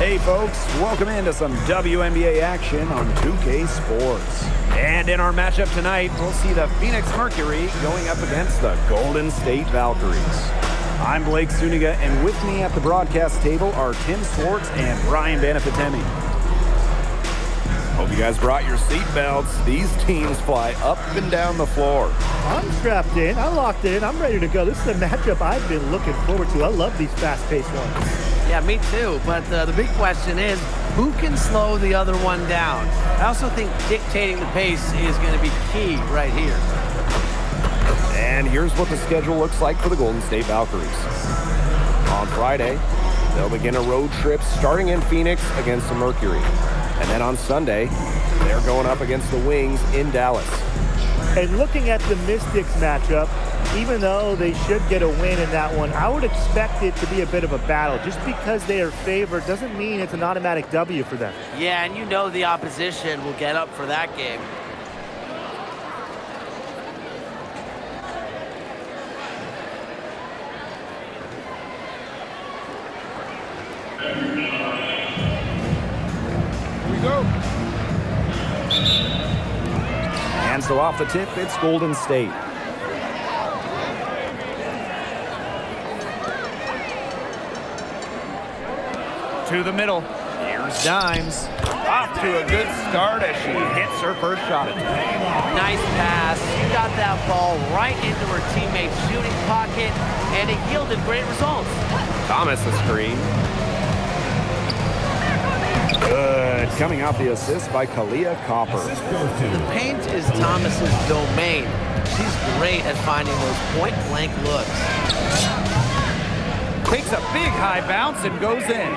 Hey folks, welcome into some WNBA action on 2K Sports. And in our matchup tonight, we'll see the Phoenix Mercury going up against the Golden State Valkyries. I'm Blake Suniga, and with me at the broadcast table are Tim Swartz and Ryan Banafitemi. Hope you guys brought your seatbelts. These teams fly up and down the floor. I'm strapped in. I'm locked in. I'm ready to go. This is a matchup I've been looking forward to. I love these fast-paced ones. Yeah, me too. But the big question is, who can slow the other one down? I also think dictating the pace is going to be key right here. And here's what the schedule looks like for the Golden State Valkyries. On Friday, they'll begin a road trip starting in Phoenix against the Mercury. And then on Sunday, they're going up against the Wings in Dallas. And looking at the Mystics matchup, even though they should get a win in that one, I would expect it to be a bit of a battle. Just because they are favored doesn't mean it's an automatic W for them. Yeah, and you know the opposition will get up for that game. Go. And so off the tip, it's Golden State. To the middle. Here's Dimes. Off to a good start as she hits her first shot at today. Nice pass. She got that ball right into her teammate's shooting pocket, and it yielded great results. Thomas the screen. Good. Coming off the assist by Kalia Copper. The paint is Thomas's domain. She's great at finding those point-blank looks. Takes a big high bounce and goes in.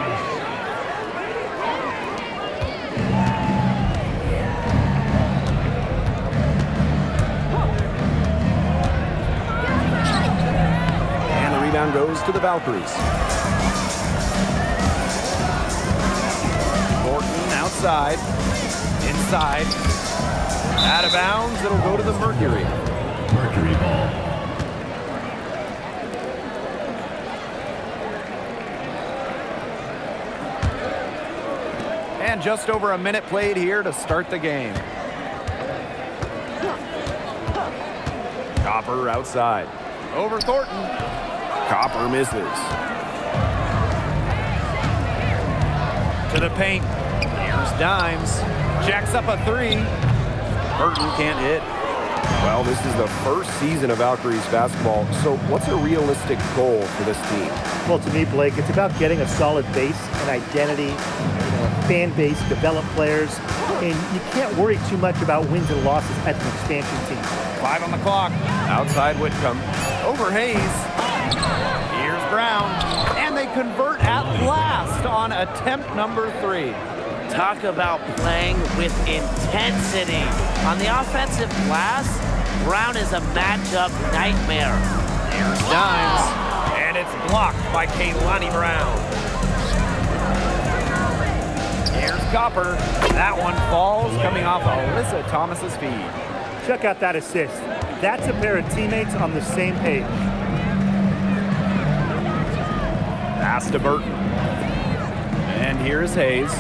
And the rebound goes to the Valkyries. Outside, inside, out of bounds, it'll go to the Mercury. Mercury ball. And just over a minute played here to start the game. Copper outside. Over Thornton. Copper misses. To the paint. Dimes, jacks up a three. Burton can't hit. Well, this is the first season of Valkyries basketball, so what's a realistic goal for this team? Well, to me, Blake, it's about getting a solid base, an identity, a fan base, develop players, and you can't worry too much about wins and losses as an expansion team. 5 on the clock. Outside Whitcomb. Over Hayes. Here's Brown. And they convert at last on attempt number 3. Talk about playing with intensity. On the offensive glass, Brown is a matchup nightmare. Here's Dimes, and it's blocked by Kaylani Brown. Here's Copper. That one falls, coming off Alyssa Thomas's feed. Check out that assist. That's a pair of teammates on the same page. Pass to Burton. And here's Hayes.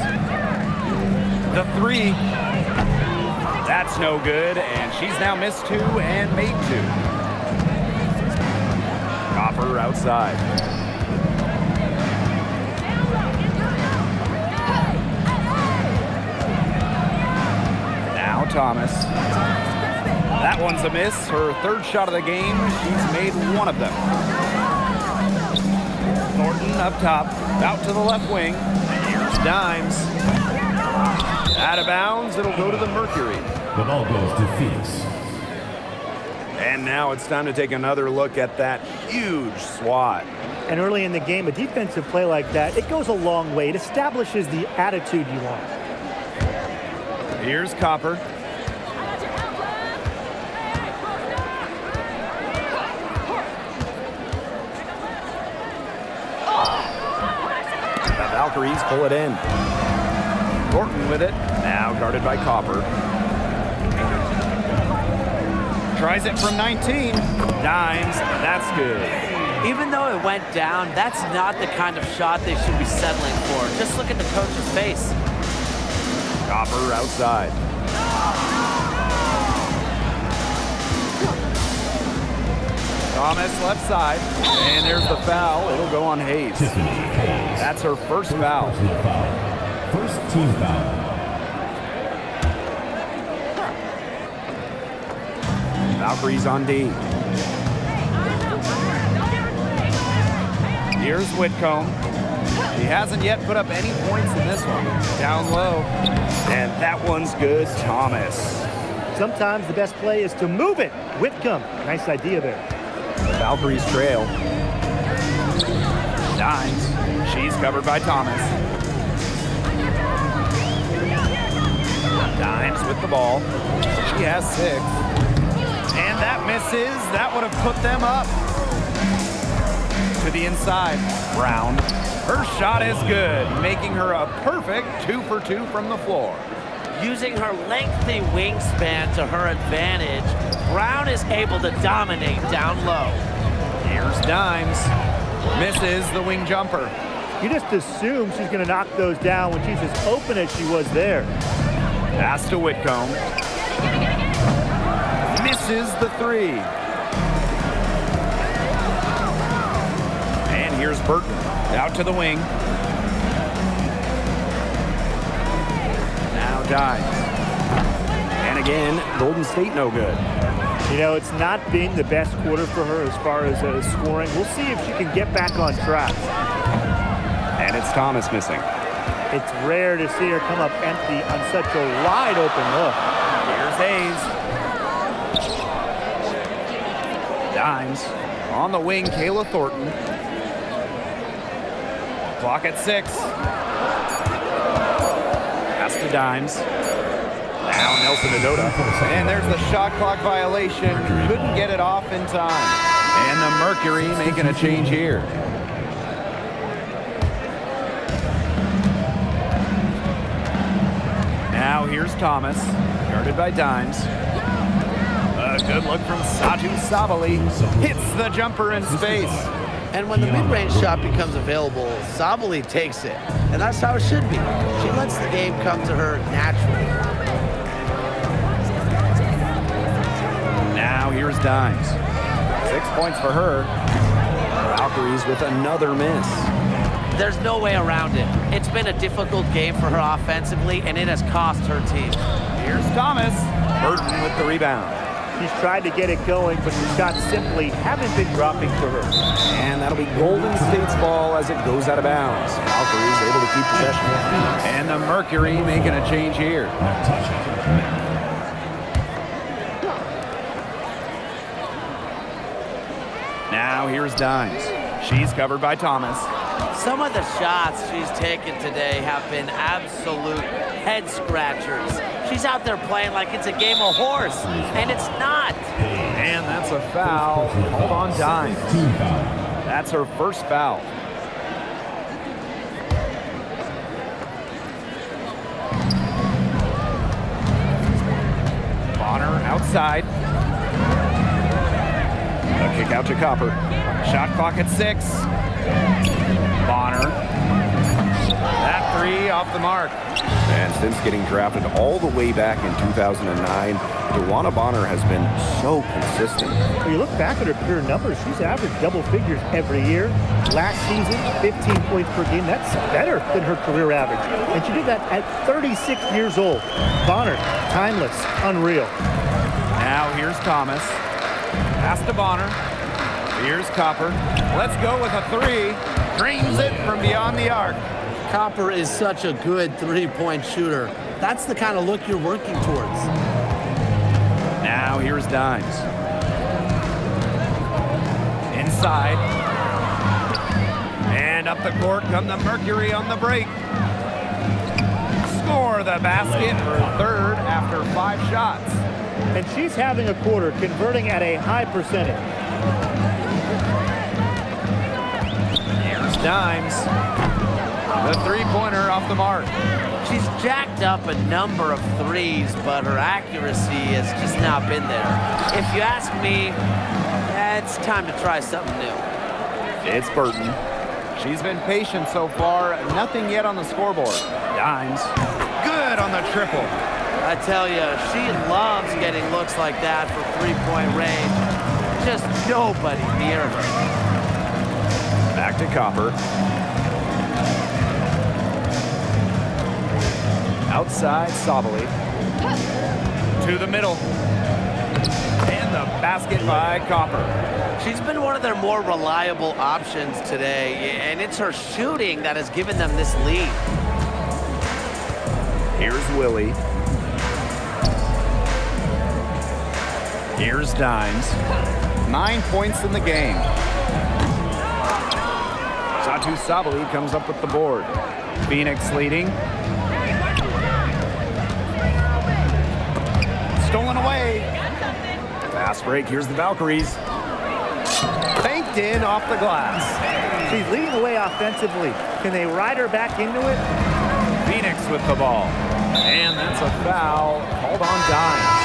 The 3. That's no good, and she's now missed 2 and made 2. Copper outside. Now Thomas. That one's a miss. Her third shot of the game. She's made 1 of them. Thornton up top. Out to the left wing. Here's Dimes. Out of bounds, it'll go to the Mercury. The ball goes to Phoenix. And now it's time to take another look at that huge swat. And early in the game, a defensive play like that, it goes a long way. It establishes the attitude you want. Here's Copper. The Valkyries pull it in. Thornton with it, now guarded by Copper. Tries it from 19. Dimes, that's good. Even though it went down, that's not the kind of shot they should be settling for. Just look at the coach's face. Copper outside. Thomas left side, and there's the foul. It'll go on Hayes. That's her first foul. First team foul. Valkyrie's on D. Here's Whitcomb. He hasn't yet put up any points in this one. Down low. And that one's good. Thomas. Sometimes the best play is to move it. Whitcomb, nice idea there. Valkyrie's trail. Dimes. She's covered by Thomas. Dimes with the ball. She has 6. And that misses. That would have put them up. To the inside. Brown. Her shot is good, making her a perfect 2 for 2 from the floor. Using her lengthy wingspan to her advantage, Brown is able to dominate down low. Here's Dimes. Misses the wing jumper. You just assume she's going to knock those down when she's as open as she was there. Pass to Whitcomb. Misses the 3. And here's Burton. Out to the wing. Now Dimes. And again, Golden State no good. You know, it's not been the best quarter for her as far as scoring. We'll see if she can get back on track. And it's Thomas missing. It's rare to see her come up empty on such a wide open look. Here's Hayes. Dimes. On the wing, Kayla Thornton. Clock at 6. Pass to Dimes. Now Nelson Adota. And there's the shot clock violation. Couldn't get it off in time. And the Mercury making a change here. Now here's Thomas. Guarded by Dimes. A good look from Satu Sabali. Hits the jumper in space. And when the mid-range shot becomes available, Sabali takes it. And that's how it should be. She lets the game come to her naturally. Now here's Dimes. 6 points for her. Valkyries with another miss. There's no way around it. It's been a difficult game for her offensively, and it has cost her team. Here's Thomas. Burton with the rebound. She's tried to get it going, but the shots simply haven't been dropping for her. And that'll be Golden State's ball as it goes out of bounds. Valkyries able to keep possession. And the Mercury making a change here. Now here's Dimes. She's covered by Thomas. Some of the shots she's taken today have been absolute head scratchers. She's out there playing like it's a game of horse, and it's not. And that's a foul. Hold on, Dimes. That's her first foul. Bonner outside. A kick out to Copper. Shot clock at 6. Bonner. That 3 off the mark. And since getting drafted all the way back in 2009, DeWanna Bonner has been so consistent. When you look back at her career numbers, she's averaged double figures every year. Last season, 15 points per game. That's better than her career average. And she did that at 36 years old. Bonner, timeless, unreal. Now here's Thomas. Pass to Bonner. Here's Copper. Let's go with a 3. Drains it from beyond the arc. Copper is such a good three-point shooter. That's the kind of look you're working towards. Now here's Dimes. Inside. And up the court come the Mercury on the break. Score the basket for third after 5 shots. And she's having a quarter, converting at a high percentage. Here's Dimes. The three-pointer off the mark. She's jacked up a number of threes, but her accuracy has just not been there. If you ask me, it's time to try something new. It's Burton. She's been patient so far. Nothing yet on the scoreboard. Dimes. Good on the triple. I tell you, she loves getting looks like that for three-point range. Just nobody near her. Back to Copper. Outside, Sabali. To the middle. And the basket by Copper. She's been one of their more reliable options today, and it's her shooting that has given them this lead. Here's Willie. Here's Dimes. 9 points in the game. Satu Sabali comes up with the board. Phoenix leading. Stolen away. Fast break. Here's the Valkyries. Banked in off the glass. She's leading the way offensively. Can they ride her back into it? Phoenix with the ball. And that's a foul called on Dimes.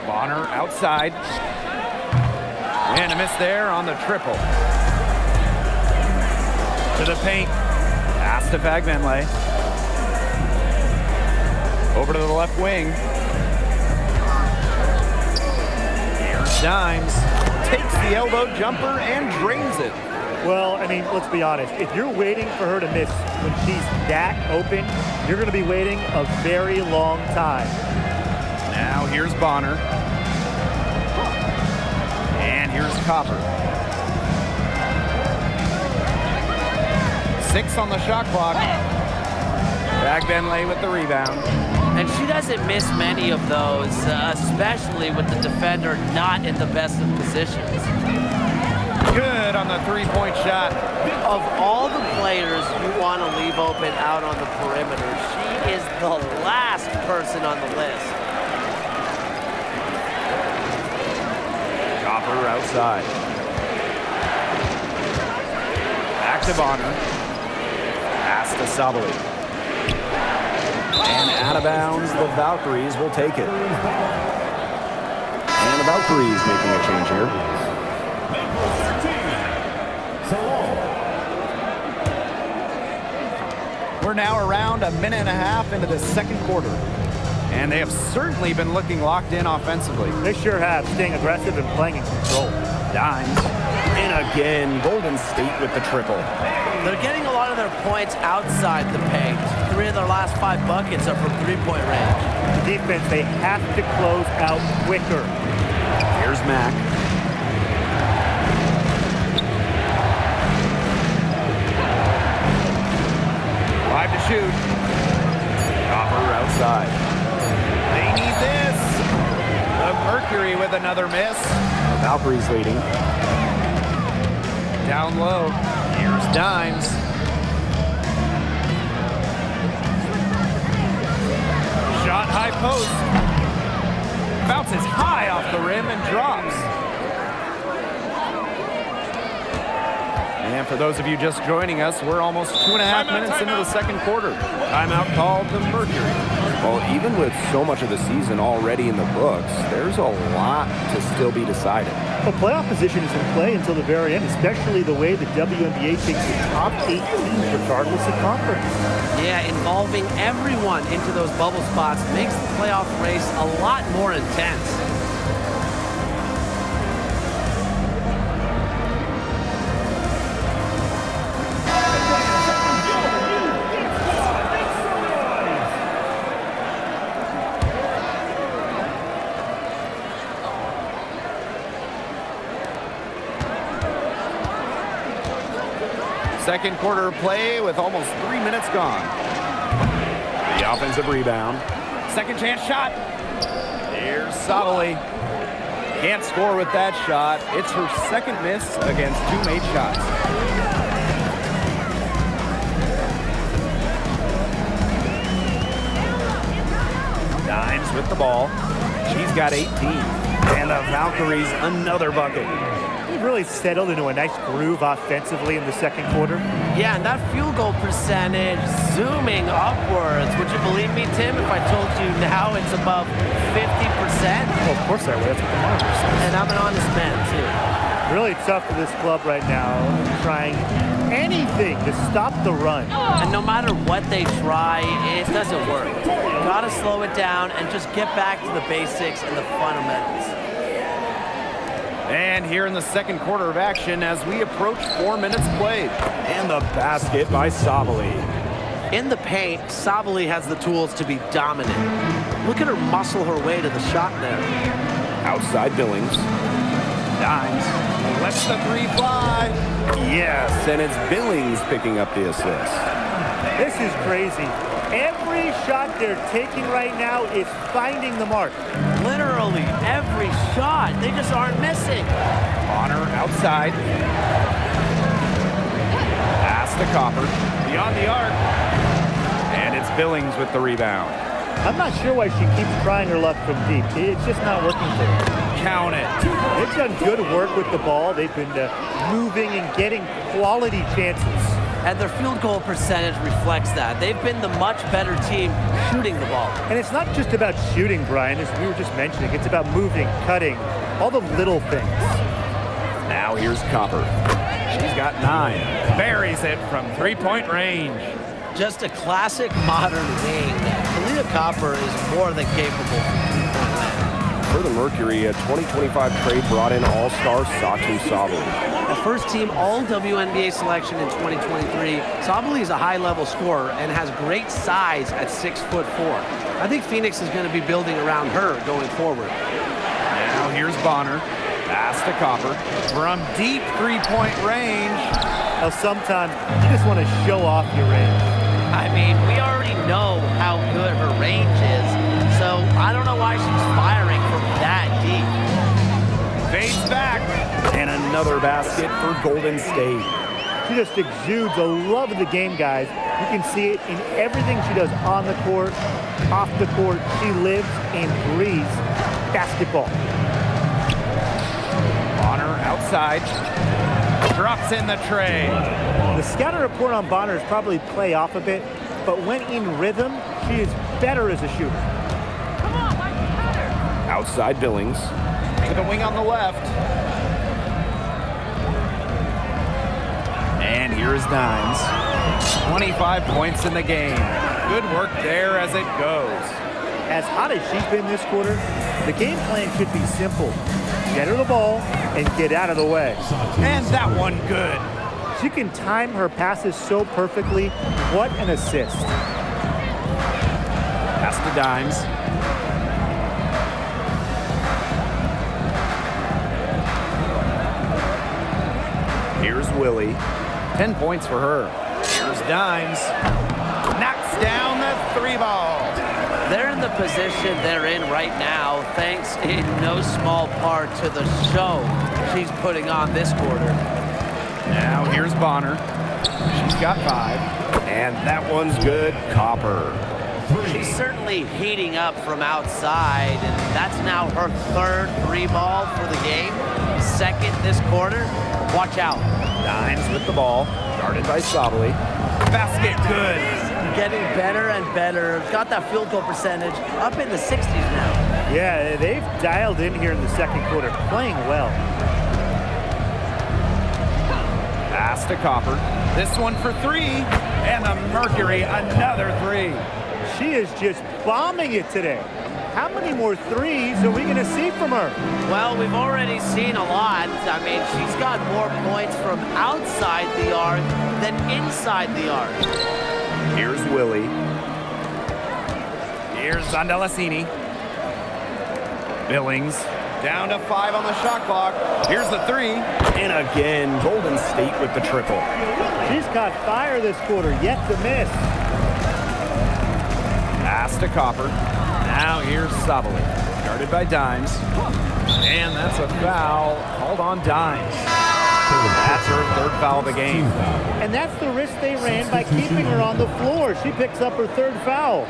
Bonner outside. And a miss there on the triple. To the paint. Pass to Fagbenle. Over to the left wing. Here's Dimes. Takes the elbow jumper and drains it. Well, I mean, let's be honest. If you're waiting for her to miss when she's that open, you're going to be waiting a very long time. Now here's Bonner. And here's Copper. 6 on the shot clock. Fagbenle with the rebound. And she doesn't miss many of those, especially with the defender not in the best of positions. Good on the three-point shot. Of all the players you want to leave open out on the perimeter, she is the last person on the list. Copper outside. Back to Bonner. Pass to Sabali. And out of bounds, the Valkyries will take it. And the Valkyries making a change here. We're now around a minute and a half into the second quarter. And they have certainly been looking locked in offensively. They sure have, staying aggressive and playing in control. Dimes. And again, Golden State with the triple. They're getting a lot of their points outside the paint. 3 of their last 5 buckets are from three-point range. The defense, they have to close out quicker. Here's Mack. Five to shoot. Copper outside. They need this. The Mercury with another miss. The Valkyries leading. Down low. Here's Dimes. Shot high post. Bounces high off the rim and drops. And for those of you just joining us, we're almost 2.5 minutes into the second quarter. Timeout called the Mercury. Well, even with so much of the season already in the books, there's a lot to still be decided. Well, playoff position is in play until the very end, especially the way the WNBA takes the top 8 teams regardless of conference. Yeah, involving everyone into those bubble spots makes the playoff race a lot more intense. Second quarter play with almost 3 minutes gone. The offensive rebound. Second chance shot. Here's Sabali. Can't score with that shot. It's her second miss against 2 made shots. Dimes with the ball. She's got 18. And the Valkyries, another bucket. They've really settled into a nice groove offensively in the second quarter. Yeah, and that field goal percentage zooming upwards. Would you believe me, Tim, if I told you now it's above 50%? Well, of course I would. That's what the monitor says. And I'm an honest man, too. Really tough for this club right now, trying anything to stop the run. And no matter what they try, it doesn't work. Gotta slow it down and just get back to the basics and the fundamentals. And here in the second quarter of action as we approach 4 minutes played. And the basket by Sabali. In the paint, Sabali has the tools to be dominant. Look at her muscle her way to the shot there. Outside Billings. Dimes. Lets the three fly. Yes, and it's Billings picking up the assist. This is crazy. Every shot they're taking right now is finding the mark. Literally every shot. They just aren't missing. Bonner outside. Pass to Copper. Beyond the arc. And it's Billings with the rebound. I'm not sure why she keeps trying her luck from deep. It's just not working for her. Count it. They've done good work with the ball. They've been moving and getting quality chances. And their field goal percentage reflects that. They've been the much better team shooting the ball. And it's not just about shooting, Brian, as we were just mentioning. It's about moving, cutting, all the little things. Now here's Copper. She's got 9. Buries it from three-point range. Just a classic modern wing. Kalita Copper is more than capable from three-point land. For the Mercury, a 2025 trade brought in all-star Satu Sabali. A first-team All-WNBA selection in 2023, Sabali is a high-level scorer and has great size at 6'4". I think Phoenix is going to be building around her going forward. Now here's Bonner. Pass to Copper. From deep three-point range. Now, sometimes you just want to show off your range. I mean, we already know how good her range is, so I don't know why she's firing from that deep. Fades back. And another basket for Golden State. She just exudes a love of the game, guys. You can see it in everything she does on the court, off the court. She lives and breathes basketball. Bonner outside. Drops in the tray. The scouting report on Bonner is probably play off a bit, but when in rhythm, she is better as a shooter. Outside Billings. To the wing on the left. And here's Dimes. 25 points in the game. Good work there as it goes. As hot as she's been this quarter, the game plan should be simple. Get her the ball and get out of the way. And that one good. She can time her passes so perfectly. What an assist. Pass to Dimes. Here's Willie. 10 points for her. Here's Dimes. Knocks down the three ball. They're in the position they're in right now, thanks in no small part to the show she's putting on this quarter. Now here's Bonner. She's got 5. And that one's good. Copper. She's certainly heating up from outside, and that's now her third three ball for the game. Second this quarter. Watch out. Dimes with the ball. Guarded by Sabali. Basket good. Getting better and better. Got that field goal percentage up in the 60s now. Yeah, they've dialed in here in the second quarter, playing well. Pass to Copper. This one for 3. And the Mercury, another 3. She is just bombing it today. How many more threes are we going to see from her? Well, we've already seen a lot. I mean, she's got more points from outside the arc than inside the arc. Here's Willie. Here's Zandalasini. Billings. Down to 5 on the shot clock. Here's the 3. And again, Golden State with the triple. She's caught fire this quarter, yet to miss. Pass to Copper. Now here's Sabali. Guarded by Dimes. And that's a foul called on Dimes. That's her third foul of the game. And that's the risk they ran by keeping her on the floor. She picks up her third foul.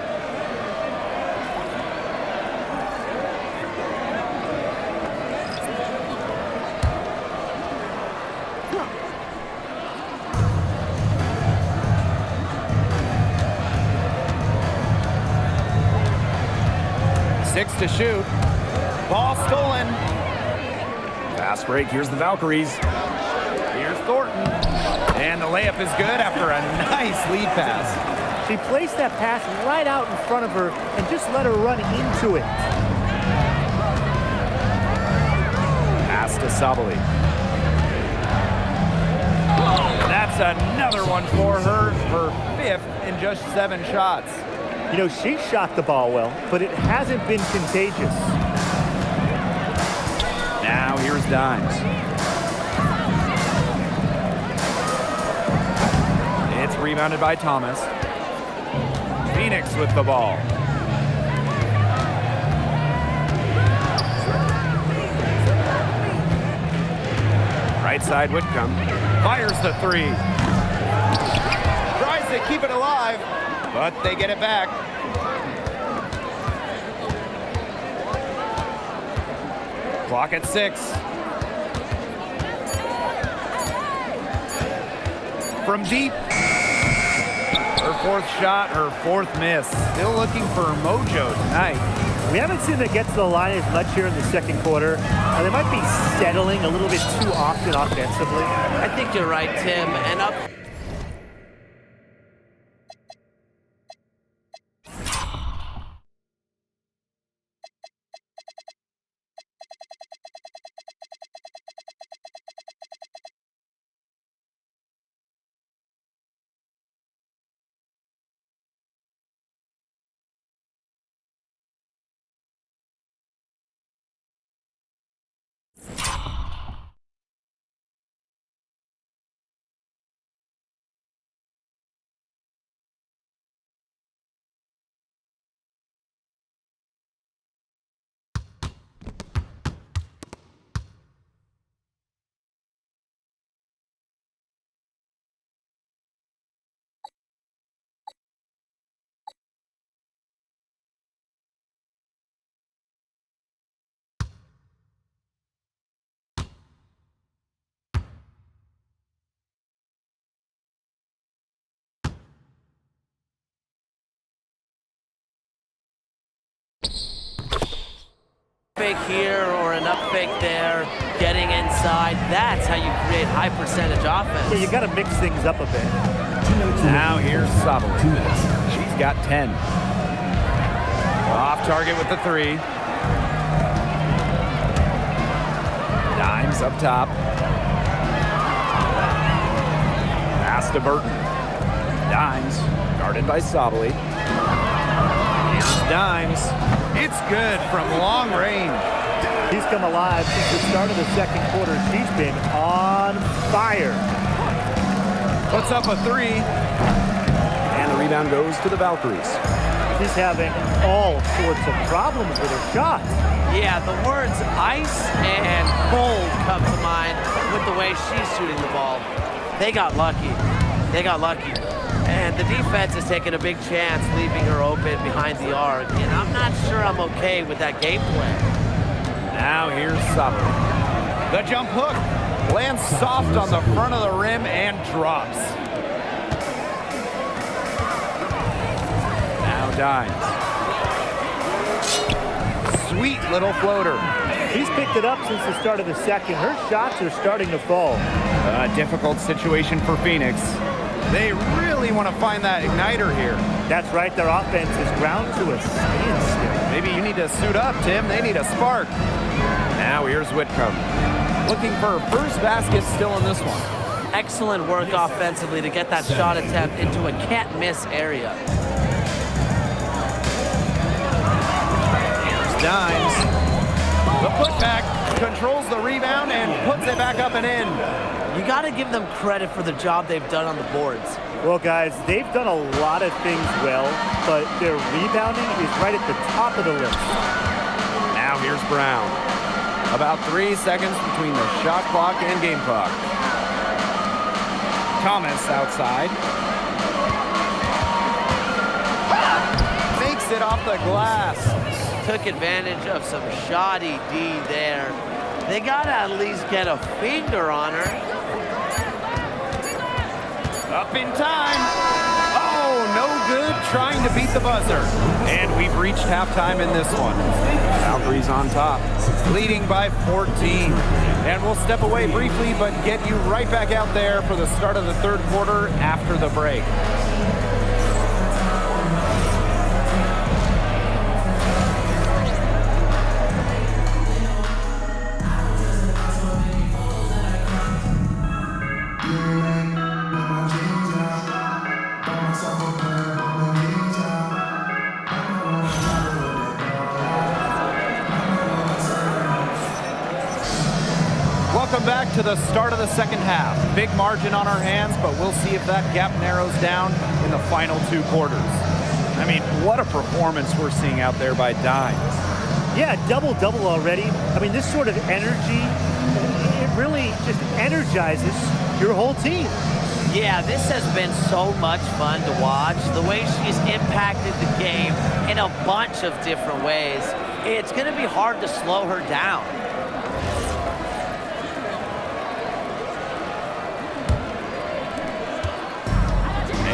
6 to shoot. Ball stolen. Fast break. Here's the Valkyries. Here's Thornton. And the layup is good after a nice lead pass. She placed that pass right out in front of her and just let her run into it. Pass to Sabali. That's another one for her. Her 5th in just 7 shots. You know, she shot the ball well, but it hasn't been contagious. Now here's Dimes. It's rebounded by Thomas. Phoenix with the ball. Right side Whitcomb. Fires the 3. Tries to keep it alive, but they get it back. Clock at 6. From deep. Her 4th shot, her 4th miss. Still looking for mojo tonight. We haven't seen them get to the line as much here in the second quarter. They might be settling a little bit too often offensively. I think you're right, Tim. And up. Fake here or an up fake there, getting inside. That's how you create high percentage offense. Yeah, you got to mix things up a bit. Now here's Sabali. 2 minutes. She's got 10. Off target with the 3. Dimes up top. Pass to Burton. Dimes guarded by Sabali. Here's Dimes. It's good from long range. She's come alive since the start of the second quarter. She's been on fire. Puts up a 3. And the rebound goes to the Valkyries. She's having all sorts of problems with her shots. Yeah, the words ice and cold come to mind with the way she's shooting the ball. They got lucky. They got lucky. And the defense is taking a big chance, leaving her open behind the arc. And I'm not sure I'm okay with that game plan. Now here's Sabali. The jump hook lands soft on the front of the rim and drops. Now Dimes. Sweet little floater. She's picked it up since the start of the second. Her shots are starting to fall. A difficult situation for Phoenix. They really want to find that igniter here. That's right, their offense is ground to a standstill. Maybe you need to suit up, Tim. They need a spark. Now here's Whitcomb. Looking for her first basket still in this one. Excellent work offensively to get that shot attempt into a can't-miss area. Here's Dimes. The putback controls the rebound and puts it back up and in. You got to give them credit for the job they've done on the boards. Well, guys, they've done a lot of things well, but their rebounding is right at the top of the list. Now here's Brown. About 3 seconds between the shot clock and game clock. Thomas outside. Makes it off the glass. Took advantage of some shoddy D there. They got to at least get a finger on her. Up in time. Oh, no good. trying to beat the buzzer. And we've reached halftime in this one. Valkyries on top, leading by 14. And we'll step away briefly, but get you right back out there for the start of the third quarter after the break. Welcome back to the start of the second half. Big margin on our hands, but we'll see if that gap narrows down in the final two quarters. I mean, what a performance we're seeing out there by Dimes. Yeah, double-double already. I mean, this sort of energy, it really just energizes your whole team. Yeah, this has been so much fun to watch. The way she's impacted the game in a bunch of different ways. It's going to be hard to slow her down.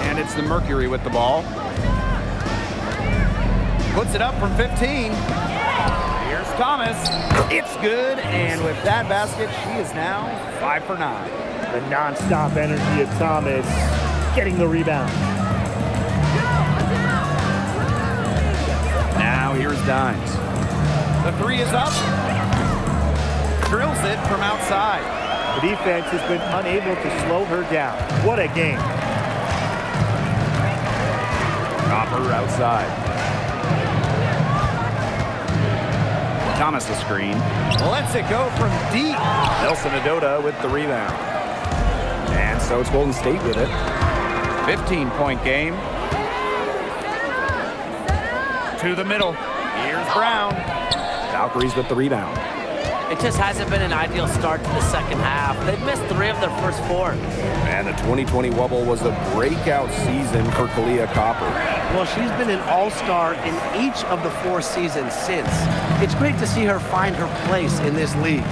And it's the Mercury with the ball. Puts it up from 15. Here's Thomas. It's good, and with that basket, she is now 5 for 9. The nonstop energy of Thomas getting the rebound. Now here's Dimes. The three is up. Drills it from outside. The defense has been unable to slow her down. What a game. Copper outside. Thomas a screen. Lets it go from deep. Nelson Adota with the rebound. And so it's Golden State with it. 15-point game. To the middle. Here's Brown. Valkyries with the rebound. It just hasn't been an ideal start to the second half. They've missed 3 of their first 4. And the 2020 Wubble was a breakout season for Kalia Copper. Well, she's been an all-star in each of the 4 seasons since. It's great to see her find her place in this league.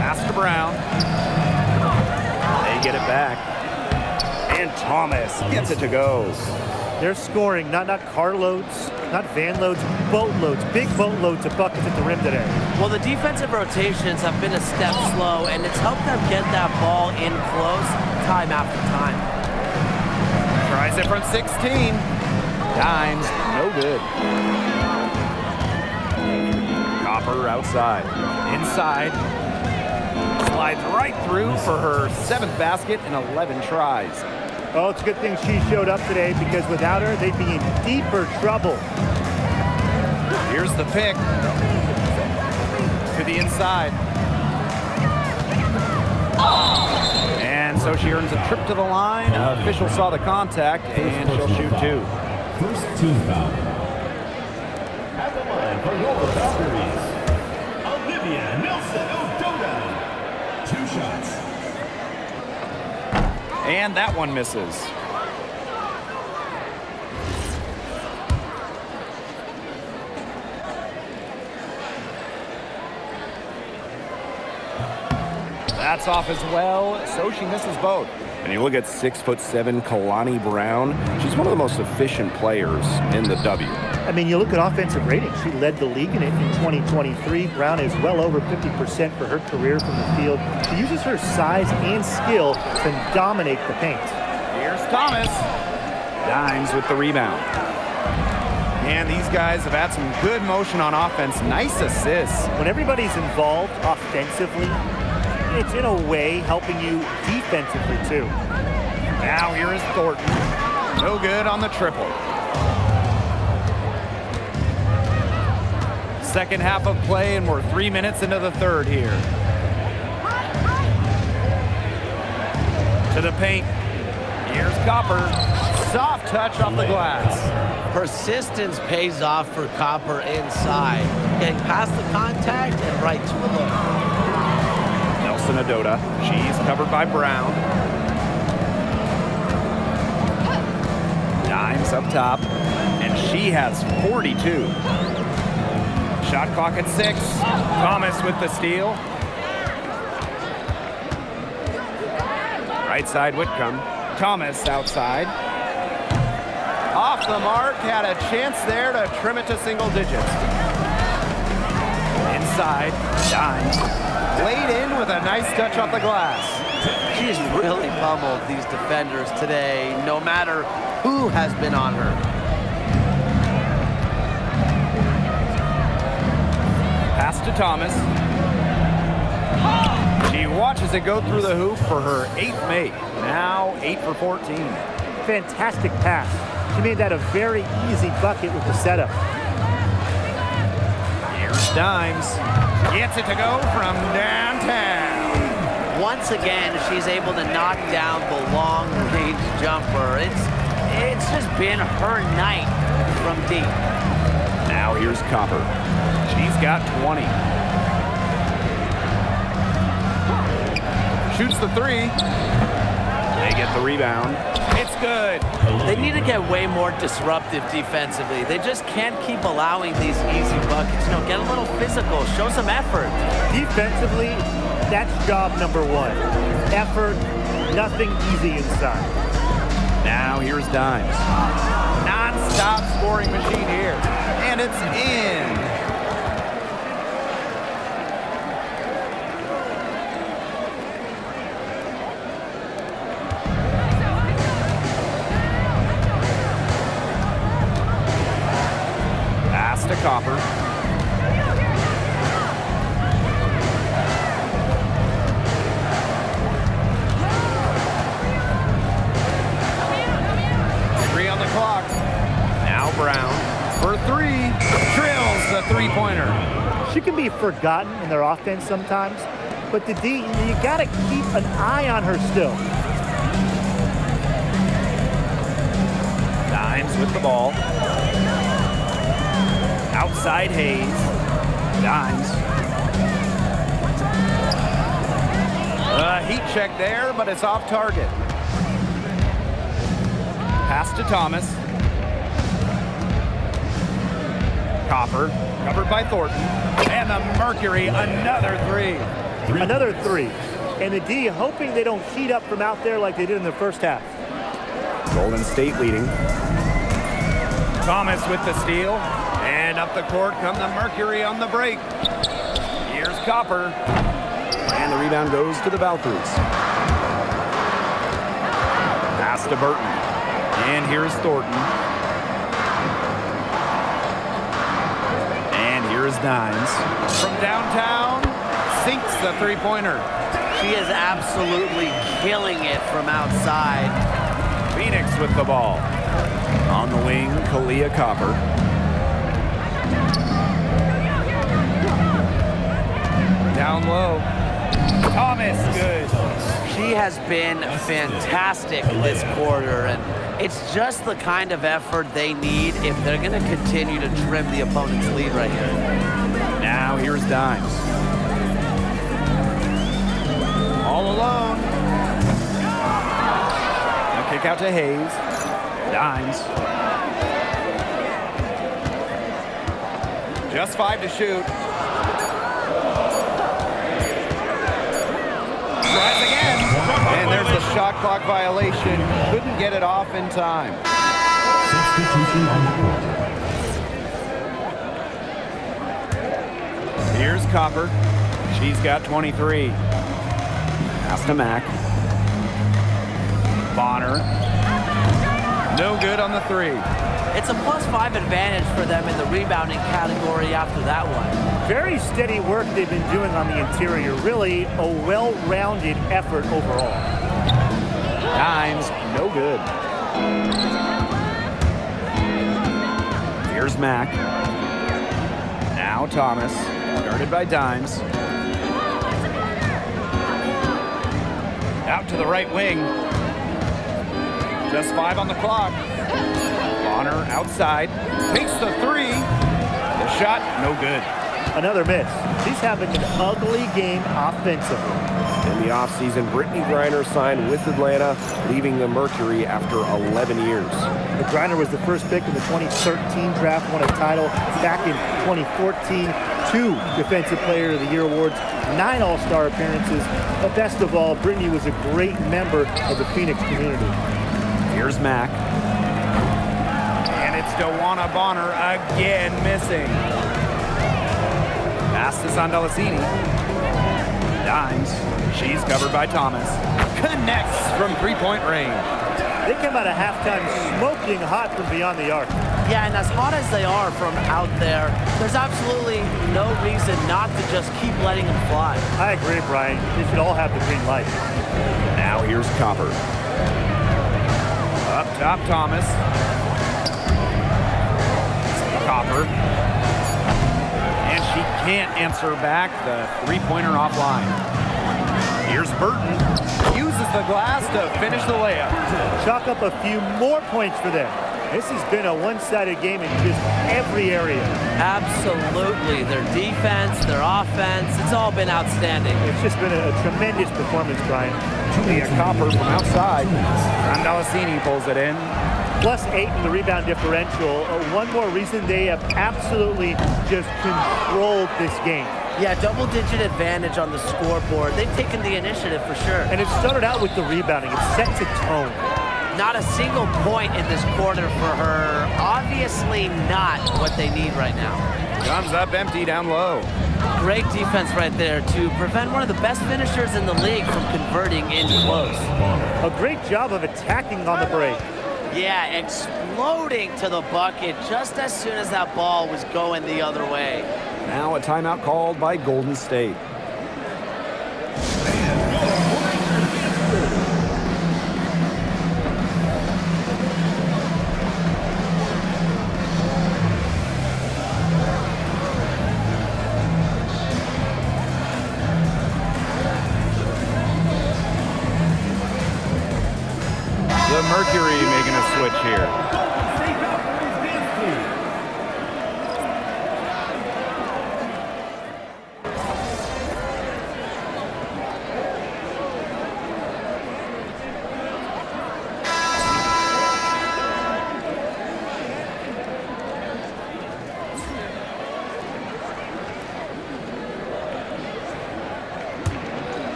Pass to Brown. They get it back. And Thomas gets it to go. They're scoring, not carloads, not van loads, boatloads, big boatloads of buckets at the rim today. Well, the defensive rotations have been a step slow, and it's helped them get that ball in close time after time. Tries it from 16. Dimes, no good. Copper outside. Inside. Slides right through for her 7th basket in 11 tries. Oh, it's a good thing she showed up today because without her, they'd be in deeper trouble. Here's the pick. To the inside. And so she earns a trip to the line. Official saw the contact, and she'll shoot 2. First team foul. At the line for your Valkyries, Olivia Nelson O'Donnell. 2 shots. And that one misses. That's off as well, so she misses both. And you look at 6'7" Kalani Brown. She's one of the most efficient players in the W. I mean, you look at offensive rating. She led the league in it in 2023. Brown is well over 50% for her career from the field. She uses her size and skill to dominate the paint. Here's Thomas. Dimes with the rebound. And these guys have had some good motion on offense. Nice assists. When everybody's involved offensively, it's in a way helping you defensively too. Now here is Thornton. No good on the triple. Second half of play, and we're 3 minutes into the third here. To the paint. Here's Copper. Soft touch off the glass. Persistence pays off for Copper inside. Getting past the contact and right to the look. Nelson Adota. She's covered by Brown. Dimes up top. And she has 42. Shot clock at 6. Thomas with the steal. Right side Whitcomb. Thomas outside. Off the mark, had a chance there to trim it to single digits. Inside, Dimes. Laid in with a nice touch off the glass. She's really pummeled these defenders today, no matter who has been on her. Pass to Thomas. She watches it go through the hoop for her 8th make. Now 8 for 14. Fantastic pass. She made that a very easy bucket with the setup. Here's Dimes. Gets it to go from downtown. Once again, she's able to knock down the long-range jumper. It's just been her night from deep. Now here's Copper. She's got 20. Shoots the 3. They get the rebound. It's good. They need to get way more disruptive defensively. They just can't keep allowing these easy buckets. You know, get a little physical, show some effort. Defensively, that's job number 1. Effort, nothing easy inside. Now here's Dimes. Non-stop scoring machine here. And it's in. Pass to Copper. On the clock. Now Brown for 3. Drills the 3-pointer. She can be forgotten in their offense sometimes, but the D, you got to keep an eye on her still. Dimes with the ball. Outside Hayes. Dimes. Heat check there, but it's off target. Pass to Thomas. Copper, covered by Thornton. And the Mercury, another 3. Another 3. And the D hoping they don't heat up from out there like they did in the first half. Golden State leading. Thomas with the steal. And up the court come the Mercury on the break. Here's Copper. And the rebound goes to the Valkyries. Pass to Burton. And here's Thornton. And here's Dimes. From downtown, sinks the 3-pointer. She is absolutely killing it from outside. Phoenix with the ball. On the wing, Kalia Copper. Down low. Thomas, good. She has been fantastic this quarter, and it's just the kind of effort they need if they're going to continue to trim the opponent's lead right here. Now here's Dimes. All alone. A kick out to Hayes. Dimes. Just 5 to shoot. Tries again. And there's the shot clock violation. Couldn't get it off in time. Here's Copper. She's got 23. Pass to Mack. Bonner. No good on the 3. It's a +5 advantage for them in the rebounding category after that one. Very steady work they've been doing on the interior. Really a well-rounded effort overall. Dimes, no good. Here's Mack. Now Thomas, guarded by Dimes. Out to the right wing. Just 5 on the clock. Bonner outside, takes the 3. The shot, no good. Another miss. She's having an ugly game offensively. In the offseason, Brittany Griner signed with Atlanta, leaving the Mercury after 11 years. The Griner was the first pick in the 2013 draft, won a title back in 2014. 2 Defensive Player of the Year awards, 9 All-Star appearances, but best of all, Brittany was a great member of the Phoenix community. Here's Mack. And it's DeWanna Bonner again missing. Pass to Sandalasini. Dimes. She's covered by Thomas. Connects from three-point range. They came out of halftime smoking hot from beyond the arc. Yeah, and as hot as they are from out there, there's absolutely no reason not to just keep letting them fly. I agree, Brian. They should all have the green light. Now here's Copper. Up top, Thomas. Copper. And she can't answer back the three-pointer offline. Here's Burton. Uses the glass to finish the layup. Chalk up a few more points for them. This has been a one-sided game in just every area. Absolutely. Their defense, their offense, it's all been outstanding. It's just been a tremendous performance, Brian. Julia Copper from outside. Sandalasini pulls it in. +8 in the rebound differential. One more reason they have absolutely just controlled this game. Yeah, double-digit advantage on the scoreboard. They've taken the initiative for sure. And it started out with the rebounding. It sets a tone. Not a single point in this quarter for her. Obviously not what they need right now. Comes up empty down low. Great defense right there to prevent one of the best finishers in the league from converting in close. A great job of attacking on the break. Yeah, exploding to the bucket just as soon as that ball was going the other way. Now a timeout called by Golden State. The Mercury making a switch here.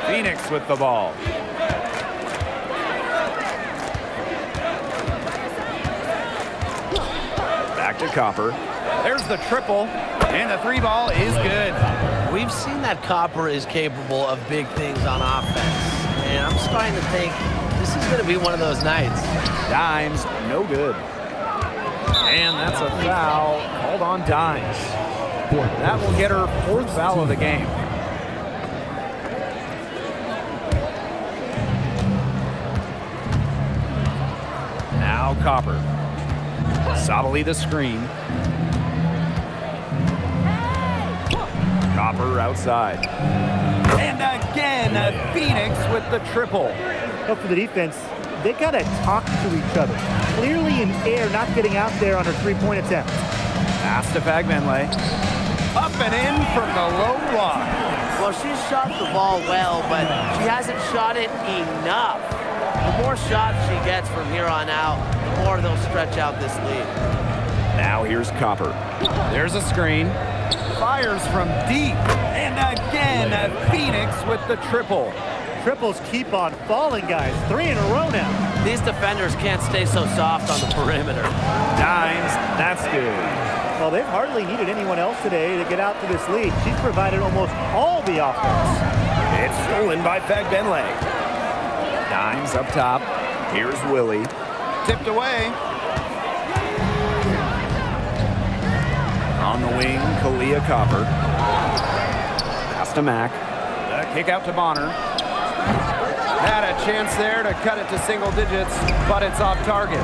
Phoenix with the ball. Back to Copper. There's the triple, and the three ball is good. We've seen that Copper is capable of big things on offense, and I'm starting to think this is going to be one of those nights. Dimes, no good. And that's a foul called on Dimes. That will get her 4th foul of the game. Now Copper. Sabali the screen. Copper outside. And again, Phoenix with the triple. Up for the defense, they got to talk to each other. Clearly in air, not getting out there on her three-point attempt. Pass to Fagbenle. Up and in from the low block. Well, she's shot the ball well, but she hasn't shot it enough. The more shots she gets from here on out, the more they'll stretch out this lead. Now here's Copper. There's a screen. Fires from deep. And again, Phoenix with the triple. Triples keep on falling, guys. 3 in a row now. These defenders can't stay so soft on the perimeter. Dimes, that's good. Well, they've hardly needed anyone else today to get out to this lead. She's provided almost all the offense. It's stolen by Fagbenle. Dimes up top. Here's Willie. Tipped away. On the wing, Kalia Copper. Pass to Mack. The kick out to Bonner. Had a chance there to cut it to single digits, but it's off target.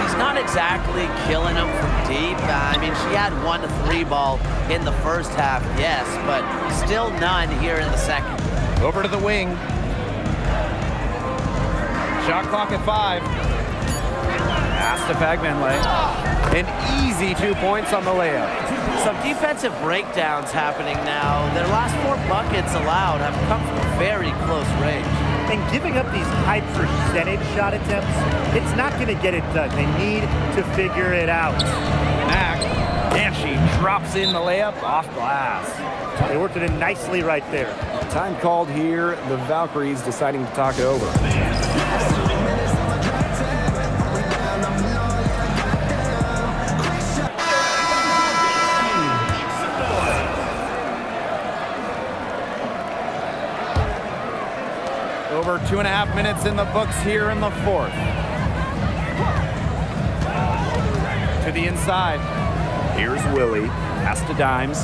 She's not exactly killing them from deep. I mean, she had 1 to 3 ball in the first half, yes, but still none here in the second. Over to the wing. Shot clock at 5. Pass to Fagbenle. An easy 2 points on the layup. Some defensive breakdowns happening now. Their last 4 buckets allowed have come from very close range. And giving up these high percentage shot attempts, it's not going to get it done. They need to figure it out. Mack And she drops in the layup off glass. They worked it in nicely right there. Time called here. The Valkyries deciding to talk it over. Over 2.5 minutes in the books here in the fourth. To the inside. Here's Willie. Pass to Dimes.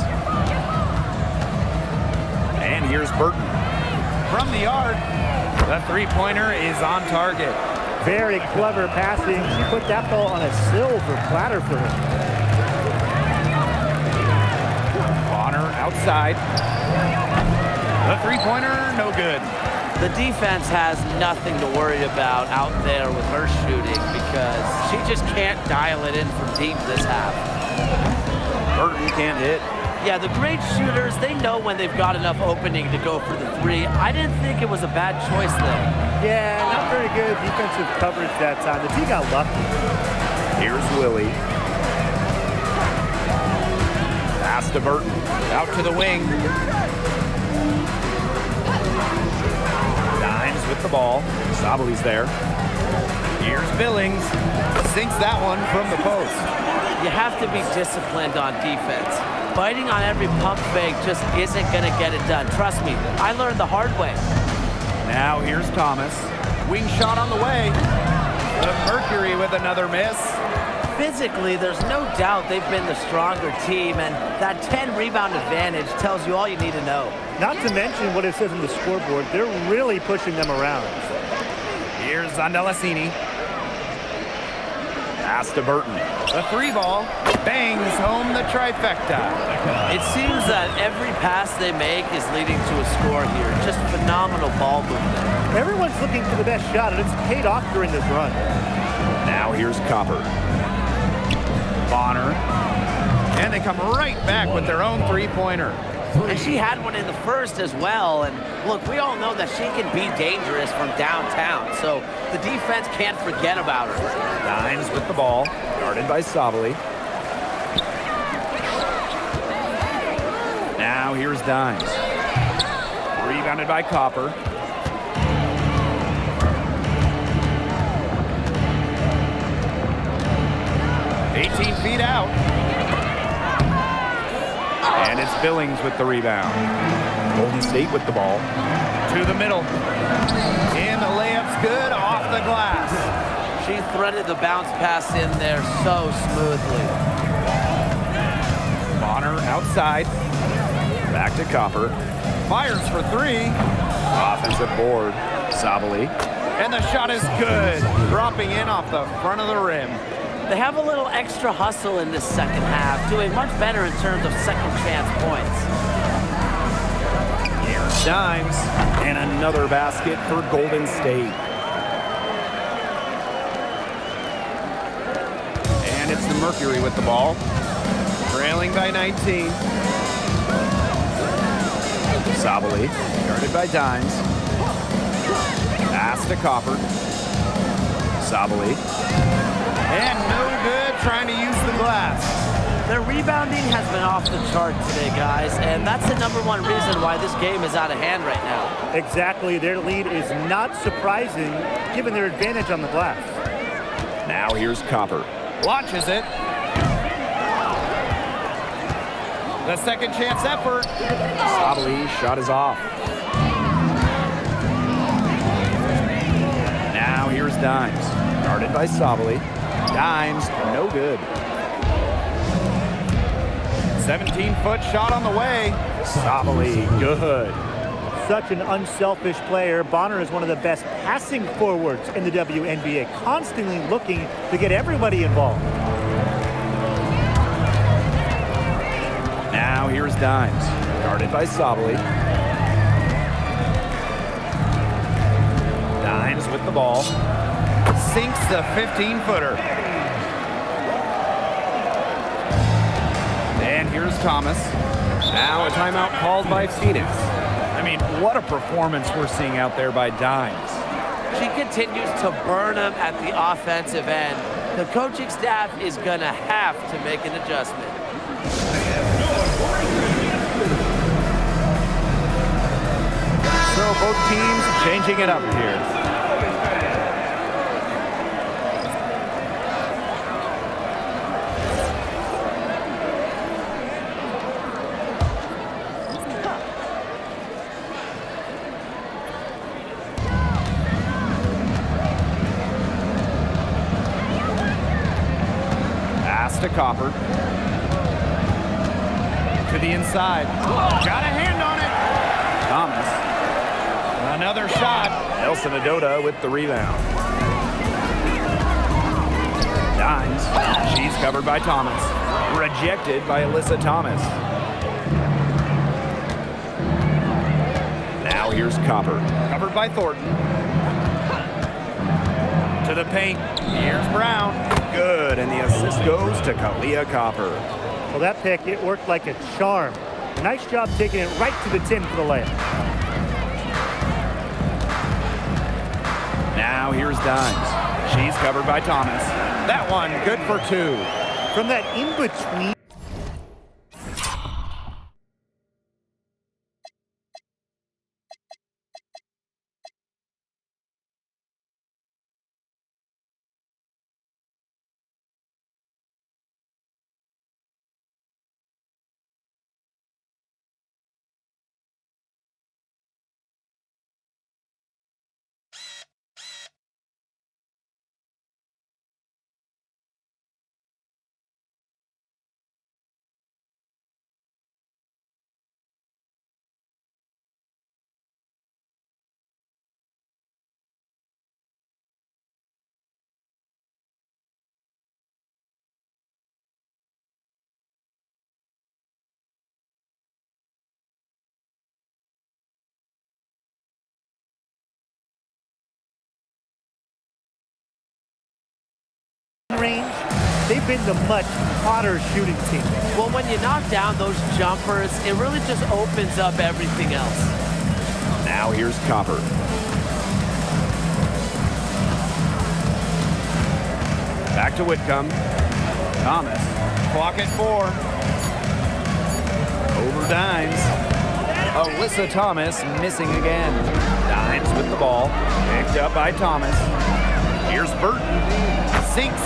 And here's Burton. From the arc, the three-pointer is on target. Very clever passing. She put that ball on a silver platter for him. Bonner outside. The three-pointer, no good. The defense has nothing to worry about out there with her shooting because she just can't dial it in from deep this half. Burton can't hit. Yeah, the great shooters, they know when they've got enough opening to go for the three. I didn't think it was a bad choice there. Yeah, not very good defensive coverage that time. The D got lucky. Here's Willie. Pass to Burton. Out to the wing. Dimes with the ball. Sabali's there. Here's Billings. Sinks that one from the post. You have to be disciplined on defense. Biting on every pump fake just isn't going to get it done. Trust me, I learned the hard way. Now here's Thomas. Wing shot on the way. The Mercury with another miss. Physically, there's no doubt they've been the stronger team, and that 10 rebound advantage tells you all you need to know. Not to mention what it says on the scoreboard. They're really pushing them around. Here's Zandalasini. Pass to Burton. The three ball bangs home the trifecta. It seems that every pass they make is leading to a score here. Just phenomenal ball movement. Everyone's looking for the best shot, and it's paid off during this run. Now here's Copper. Bonner. And they come right back with their own three-pointer. And she had one in the first as well. And look, we all know that she can be dangerous from downtown. So the defense can't forget about her. Dimes with the ball. Guarded by Sabali. Now here's Dimes. Rebounded by Copper. Feet out. And it's Billings with the rebound. Golden State with the ball. To the middle. And the layup's good off the glass. She threaded the bounce pass in there so smoothly. Bonner outside. Back to Copper. Fires for three. Offensive board. Sabali. And the shot is good. Dropping in off the front of the rim. They have a little extra hustle in this second half, doing much better in terms of second chance points. Here's Dimes, and another basket for Golden State. And it's the Mercury with the ball, trailing by 19. Sabali, guarded by Dimes. Pass to Copper. Sabali. And no good trying to use the glass. Their rebounding has been off the chart today, guys, and that's the #1 reason why this game is out of hand right now. Exactly. Their lead is not surprising, given their advantage on the glass. Now here's Copper. Launches it. The second chance effort. Sabali's shot is off. Now here's Dimes. Guarded by Sabali. Dimes, no good. 17-foot shot on the way. Sabali, good. Such an unselfish player. Bonner is one of the best passing forwards in the WNBA, constantly looking to get everybody involved. Now here's Dimes, guarded by Sabali. Dimes with the ball. Sinks the 15-footer. And here's Thomas. Now a timeout called by Phoenix. I mean, what a performance we're seeing out there by Dimes. She continues to burn them at the offensive end. The coaching staff is going to have to make an adjustment. So both teams changing it up here. Pass to Copper. To the inside. Got a hand on it. Thomas. Another shot. Nelson Adota with the rebound. Dimes. She's covered by Thomas. Rejected by Alyssa Thomas. Now here's Copper. Covered by Thornton. To the paint. Here's Brown. Good, and the assist goes to Kalia Copper. Well, that pick, it worked like a charm. Nice job taking it right to the 10 for the layup. Now here's Dimes. She's covered by Thomas. That one good for 2. From that in-between. Range, they've been the much hotter shooting team. Well, when you knock down those jumpers, it really just opens up everything else. Now here's Copper. Back to Whitcomb. Thomas. Clock at 4. Over Dimes. Alyssa Thomas missing again. Dimes with the ball. Picked up by Thomas. Here's Burton. Sinks.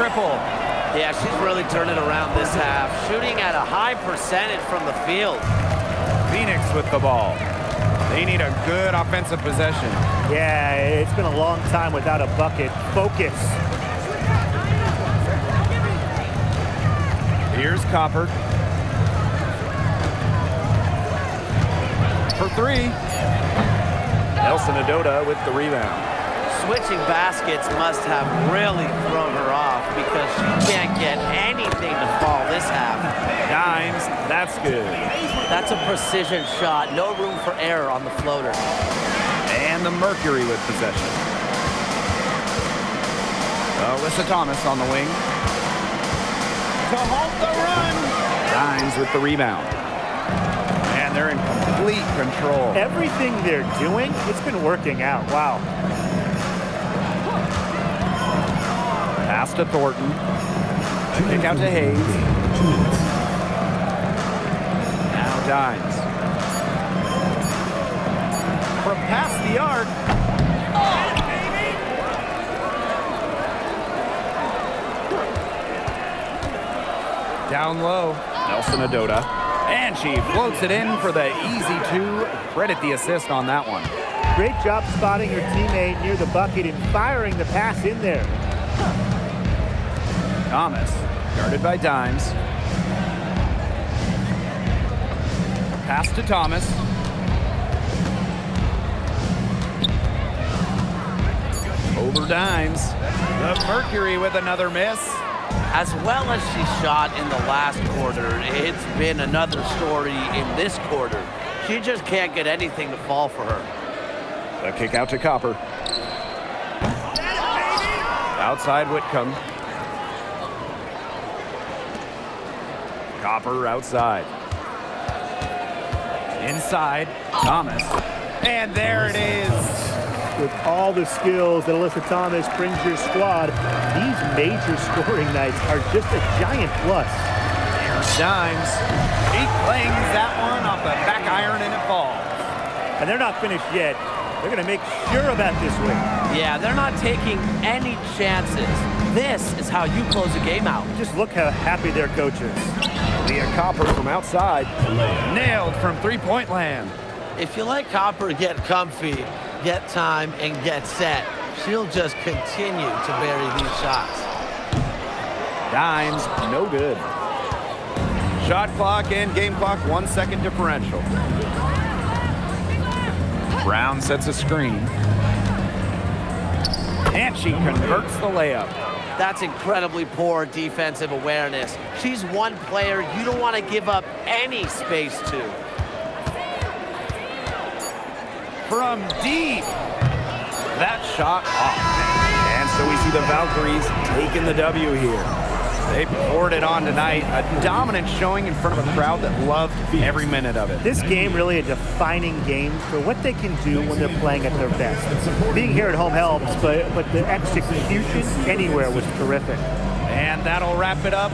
triple. Yeah, she's really turning around this half, shooting at a high percentage from the field. Phoenix with the ball. They need a good offensive possession. Yeah, it's been a long time without a bucket. Focus. Here's Copper. For three. Nelson Adota with the rebound. Switching baskets must have really thrown her off because she can't get anything to fall this half. Dimes, that's good. That's a precision shot. No room for error on the floater. And the Mercury with possession. Alyssa Thomas on the wing. To halt the run. Dimes with the rebound. And they're in complete control. Everything they're doing, it's been working out. Wow. Pass to Thornton. A kick out to Hayes. Now Dimes. From past the arc. Down low. Nelson Adota. And she floats it in for the easy two. Credit the assist on that one. Great job spotting your teammate near the bucket and firing the pass in there. Thomas, guarded by Dimes. Pass to Thomas. Over Dimes. The Mercury with another miss. As well as she shot in the last quarter, it's been another story in this quarter. She just can't get anything to fall for her. The kick out to Copper. Outside Whitcomb. Copper outside. Inside, Thomas. And there it is. With all the skills that Alyssa Thomas brings your squad, these major scoring nights are just a giant plus. Here's Dimes. He clings that one off the back iron and it falls. And they're not finished yet. They're going to make sure of that this week. Yeah, they're not taking any chances. This is how you close a game out. Just look how happy their coach is. Leah Copper from outside. Nailed from three-point land. If you let Copper get comfy, get time, and get set, she'll just continue to bury these shots. Dimes, no good. Shot clock and game clock, 1 second differential. Brown sets a screen. And she converts the layup. That's incredibly poor defensive awareness. She's one player you don't want to give up any space to. From deep. That shot off. And so we see the Valkyries taking the W here. They poured it on tonight. A dominant showing in front of a crowd that loved every minute of it. This game really a defining game for what they can do when they're playing at their best. Being here at home helps, but the execution anywhere was terrific. And that'll wrap it up.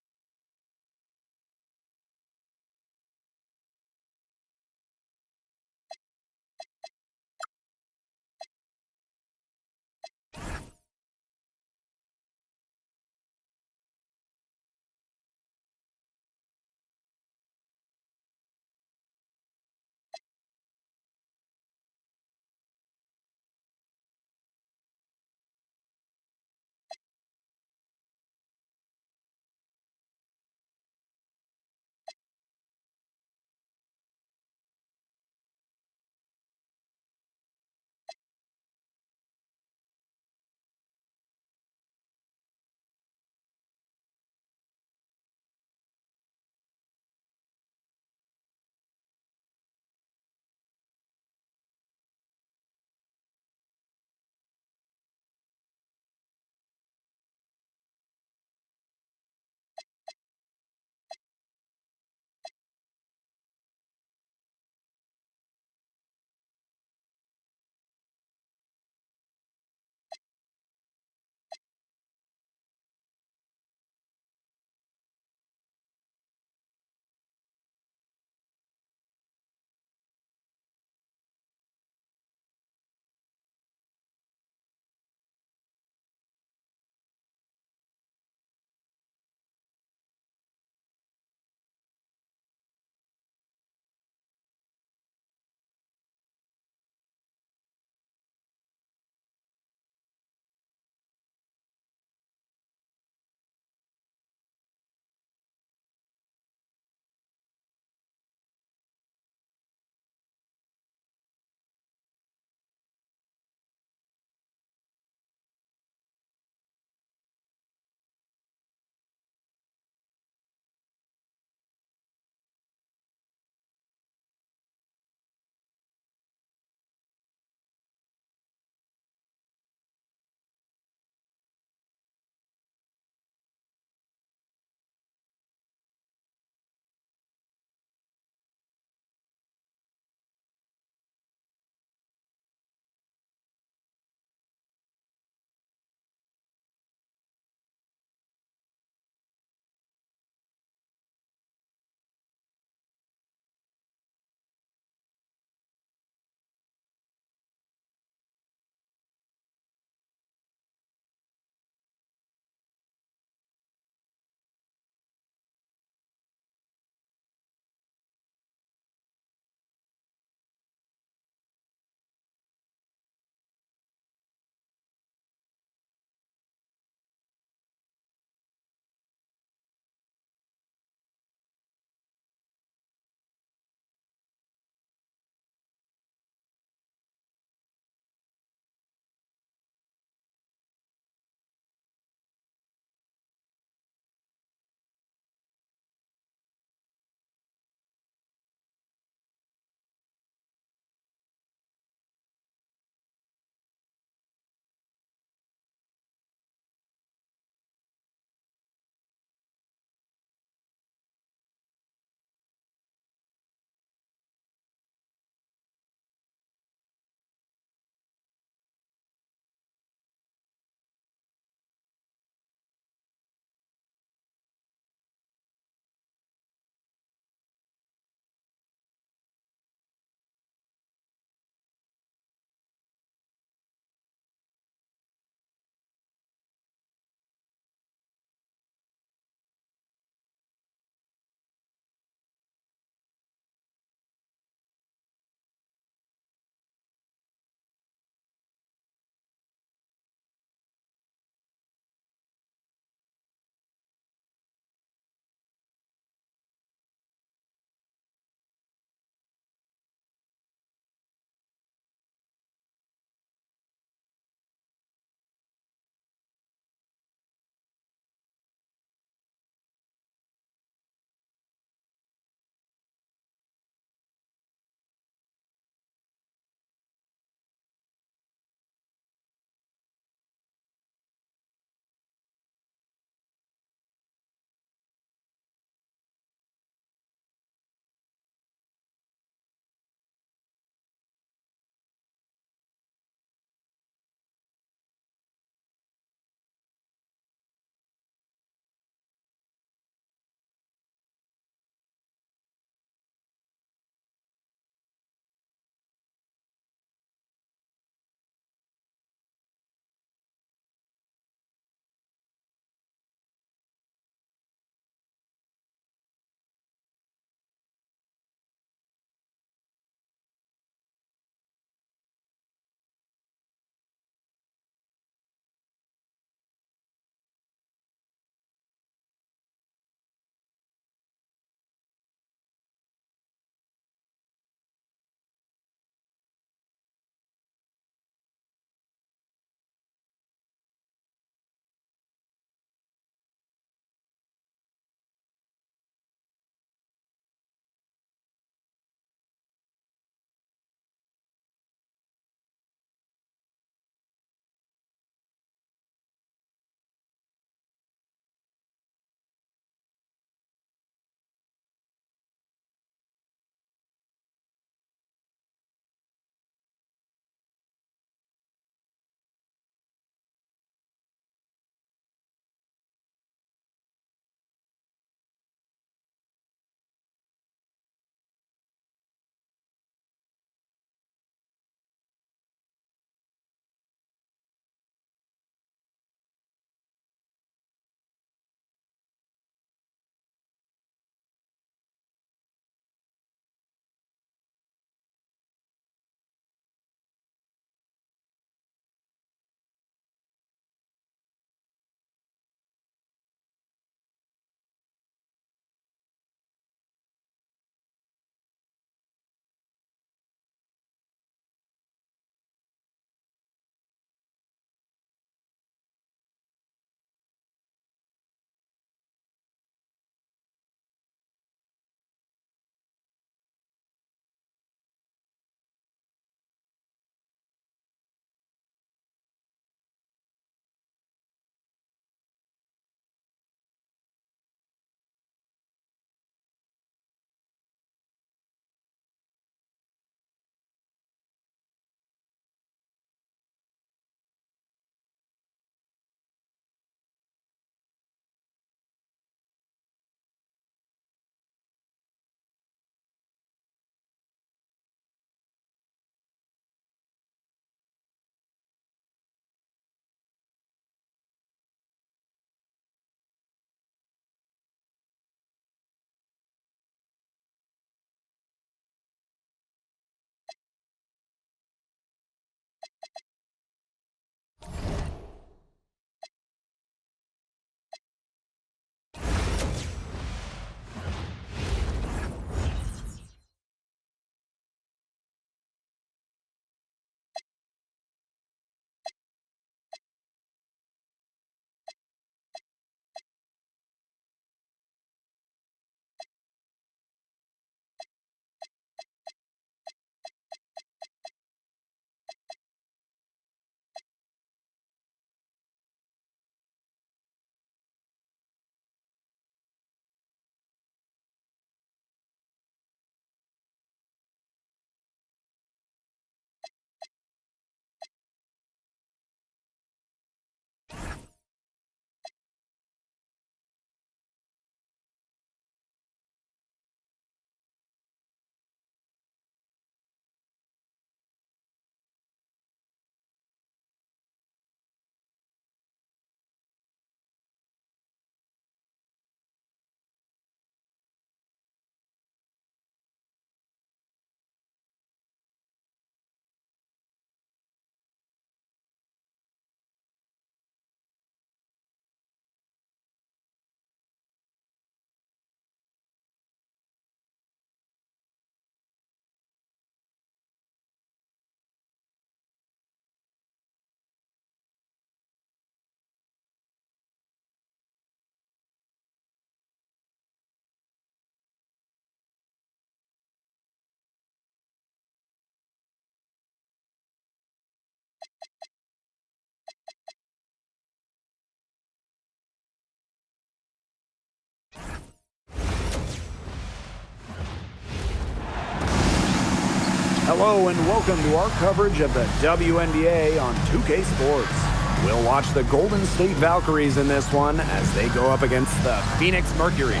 Hello and welcome to our coverage of the WNBA on 2K Sports. We'll watch the Golden State Valkyries in this one as they go up against the Phoenix Mercury.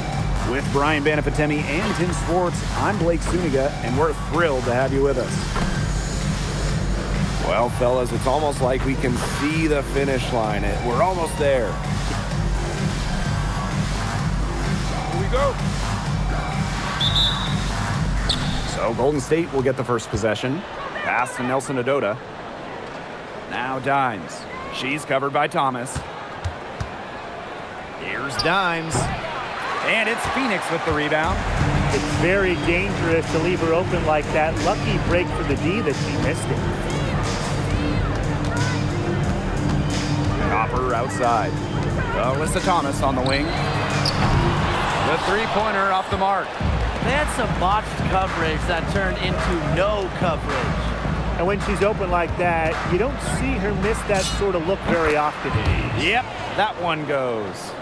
With Brian Banafitemi and Tim Swartz, I'm Blake Suniga, and we're thrilled to have you with us. Well, fellas, it's almost like we can see the finish line. We're almost there. Here we go. So Golden State will get the first possession. Pass to Nelson Adota. Now Dimes. She's covered by Thomas. Here's Dimes. And it's Phoenix with the rebound. It's very dangerous to leave her open like that. Lucky break for the D that she missed it. Copper outside. Alyssa Thomas on the wing. The three-pointer off the mark. They had some botched coverage that turned into no coverage. And when she's open like that, you don't see her miss that sort of look very often. Yep, that one goes.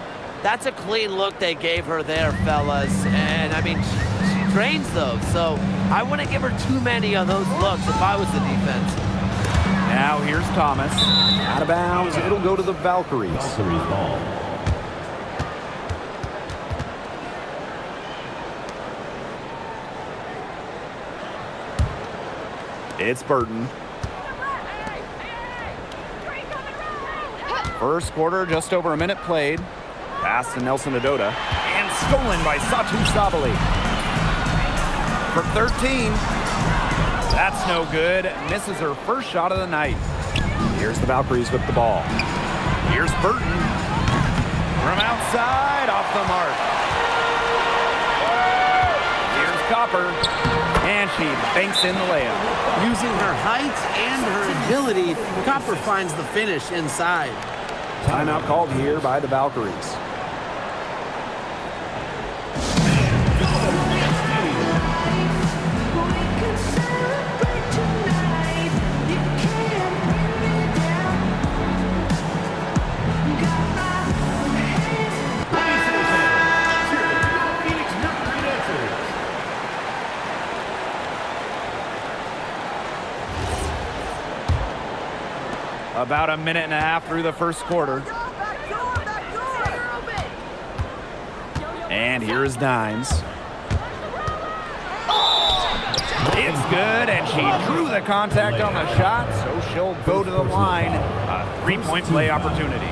That's a clean look they gave her there, fellas. And, I mean, she drains those. So I wouldn't give her too many of those looks if I was the defense. Now here's Thomas. Out of bounds. It'll go to the Valkyries. Valkyries ball. It's Burton. First quarter, just over a minute played. Pass to Nelson Adota. And stolen by Satu Sabali. For 13. That's no good. Misses her first shot of the night. Here's the Valkyries with the ball. Here's Burton. From outside, off the mark. Here's Copper. And she banks in the layup. Using her height and her agility, Copper finds the finish inside. Timeout called here by the Valkyries. About a minute and a half through the first quarter. And here's Dimes. It's good, and she drew the contact on the shot, so she'll go to the line. A three-point play opportunity.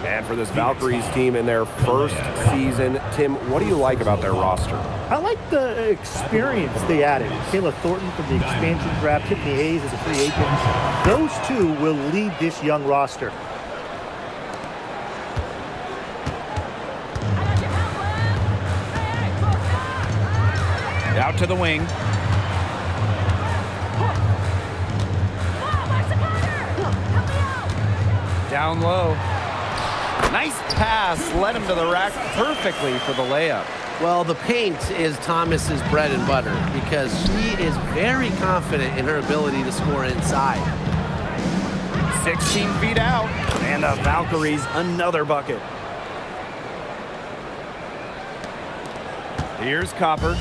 And for this Valkyries team in their first season, Tim, what do you like about their roster? I like the experience they added. Kayla Thornton from the expansion draft, Tiffany Hayes as a free agent. Those two will lead this young roster. Out to the wing. Down low. Nice pass, led him to the rack perfectly for the layup. Well, the paint is Thomas's bread and butter because she is very confident in her ability to score inside. 16 feet out, and the Valkyries another bucket. Here's Copper.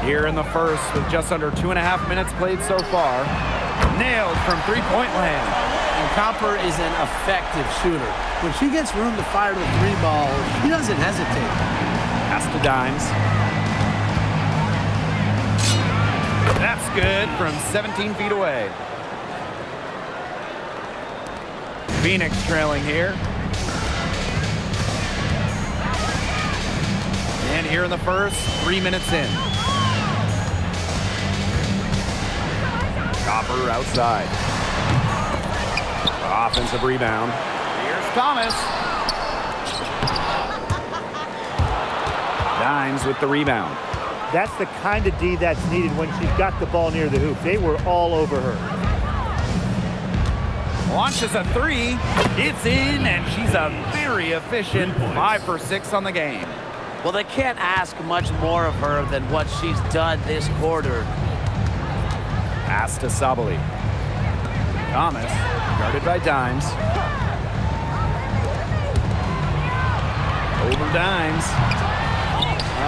Here in the first with just under 2.5 minutes played so far. Nailed from three-point land. And Copper is an effective shooter. When she gets room to fire the three ball, she doesn't hesitate. Pass to Dimes. That's good from 17 feet away. Phoenix trailing here. And here in the first, 3 minutes in. Copper outside. Offensive rebound. Here's Thomas. Dimes with the rebound. That's the kind of D that's needed when she's got the ball near the hoop. They were all over her. Launches a three. It's in, and she's a very efficient 5 for 6 on the game. Well, they can't ask much more of her than what she's done this quarter. Pass to Sabali. Thomas, guarded by Dimes. Over Dimes.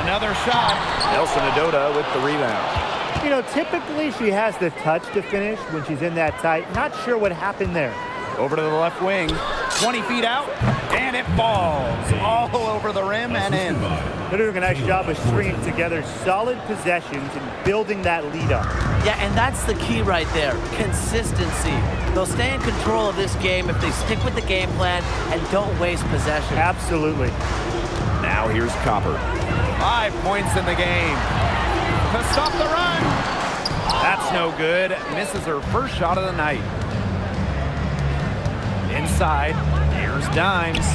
Another shot. Nelson Adota with the rebound. You know, typically she has the touch to finish when she's in that tight. Not sure what happened there. Over to the left wing. 20 feet out, and it falls all over the rim and in. They're doing a nice job of stringing together solid possessions and building that lead up. Yeah, and that's the key right there, consistency. They'll stay in control of this game if they stick with the game plan and don't waste possession. Absolutely. Now here's Copper. 5 points in the game. To stop the run. That's no good. Misses her first shot of the night. Inside, here's Dimes.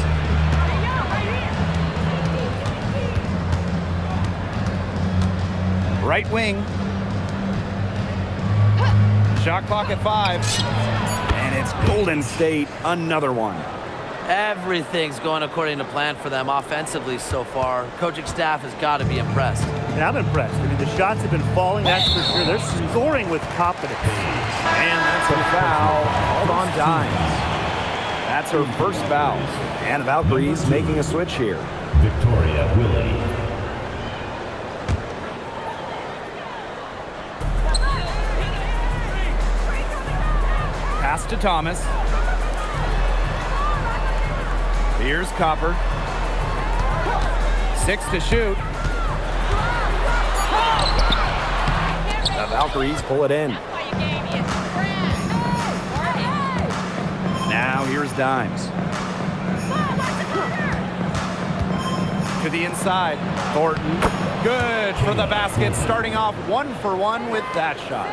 Right wing. Shot clock at 5. And it's Golden State, another one. Everything's going according to plan for them offensively so far. Coaching staff has got to be impressed. And I'm impressed. I mean, the shots have been falling, that's for sure. They're scoring with confidence. And that's a foul called on Dimes. That's her first foul. And the Valkyries making a switch here. Victoria Willie. Pass to Thomas. Here's Copper. 6 to shoot. The Valkyries pull it in. Now here's Dimes. To the inside. Thornton. Good for the basket. Starting off 1 for 1 with that shot.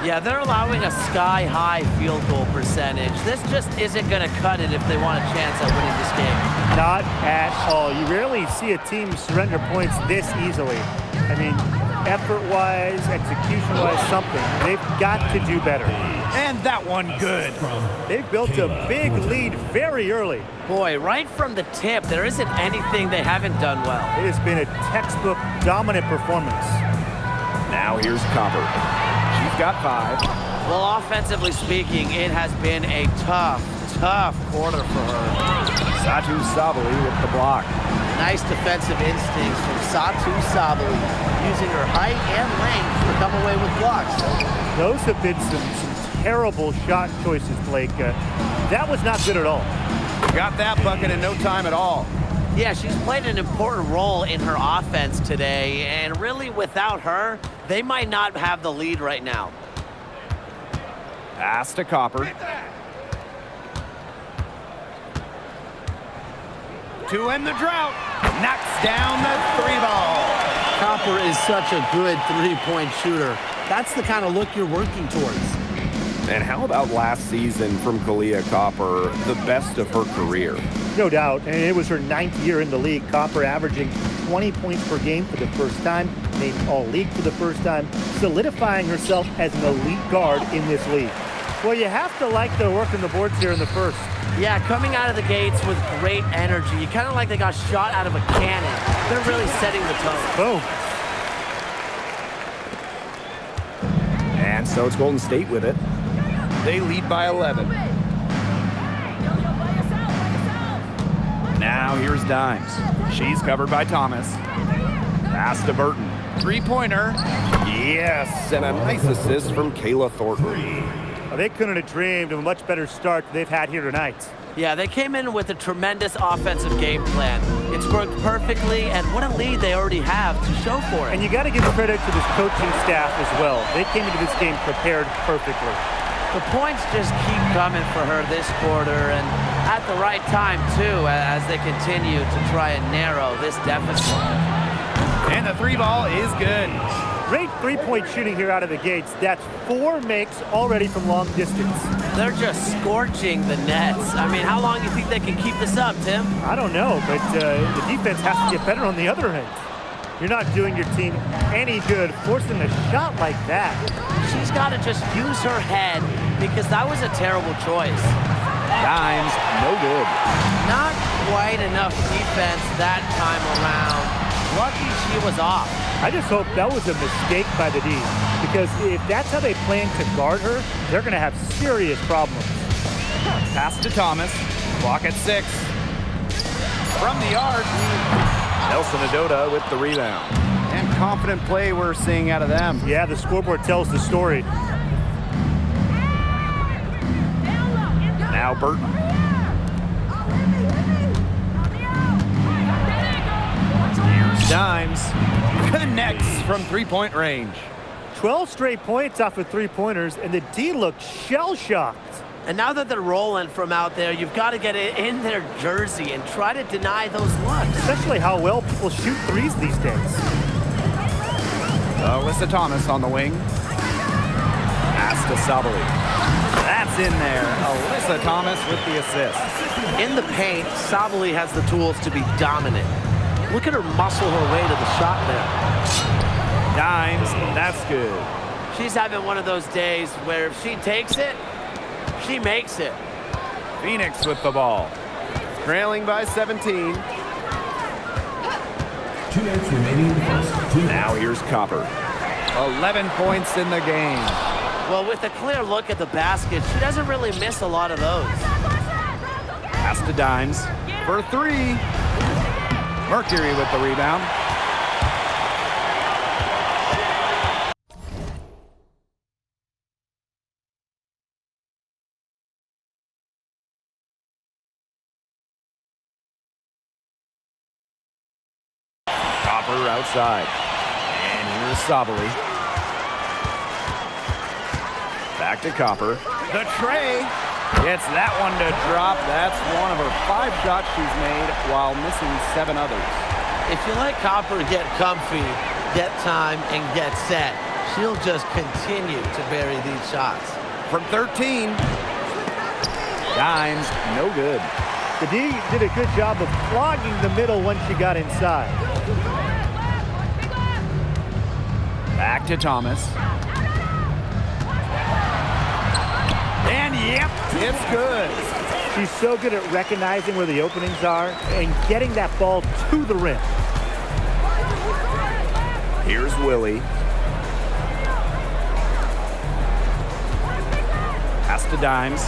Yeah, they're allowing a sky-high field goal percentage. This just isn't going to cut it if they want a chance at winning this game. Not at all. You rarely see a team surrender points this easily. I mean, effort-wise, execution-wise, something. They've got to do better. And that one good. They've built a big lead very early. Boy, right from the tip, there isn't anything they haven't done well. It has been a textbook dominant performance. Now here's Copper. She's got 5. Well, offensively speaking, it has been a tough quarter for her. Satu Sabali with the block. Nice defensive instincts from Satu Sabali, using her height and length to come away with blocks. Those have been some terrible shot choices, Blake. That was not good at all. Got that bucket in no time at all. Yeah, she's played an important role in her offense today, and really without her, they might not have the lead right now. Pass to Copper. To end the drought. Knocks down the 3 ball. Copper is such a good three-point shooter. That's the kind of look you're working towards. And how about last season from Kalia Copper, the best of her career? No doubt, and it was her 9th year in the league. Copper averaging 20 points per game for the first time, named All-League for the first time, solidifying herself as an elite guard in this league. Well, you have to like their work on the boards here in the first. Yeah, coming out of the gates with great energy. Kind of like they got shot out of a cannon. They're really setting the tone. Boom. And so it's Golden State with it. They lead by 11. Now here's Dimes. She's covered by Thomas. Pass to Burton. 3-pointer. Yes, and a nice assist from Kayla Thornton. Well, they couldn't have dreamed of a much better start they've had here tonight. Yeah, they came in with a tremendous offensive game plan. It's worked perfectly, and what a lead they already have to show for it. And you got to give credit to this coaching staff as well. They came into this game prepared perfectly. The points just keep coming for her this quarter, and at the right time, too, as they continue to try and narrow this deficit. And the 3 ball is good. Great three-point shooting here out of the gates. That's 4 makes already from long distance. They're just scorching the nets. I mean, how long do you think they can keep this up, Tim? I don't know, but the defense has to get better on the other end. You're not doing your team any good forcing a shot like that. She's got to just use her head, because that was a terrible choice. Dimes, no good. Not quite enough defense that time around. Lucky she was off. I just hope that was a mistake by the D, because if that's how they plan to guard her, they're going to have serious problems. Pass to Thomas. Clock at 6. From the arc. Nelson Adota with the rebound. And confident play we're seeing out of them. Yeah, the scoreboard tells the story. Now Burton. Here's Dimes. Connects from three-point range. 12 straight points off of three-pointers, and the D looked shell-shocked. And now that they're rolling from out there, you've got to get it in their jersey and try to deny those looks. Especially how well people shoot threes these days. Alyssa Thomas on the wing. Pass to Sabali. That's in there. Alyssa Thomas with the assist. In the paint, Sabali has the tools to be dominant. Look at her muscle her way to the shot there. Dimes, that's good. She's having one of those days where if she takes it, she makes it. Phoenix with the ball. Trailing by 17. 2 minutes remaining in the first. 2 Now here's Copper. 11 points in the game. Well, with a clear look at the basket, she doesn't really miss a lot of those. Pass to Dimes for three. Mercury with the rebound. Copper outside. And here's Sabali. Back to Copper. The tray. Gets that one to drop. That's one of her 5 shots she's made while missing 7 others. If you let Copper get comfy, get time, and get set, she'll just continue to bury these shots. From 13. Dimes, no good. The D did a good job of clogging the middle once she got inside. Back to Thomas. And yep, it's good. She's so good at recognizing where the openings are and getting that ball to the rim. Here's Willie. Pass to Dimes.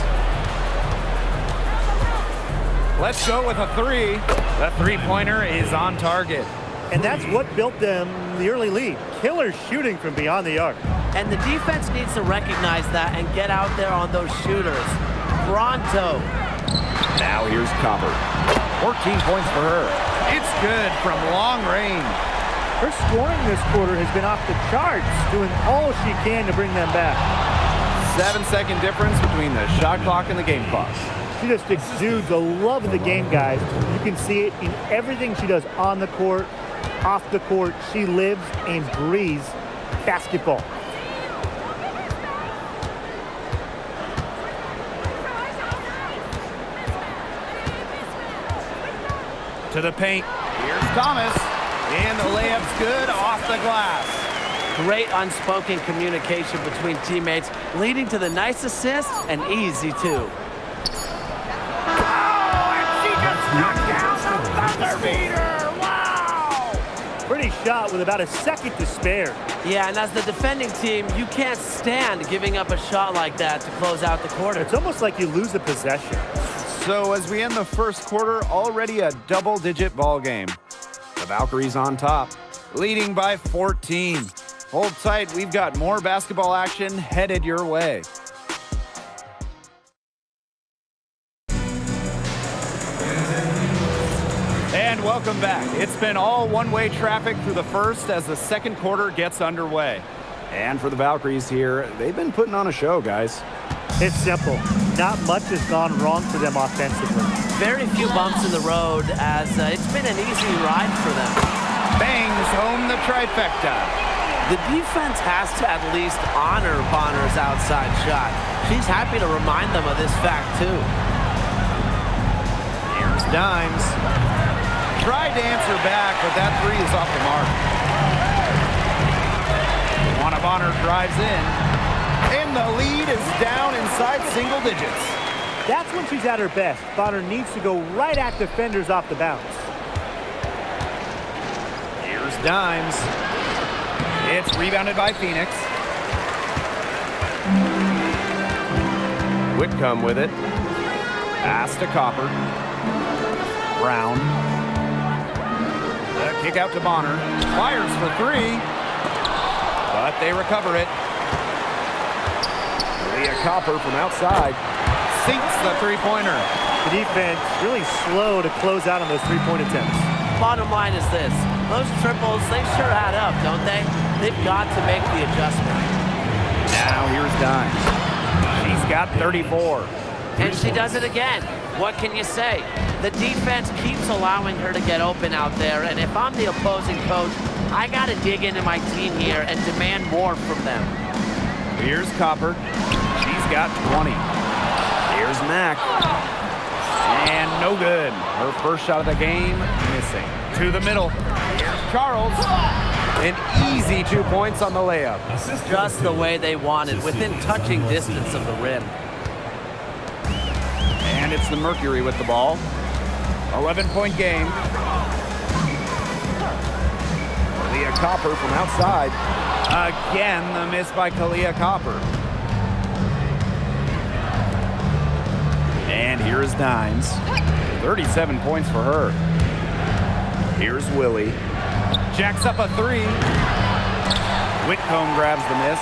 Let's go with a 3. The three-pointer is on target. And that's what built them the early lead. Killer shooting from beyond the arc. And the defense needs to recognize that and get out there on those shooters. Pronto. Now here's Copper. 14 points for her. It's good from long range. Her scoring this quarter has been off the charts, doing all she can to bring them back. 7-second difference between the shot clock and the game clock. She just exudes a love of the game, guys. You can see it in everything she does on the court, off the court. She lives and breathes basketball. To the paint. Here's Thomas. And the layup's good off the glass. Great unspoken communication between teammates, leading to the nice assist and easy too. Pretty shot with about a second to spare. Yeah, and as the defending team, you can't stand giving up a shot like that to close out the quarter. It's almost like you lose a possession. So as we end the first quarter, already a double-digit ball game. The Valkyries on top, leading by 14. Hold tight, we've got more basketball action headed your way. And welcome back. It's been all one-way traffic through the first as the second quarter gets underway. And for the Valkyries here, they've been putting on a show, guys. It's simple. Not much has gone wrong for them offensively. Very few bumps in the road as it's been an easy ride for them. Bangs home the trifecta. The defense has to at least honor Bonner's outside shot. She's happy to remind them of this fact too. Here's Dimes. Tried to answer back, but that 3 is off the mark. Juana Bonner drives in. And the lead is down inside single digits. That's when she's at her best. Bonner needs to go right at defenders off the bounce. Here's Dimes. It's rebounded by Phoenix. Whitcomb with it. Pass to Copper. Brown. The Kick out to Bonner. Fires for three. But they recover it. Leah Copper from outside sinks the three-pointer. The defense really slow to close out on those three-point attempts. Bottom line is this. Those triples, they sure add up, don't they? They've got to make the adjustment. Now here's Dimes. She's got 34. And she does it again. What can you say? The defense keeps allowing her to get open out there, and if I'm the opposing coach, I got to dig into my team here and demand more from them. Here's Copper. She's got 20. Here's Mack. And no good. Her first shot of the game, missing. To the middle. Here's Charles. An easy 2 points on the layup. Just the way they wanted, within touching distance of the rim. And it's the Mercury with the ball. 11-point game. Kalia Copper from outside. Again, the miss by Kalia Copper. And here's Dimes. 37 points for her. Here's Willie. Jacks up a three. Whitcomb grabs the miss.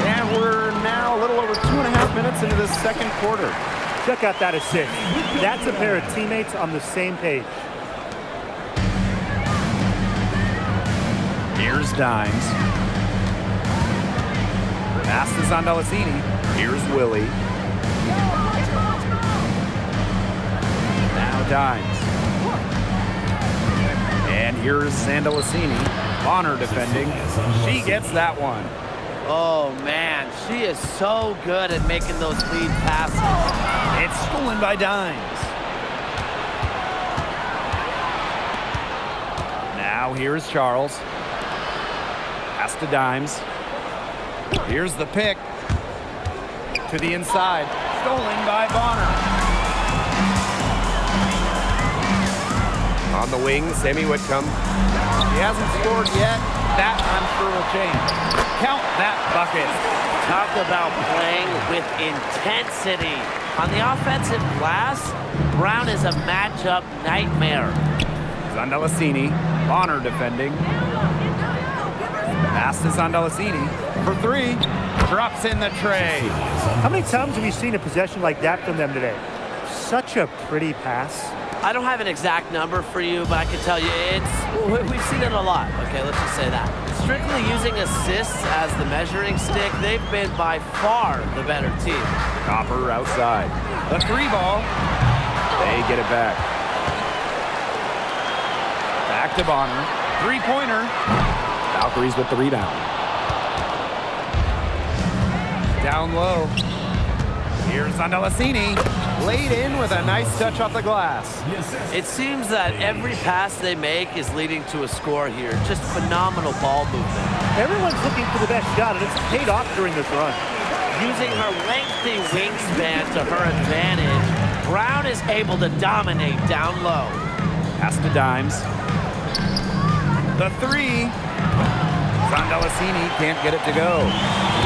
And we're now a little over 2.5 minutes into the second quarter. Check out that assist. That's a pair of teammates on the same page. Here's Dimes. Pass to Zandalacini. Here's Willie. Now Dimes. And here's Zandalacini. Bonner defending. She gets that one. Oh, man, she is so good at making those lead passes. It's stolen by Dimes. Now here's Charles. Pass to Dimes. Here's the pick. To the inside. Stolen by Bonner. On the wing, Sammy Whitcomb. He hasn't scored yet. That, I'm sure, will change. Count that bucket. Talk about playing with intensity. On the offensive glass, Brown is a matchup nightmare. Zandalacini. Bonner defending. Pass to Zandalacini for three. Drops in the tray. How many times have you seen a possession like that from them today? Such a pretty pass. I don't have an exact number for you, but I can tell you we've seen it a lot. Okay, let's just say that. Strictly using assists as the measuring stick, they've been by far the better team. Copper outside. The three ball. They get it back. Back to Bonner. Three-pointer. Valkyries with the rebound. Down low. Here's Zandalacini. Laid in with a nice touch off the glass. It seems that every pass they make is leading to a score here. Just phenomenal ball movement. Everyone's looking for the best shot, and it's paid off during this run. Using her lengthy wingspan to her advantage, Brown is able to dominate down low. Pass to Dimes. The three. Zandalacini can't get it to go.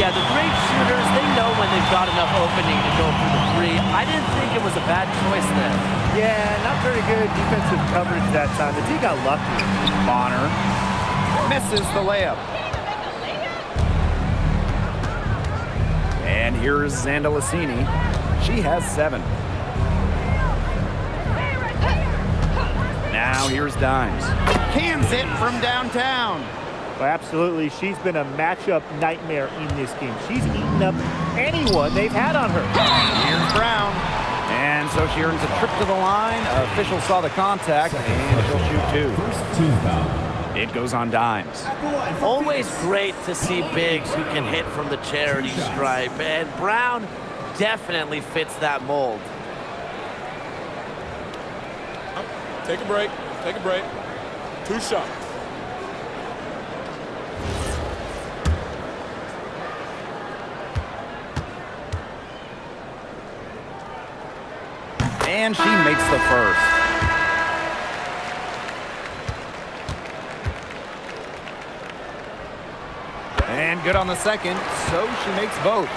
Yeah, the great shooters, they know when they've got enough opening to go for the three. I didn't think it was a bad choice there. Yeah, not very good defensive coverage that time. The D got lucky. Bonner misses the layup. And here's Zandalacini. She has 7. Now here's Dimes. Cans it from downtown. Well, absolutely. She's been a matchup nightmare in this game. She's eaten up anyone they've had on her. Here's Brown. And so she earns a trip to the line. Officials saw the contact, and she'll shoot 2. First team foul. It goes on Dimes. Always great to see bigs who can hit from the charity stripe, and Brown definitely fits that mold. Take a break. Take a break. 2 shots. And she makes the first. And good on the second, so she makes both.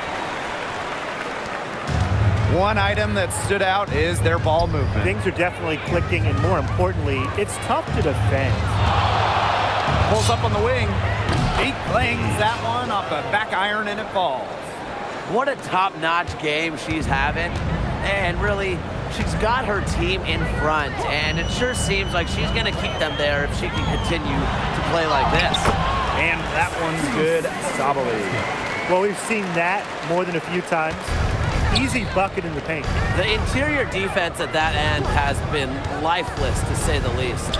One item that stood out is their ball movement. Things are definitely clicking, and more importantly, it's tough to defend. Pulls up on the wing. He clings that one off the back iron, and it falls. What a top-notch game she's having. And really, she's got her team in front, and it sure seems like she's going to keep them there if she can continue to play like this. And that one's good. Sabali. Well, we've seen that more than a few times. Easy bucket in the paint. The interior defense at that end has been lifeless, to say the least.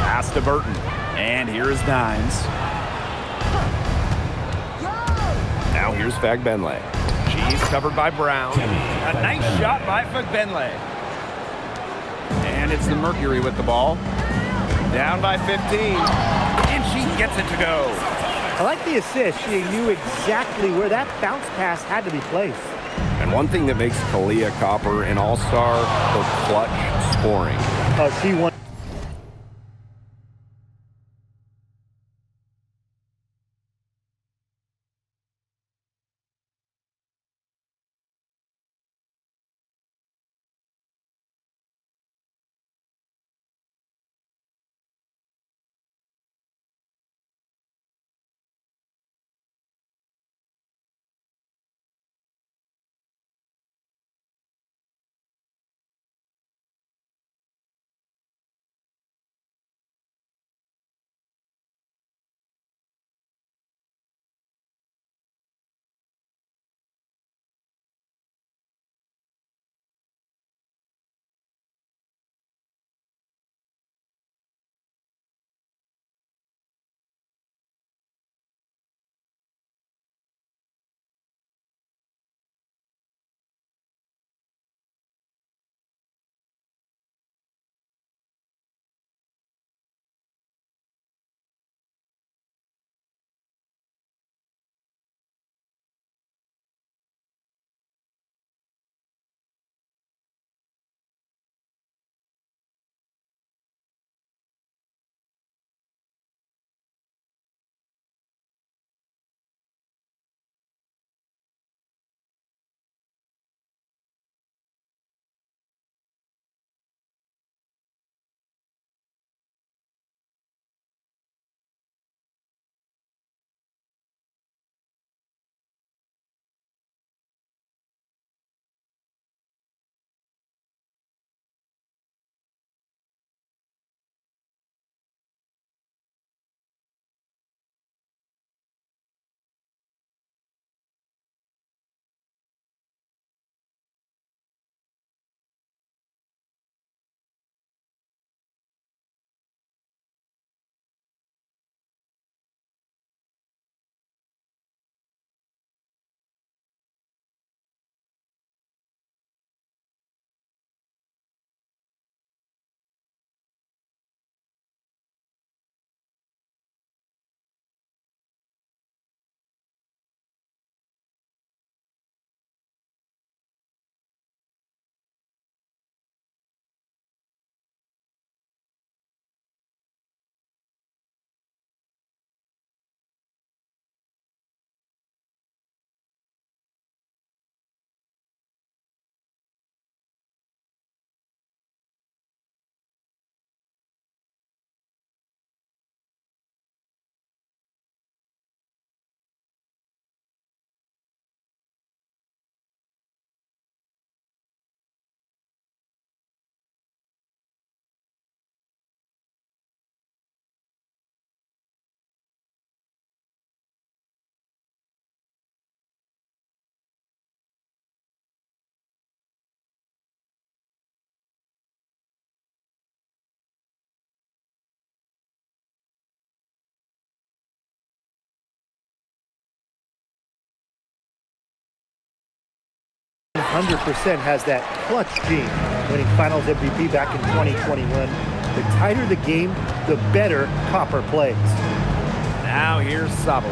Pass to Burton. And here is Dimes. Now here's Fagbenle. She's covered by Brown. A nice shot by Fagbenle. And it's the Mercury with the ball. Down by 15. And she gets it to go. I like the assist. She knew exactly where that bounce pass had to be placed. And one thing that makes Kalia Copper an all-star, her clutch scoring. Oh, she won. Has that clutch gene, winning Finals MVP back in 2021. The tighter the game, the better Copper plays. Now here's Sabali.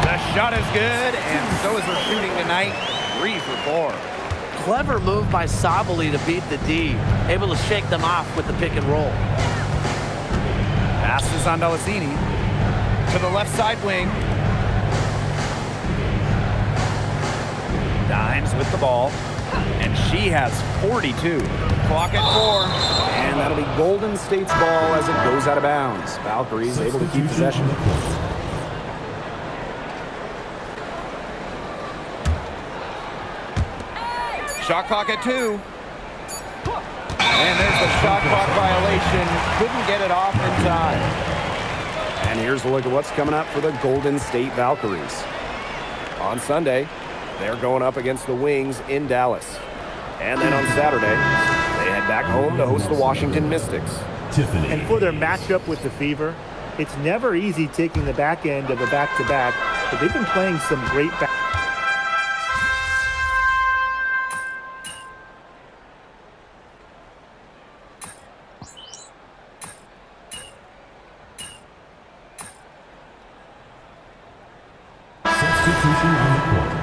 The shot is good, and so is her shooting tonight. 3 for 4. Clever move by Sabali to beat the D, able to shake them off with the pick and roll. Passes on Delasini. To the left side wing. Dimes with the ball. And she has 42. Clock at 4. And that'll be Golden State's ball as it goes out of bounds. Valkyries able to keep possession. Shot clock at 2. And there's the shot clock violation. Couldn't get it off in time. And here's a look at what's coming up for the Golden State Valkyries. On Sunday, they're going up against the Wings in Dallas. And then on Saturday, they head back home to host the Washington Mystics. And for their matchup with the Fever, it's never easy taking the back end of a back-to-back, but they've been playing some great back. Substitution on the court.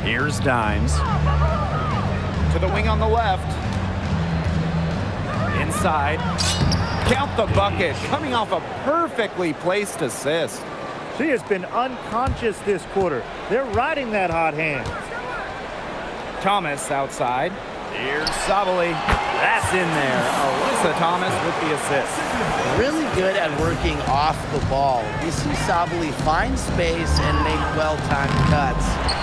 Here's Dimes. To the wing on the left. Inside. Count the bucket. Coming off a perfectly placed assist. She has been unconscious this quarter. They're riding that hot hand. Thomas outside. Here's Sabali. That's in there. Alyssa Thomas with the assist. Really good at working off the ball. You see Sabali find space and make well-timed cuts.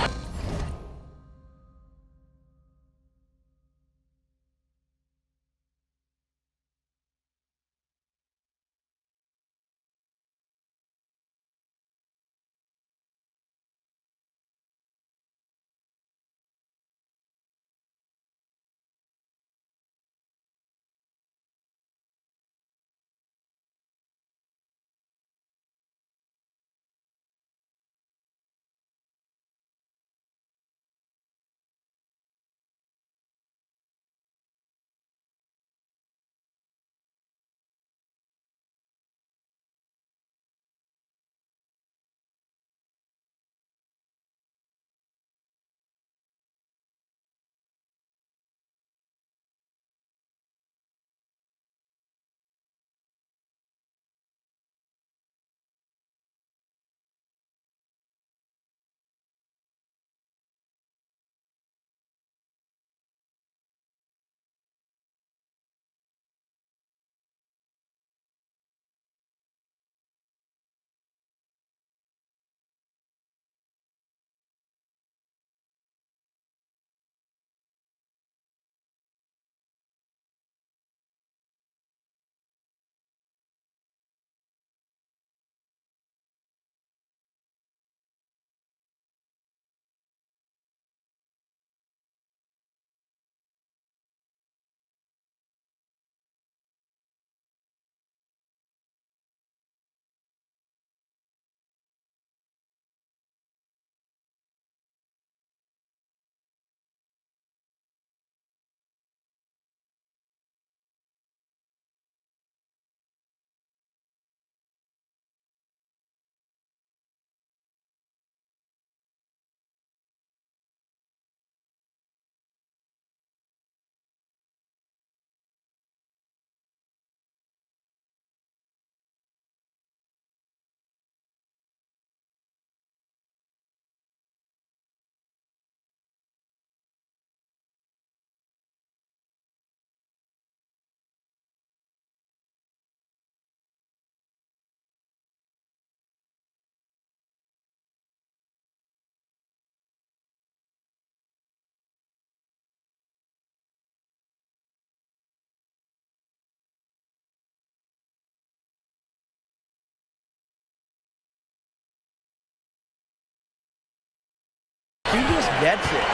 gets it.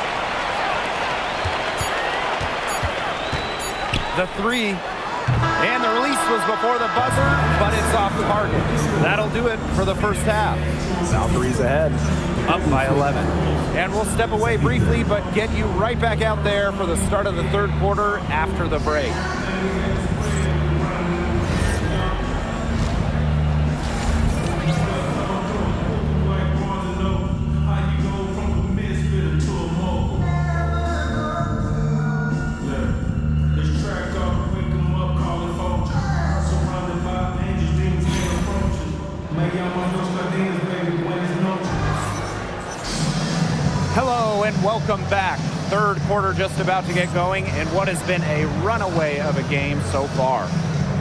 The three, and the release was before the buzzer, but it's off target. That'll do it for the first half. Valkyries ahead, up by 11. And we'll step away briefly, but get you right back out there for the start of the third quarter after the break. Hello and welcome back. Third quarter just about to get going in what has been a runaway of a game so far.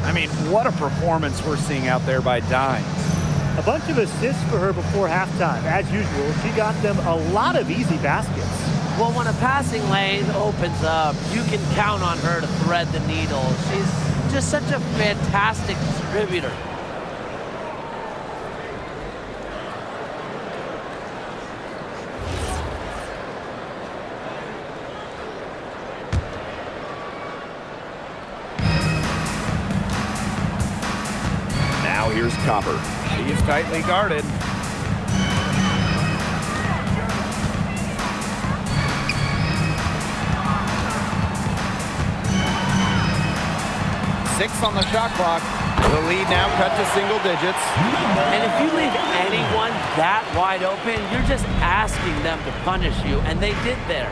I mean, what a performance we're seeing out there by Dimes. A bunch of assists for her before halftime. As usual, she got them a lot of easy baskets. Well, when a passing lane opens up, you can count on her to thread the needle. She's just such a fantastic distributor. Now here's Copper. She's tightly guarded. Six on the shot clock. The lead now cut to single digits. And if you leave anyone that wide open, you're just asking them to punish you, and they did there.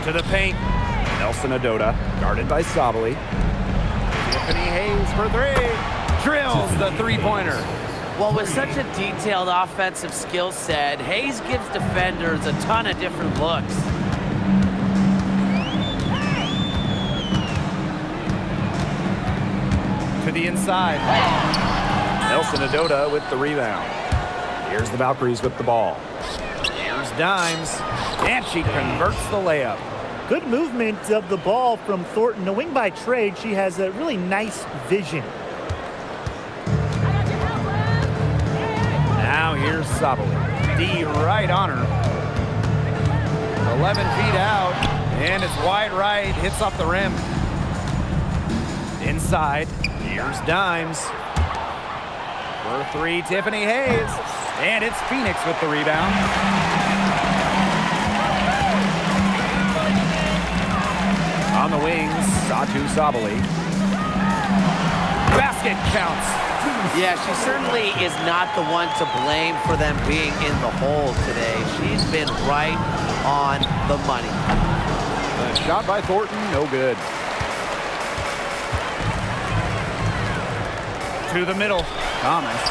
To the paint. Nelson Adota, guarded by Sabali. Tiffany Hayes for three. Drills the three-pointer. Well, with such a detailed offensive skill set, Hayes gives defenders a ton of different looks. To the inside. Nelson Adota with the rebound. Here's the Valkyries with the ball. Here's Dimes. And she converts the layup. Good movement of the ball from Thornton. A wing by trade, she has a really nice vision. Now here's Sabali. D right on her. 11 feet out. And it's wide right. Hits off the rim. Inside. Here's Dimes. For three, Tiffany Hayes. And it's Phoenix with the rebound. On the wings, Satu Sabali. Basket counts. Yeah, she certainly is not the one to blame for them being in the hole today. She's been right on the money. The shot by Thornton, no good. To the middle, Thomas.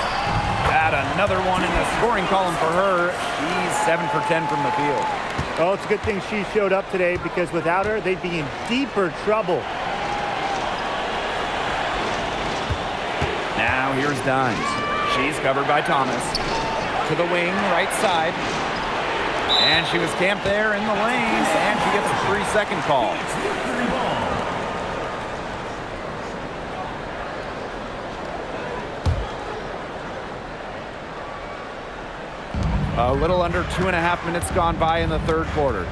Got another one in the scoring column for her. She's 7 for 10 from the field. Oh, it's a good thing she showed up today because without her, they'd be in deeper trouble. Now here's Dimes. She's covered by Thomas. To the wing, right side. And she was camped there in the lane, and she gets a 3-second call. A little under 2.5 minutes gone by in the third quarter.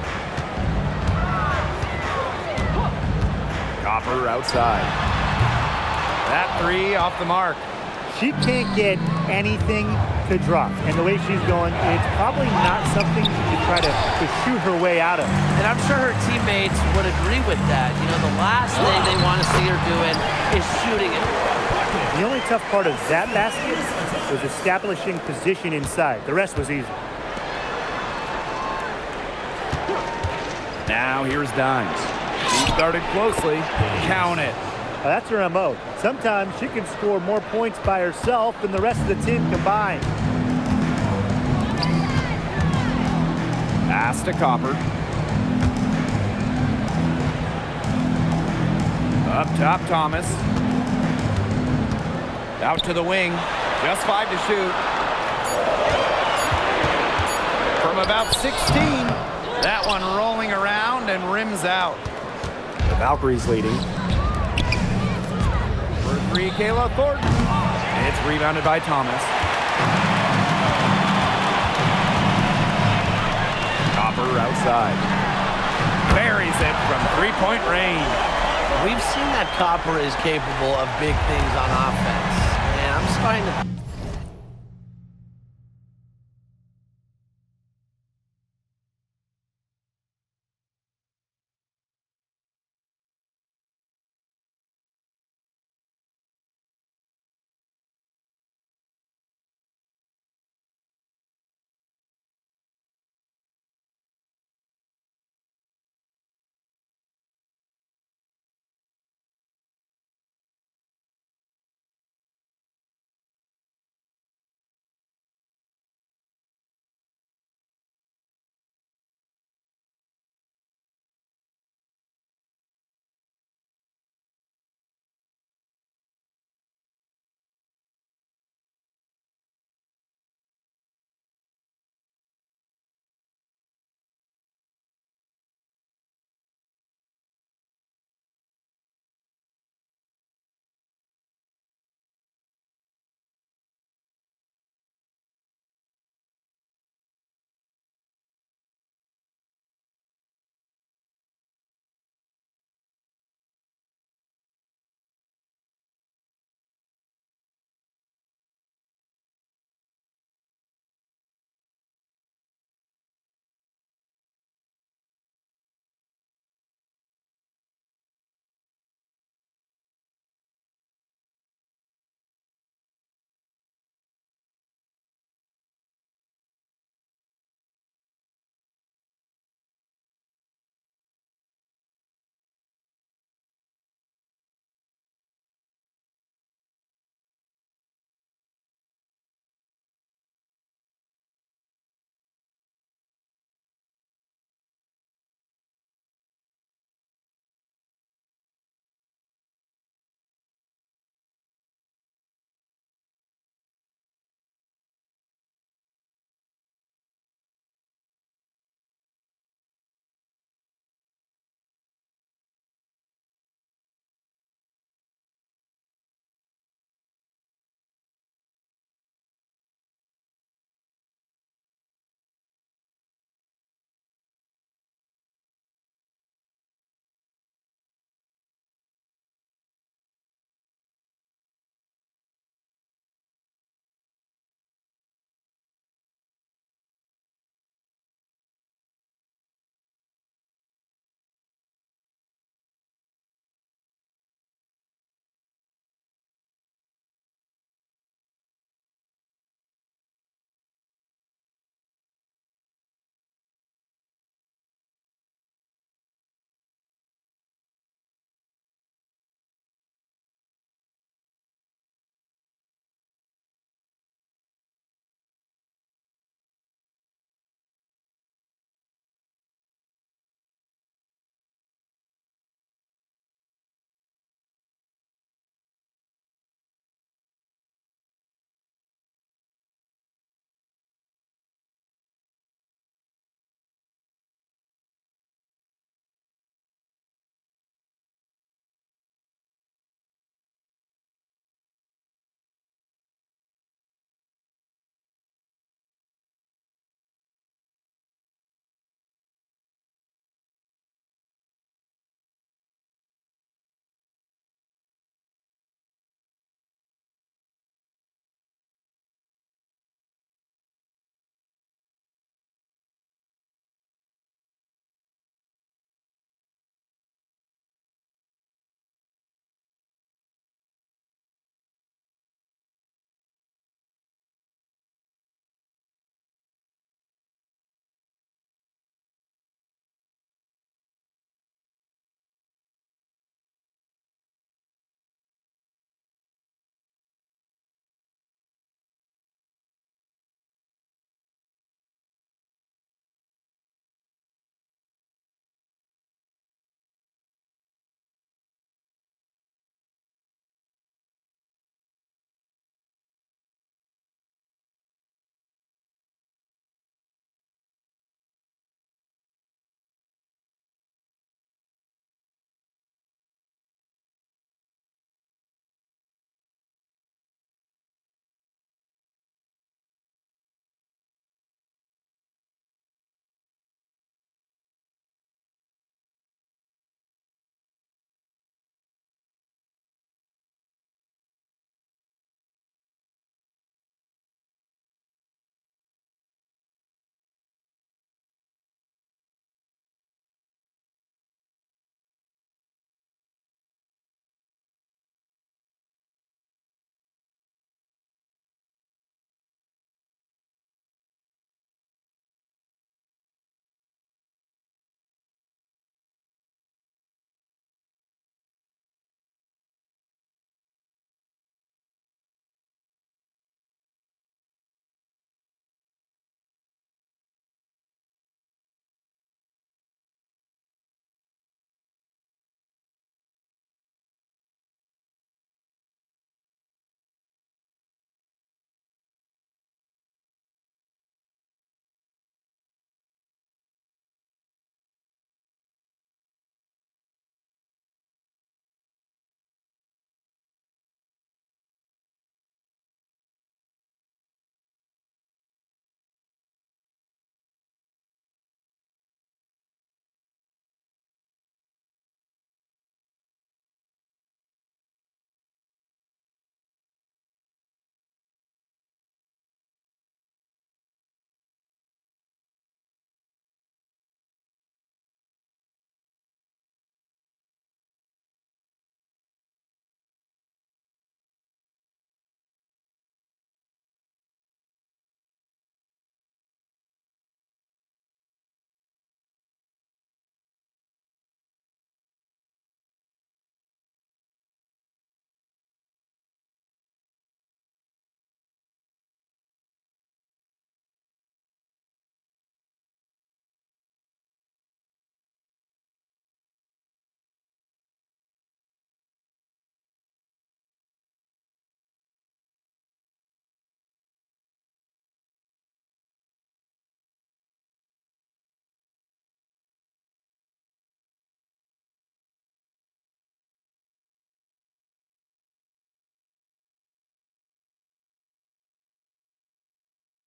Copper outside. That three off the mark. She can't get anything to drop. And the way she's going, it's probably not something she can try to shoot her way out of. And I'm sure her teammates would agree with that. You know, the last thing they want to see her doing is shooting it. The only tough part of that basket was establishing position inside. The rest was easy. Now here's Dimes. She started closely. Count it. That's her MO. Sometimes she can score more points by herself than the rest of the team combined. Pass to Copper. Up top, Thomas. Out to the wing. Just 5 to shoot. From about 16. That one rolling around and rims out. The Valkyries leading. For three, Kayla Thornton. And it's rebounded by Thomas. Copper outside. Buries it from three-point range. We've seen that Copper is capable of big things on offense, and I'm starting to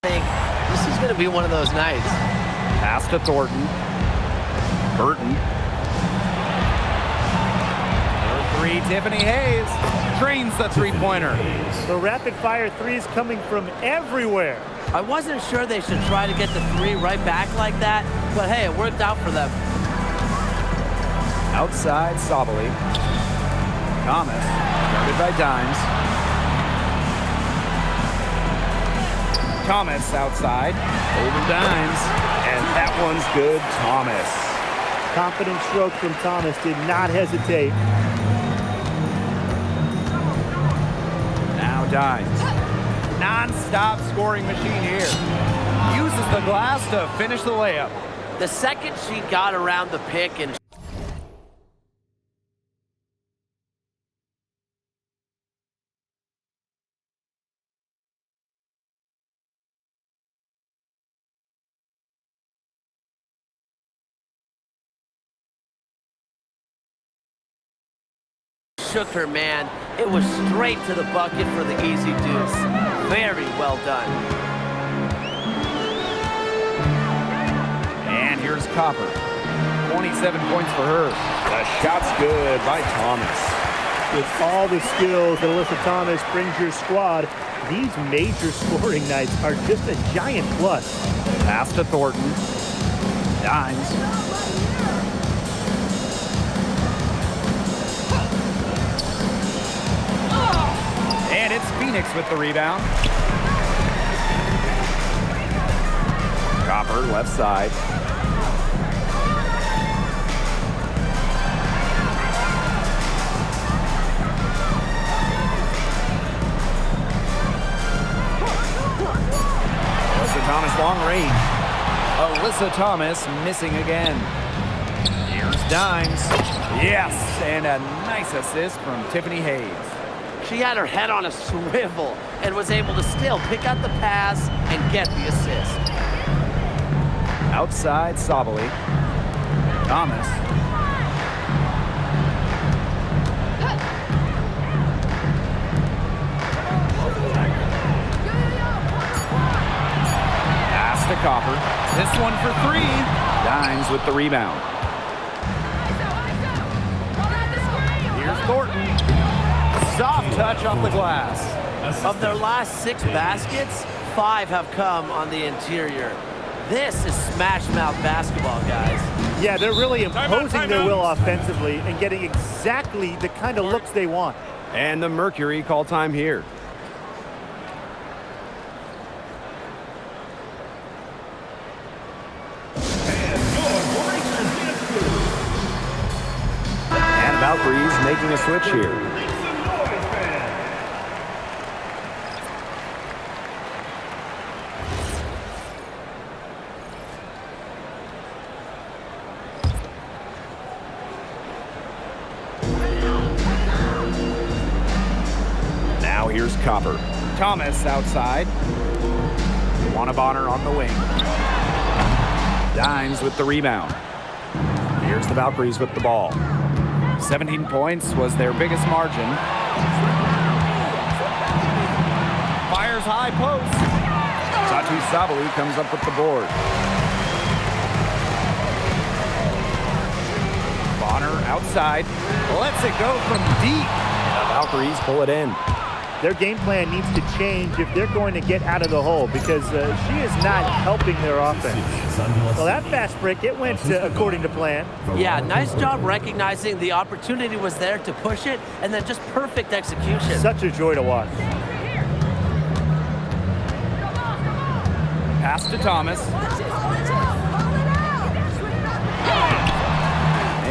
think this is going to be one of those nights. Pass to Thornton. Burton. For three, Tiffany Hayes trains the three-pointer. The rapid-fire threes coming from everywhere. I wasn't sure they should try to get the three right back like that, but hey, it worked out for them. Outside, Sabali. Thomas, guarded by Dimes. Thomas outside, over Dimes, and that one's good, Thomas. Confident stroke from Thomas, did not hesitate. Now Dimes. Non-stop scoring machine here. Uses the glass to finish the layup. The second she got around the pick and shook her man, it was straight to the bucket for the easy deuce. Very well done. And here's Copper. 27 points for her. The shot's good by Thomas. With all the skills that Alyssa Thomas brings your squad, these major scoring nights are just a giant plus. Pass to Thornton. Dimes. And it's Phoenix with the rebound. Copper, left side. Alyssa Thomas, long range. Alyssa Thomas missing again. Here's Dimes. Yes, and a nice assist from Tiffany Hayes. She had her head on a swivel and was able to still pick out the pass and get the assist. Outside, Sabali. Thomas. Pass to Copper. This one for three. Dimes with the rebound. Here's Thornton. Soft touch off the glass. Of their last 6 baskets, 5 have come on the interior. This is smash mouth basketball, guys. Yeah, they're really imposing their will offensively and getting exactly the kind of looks they want. And the Mercury call time here. And Valkyries making a switch here. Now here's Copper. Thomas outside. Wanabonner on the wing. Dimes with the rebound. Here's the Valkyries with the ball. 17 points was their biggest margin. Fires high post. Satu Sabali comes up with the board. Bonner outside. Lets it go from deep. The Valkyries pull it in. Their game plan needs to change if they're going to get out of the hole because she is not helping their offense. Well, that fast break, it went according to plan. Yeah, nice job recognizing the opportunity was there to push it and then just perfect execution. Such a joy to watch. Pass to Thomas.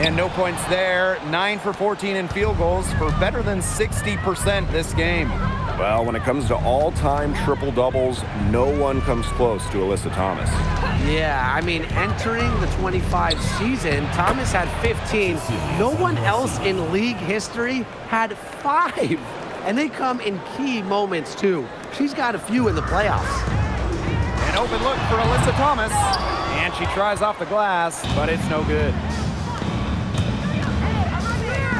And no points there. 9 for 14 in field goals for better than 60% this game. Well, when it comes to all-time triple-doubles, no one comes close to Alyssa Thomas. Yeah, I mean, entering the 25 season, Thomas had 15. No one else in league history had 5. And they come in key moments, too. She's got a few in the playoffs. An open look for Alyssa Thomas. And she tries off the glass, but it's no good.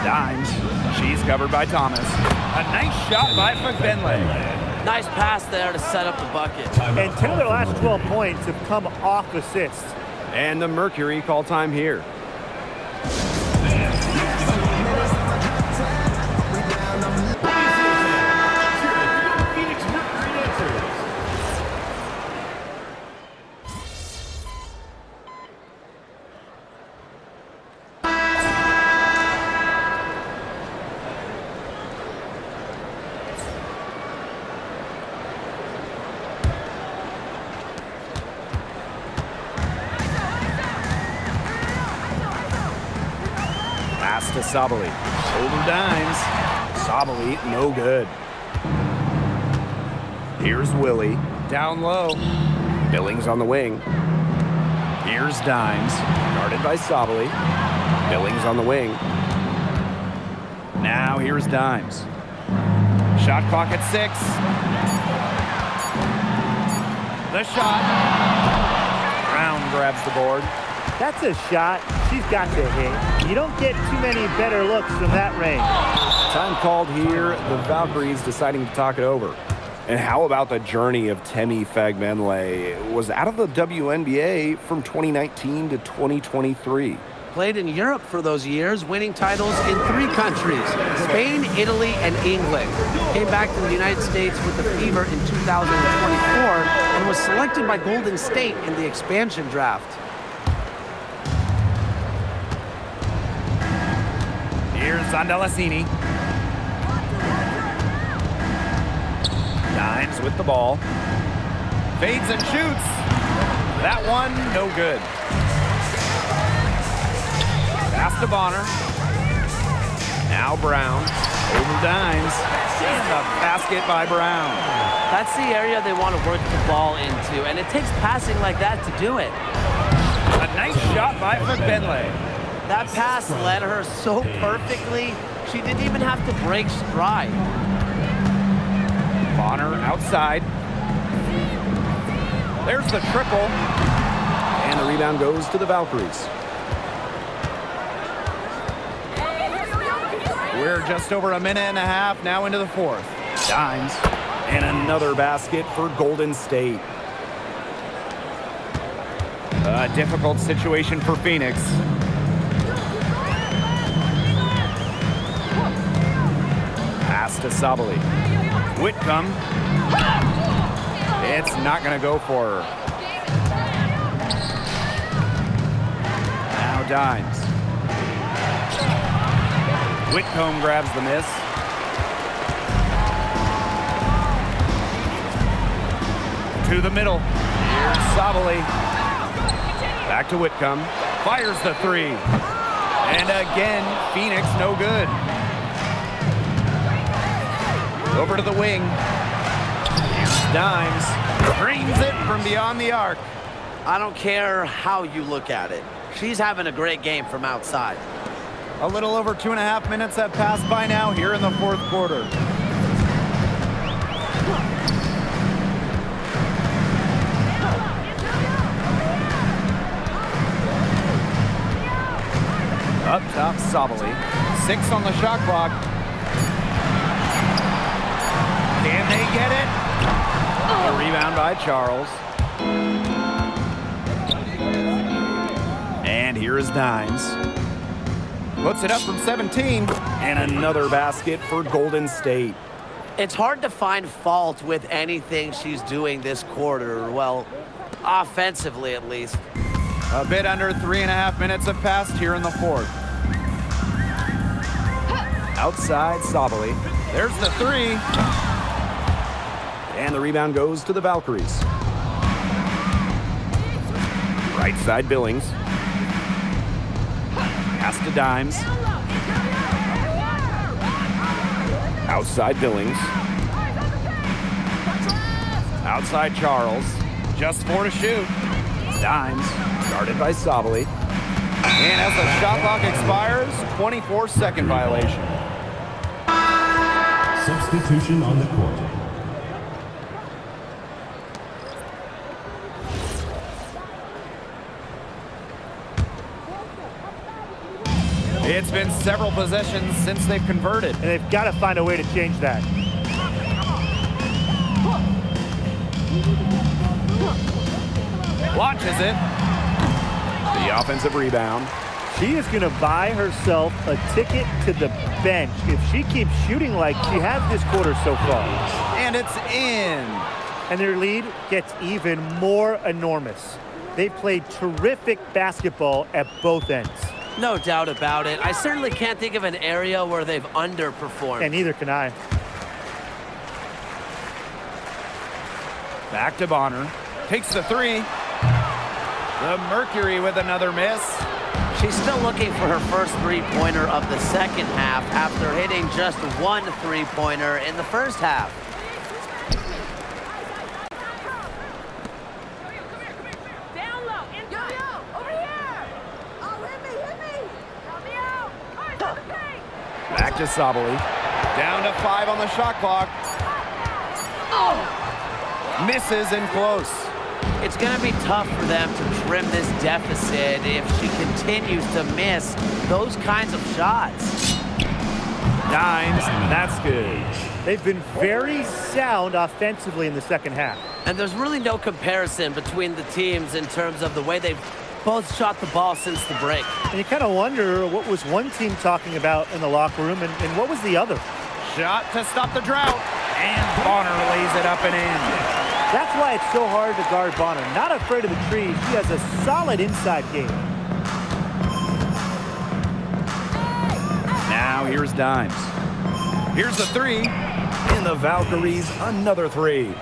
Dimes. She's covered by Thomas. A nice shot by McBenley. Nice pass there to set up the bucket. And 10 of their last 12 points have come off assists. And the Mercury call time here. Pass to Sabali. Shoulder dimes. Sabali, no good. Here's Willie. Down low. Billings on the wing. Here's Dimes. Guarded by Sabali. Billings on the wing. Now here's Dimes. Shot clock at 6. The shot. Brown grabs the board. That's a shot she's got to hit. You don't get too many better looks from that range. Time called here. The Valkyries deciding to talk it over. And how about the journey of Temi Fagbenle? Was out of the WNBA from 2019 to 2023. Played in Europe for those years, winning titles in 3 countries, Spain, Italy, and England. Came back to the United States with the Fever in 2024 and was selected by Golden State in the expansion draft. Here's Zandalasini. Dimes with the ball. Fades and shoots. That one, no good. Pass to Bonner. Now Brown. Over Dimes. And the basket by Brown. That's the area they want to work the ball into, and it takes passing like that to do it. A nice shot by Fagbenle. That pass led her so perfectly, she didn't even have to break stride. Bonner outside. There's the triple. And the rebound goes to the Valkyries. We're just over a minute and a half now into the 4th. Dimes. And another basket for Golden State. A difficult situation for Phoenix. Pass to Sabali. Whitcomb. It's not going to go for her. Now Dimes. Whitcomb grabs the miss. To the middle. Here's Sabali. Back to Whitcomb. Fires the 3. And again, Phoenix no good. Over to the wing. Dimes drains it from beyond the arc. I don't care how you look at it. She's having a great game from outside. A little over 2.5 minutes have passed by now here in the 4th quarter. Up top, Sabali. 6 on the shot clock. Can they get it? A rebound by Charles. And here is Dimes. Puts it up from 17. And another basket for Golden State. It's hard to find fault with anything she's doing this quarter. Well, offensively at least. A bit under 3.5 minutes have passed here in the 4th. Outside, Sabali. There's the 3. And the rebound goes to the Valkyries. Right side, Billings. Pass to Dimes. Outside, Billings. Outside, Charles. Just 4 to shoot. Dimes, guarded by Sabali. And as the shot clock expires, 24-second violation. Substitution on the court. It's been several possessions since they've converted. And they've got to find a way to change that. Launches it. The offensive rebound. She is going to buy herself a ticket to the bench if she keeps shooting like she has this quarter so far. And it's in. And their lead gets even more enormous. They've played terrific basketball at both ends. No doubt about it. I certainly can't think of an area where they've underperformed. And neither can I. Back to Bonner. Takes the three. The Mercury with another miss. She's still looking for her first three-pointer of the second half after hitting just one three-pointer in the first half. Down low, inside. Yo, over here. Oh, hit me. Help me out. All right, stop the paint. Back to Sabali. Down to 5 on the shot clock. Misses and close. It's going to be tough for them to trim this deficit if she continues to miss those kinds of shots. Dimes, that's good. They've been very sound offensively in the second half. And there's really no comparison between the teams in terms of the way they've both shot the ball since the break. And you kind of wonder what was one team talking about in the locker room and what was the other. Shot to stop the drought. And Bonner lays it up and in. That's why it's so hard to guard Bonner. Not afraid of the trees. She has a solid inside game. Now here's Dimes. Here's the three. And the Valkyries, another three.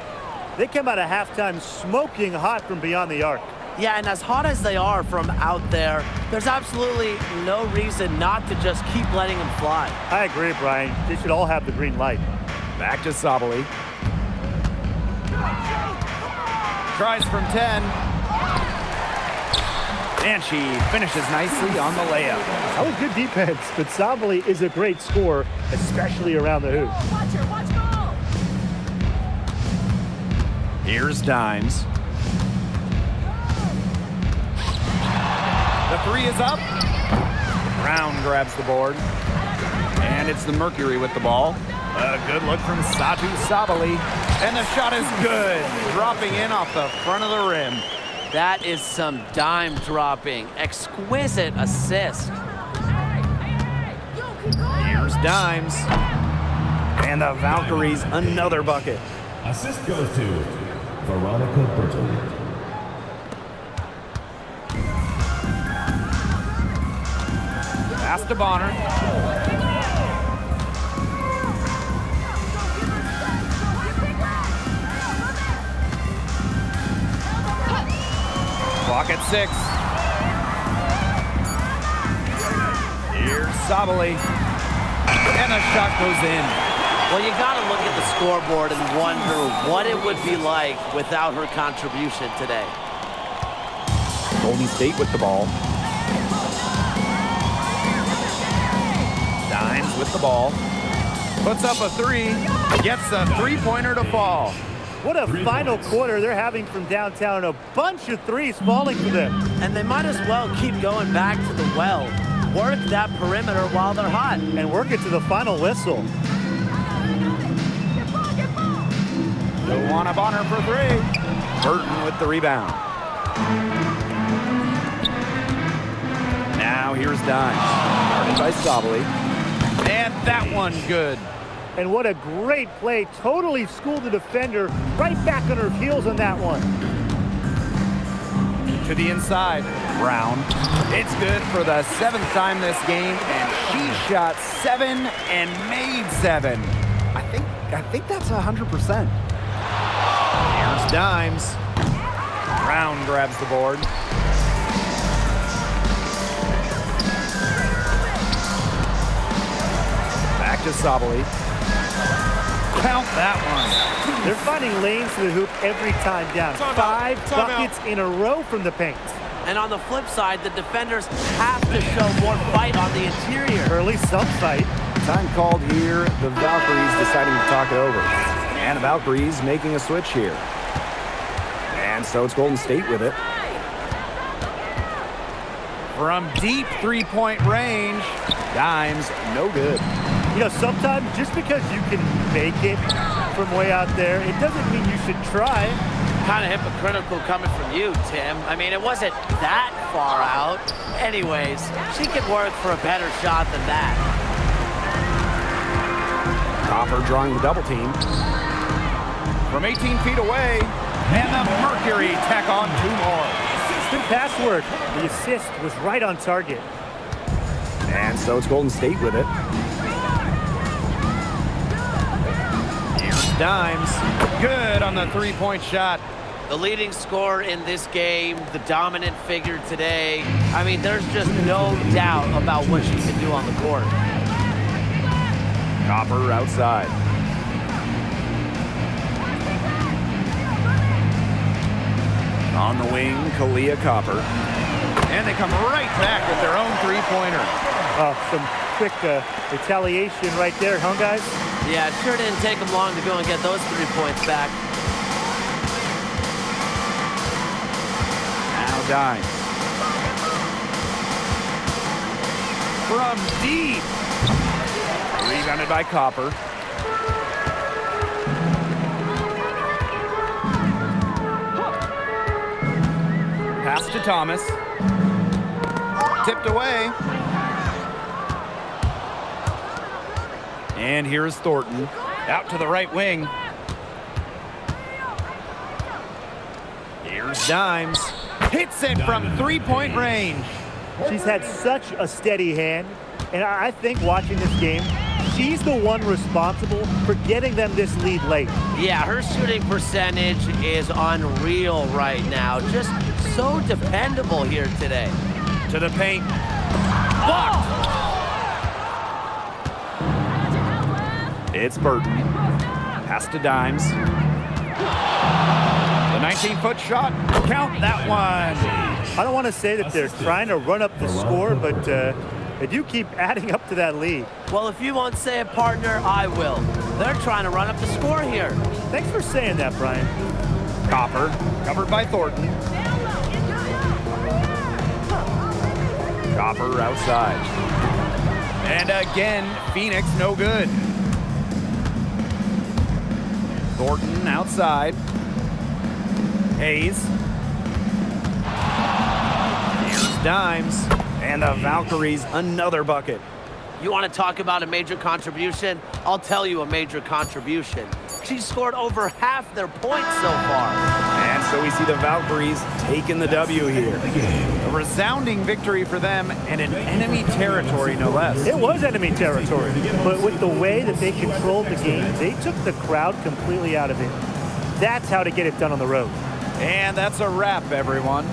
They come out of halftime smoking hot from beyond the arc. Yeah, and as hot as they are from out there, there's absolutely no reason not to just keep letting them fly. I agree, Brian. They should all have the green light. Back to Sabali. Tries from 10. And she finishes nicely on the layup. That was good defense, but Sabali is a great scorer, especially around the hoop. Watch her, watch goal. Here's Dimes. The three is up. Brown grabs the board. And it's the Mercury with the ball. A good look from Satu Sabali. And the shot is good. Dropping in off the front of the rim. That is some dime dropping. Exquisite assist. Here's Dimes. And the Valkyries, another bucket. Assist goes to Veronica Burton. Pass to Bonner. Clock at 6. Here's Sabali. And a shot goes in. Well, you got to look at the scoreboard and wonder what it would be like without her contribution today. Golden State with the ball. Dimes with the ball. Puts up a three. Gets a three-pointer to fall. What a final quarter they're having from downtown. A bunch of threes falling for them. And they might as well keep going back to the well. Work that perimeter while they're hot. And work it to the final whistle. Joanna Bonner for three. Burton with the rebound. Now here's Dimes. Started by Sabali. And that one good. And what a great play. Totally schooled the defender. Right back on her heels on that one. To the inside. Brown. It's good for the 7th time this game. And she shot 7 and made 7. I think that's 100%. Here's Dimes. Brown grabs the board. Back to Sabali. Count that one. They're finding lanes to the hoop every time down. 5 buckets in a row from the paint. And on the flip side, the defenders have to show more fight on the interior. Or at least some fight. Time called here. The Valkyries deciding to talk it over. And the Valkyries making a switch here. And so it's Golden State with it. From deep three-point range, Dimes, no good. You know, sometimes just because you can make it from way out there, it doesn't mean you should try. kind of hypocritical coming from you, Tim. I mean, it wasn't that far out. Anyways, she could work for a better shot than that. Copper drawing the double team. From 18 feet away, and the Mercury tack on 2 more. Good pass work. The assist was right on target. And so it's Golden State with it. Here's Dimes. Good on the 3-point shot. The leading scorer in this game, the dominant figure today. I mean, there's just no doubt about what she can do on the court. Copper outside. On the wing, Kalia Copper. And they come right back with their own 3-pointer. Some quick retaliation right there, huh, guys? Yeah, it sure didn't take them long to go and get those 3 points back. Now Dimes. From deep. Rebounded by Copper. Pass to Thomas. Tipped away. And here's Thornton. Out to the right wing. Here's Dimes. Hits it from 3-point range. She's had such a steady hand, and I think watching this game, she's the one responsible for getting them this lead late. Yeah, her shooting percentage is unreal right now. Just so dependable here today. To the paint. Blocked. It's Burton. Pass to Dimes. The 19-foot shot. Count that one. I don't want to say that they're trying to run up the score, but they do keep adding up to that lead. Well, if you won't say it, partner, I will. They're trying to run up the score here. Thanks for saying that, Brian. Copper, covered by Thornton. Copper outside. And again, Phoenix no good. Thornton outside. Hayes. Here's Dimes. And the Valkyries another bucket. You want to talk about a major contribution? I'll tell you a major contribution. She scored over half their points so far. And so we see the Valkyries taking the W here. A resounding victory for them and in enemy territory, no less. It was enemy territory, but with the way that they controlled the game, they took the crowd completely out of it. That's how to get it done on the road. And that's a wrap, everyone.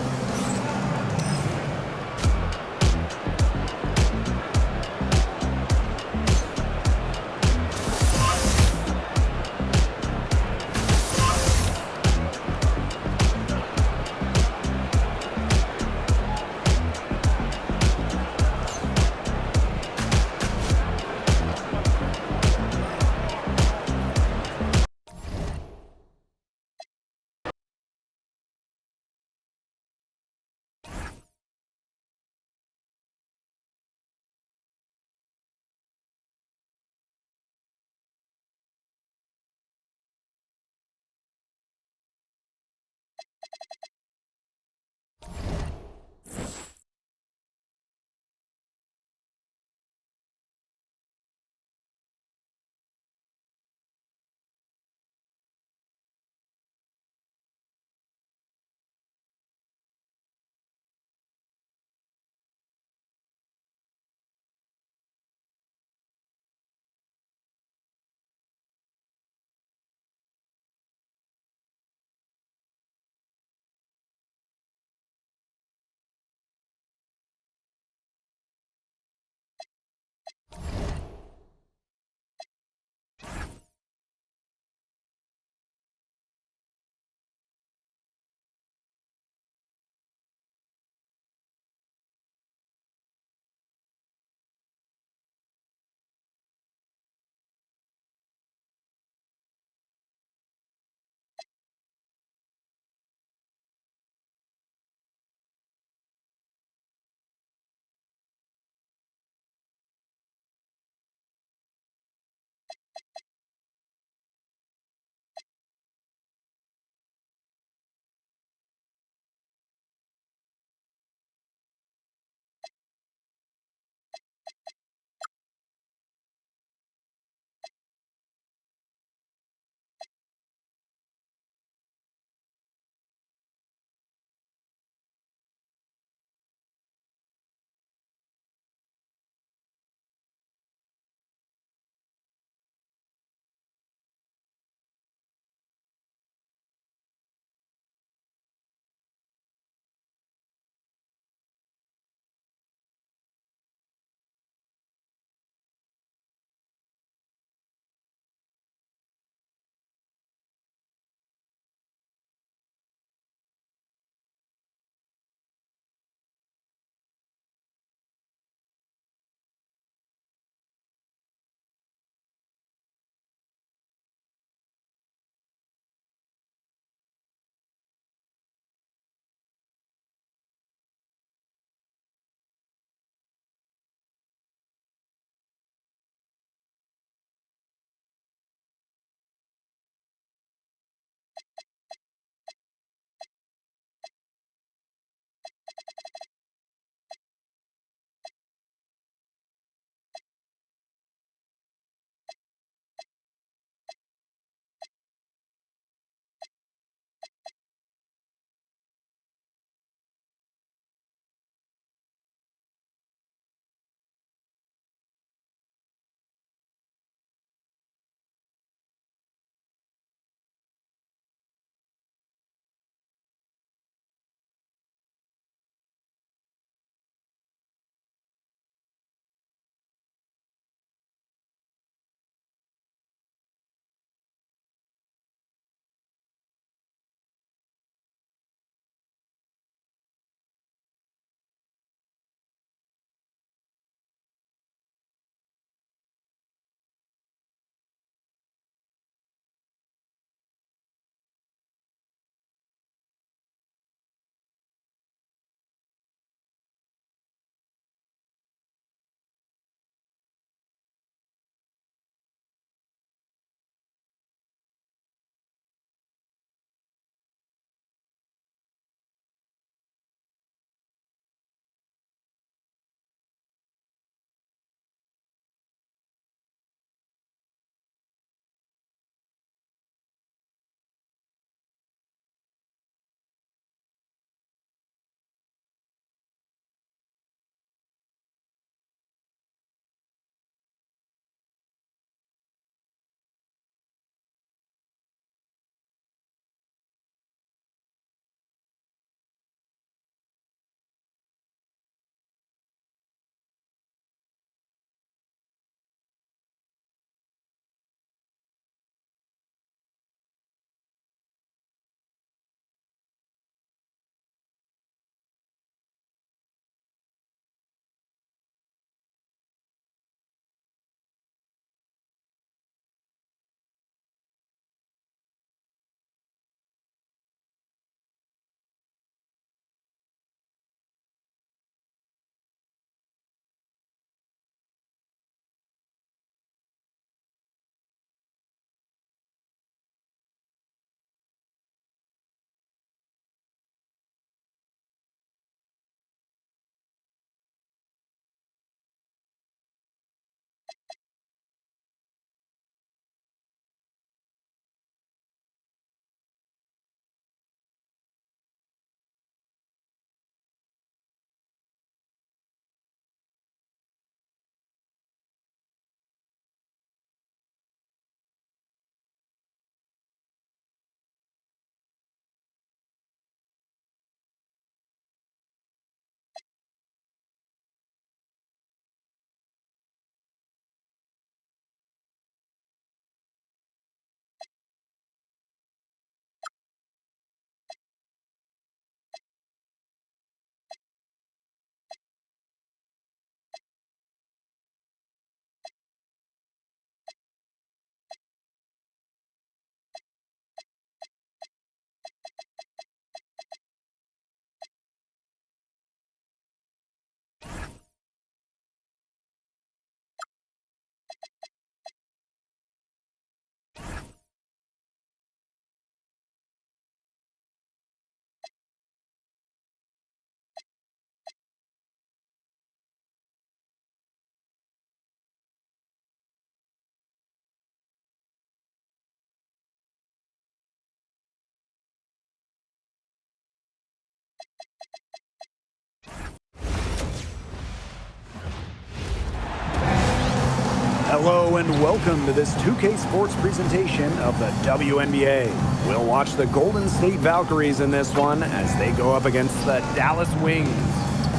Hello and welcome to this 2K Sports presentation of the WNBA. We'll watch the Golden State Valkyries in this one as they go up against the Dallas Wings.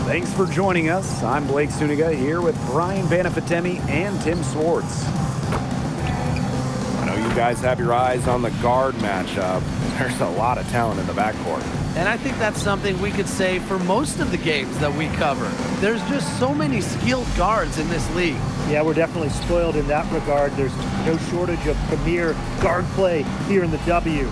Thanks for joining us. I'm Blake Suniga here with Brian Banafitemi and Tim Swartz. I know you guys have your eyes on the guard matchup. There's a lot of talent in the backcourt. And I think that's something we could say for most of the games that we cover. There's just so many skilled guards in this league. Yeah, we're definitely spoiled in that regard. There's no shortage of premier guard play here in the W.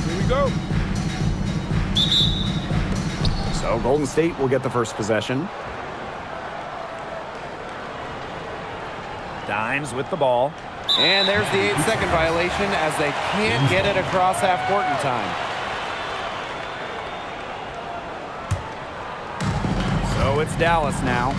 Here we go. So Golden State will get the first possession. Dimes with the ball. And there's the 8-second violation as they can't get it across half court in time. So it's Dallas now.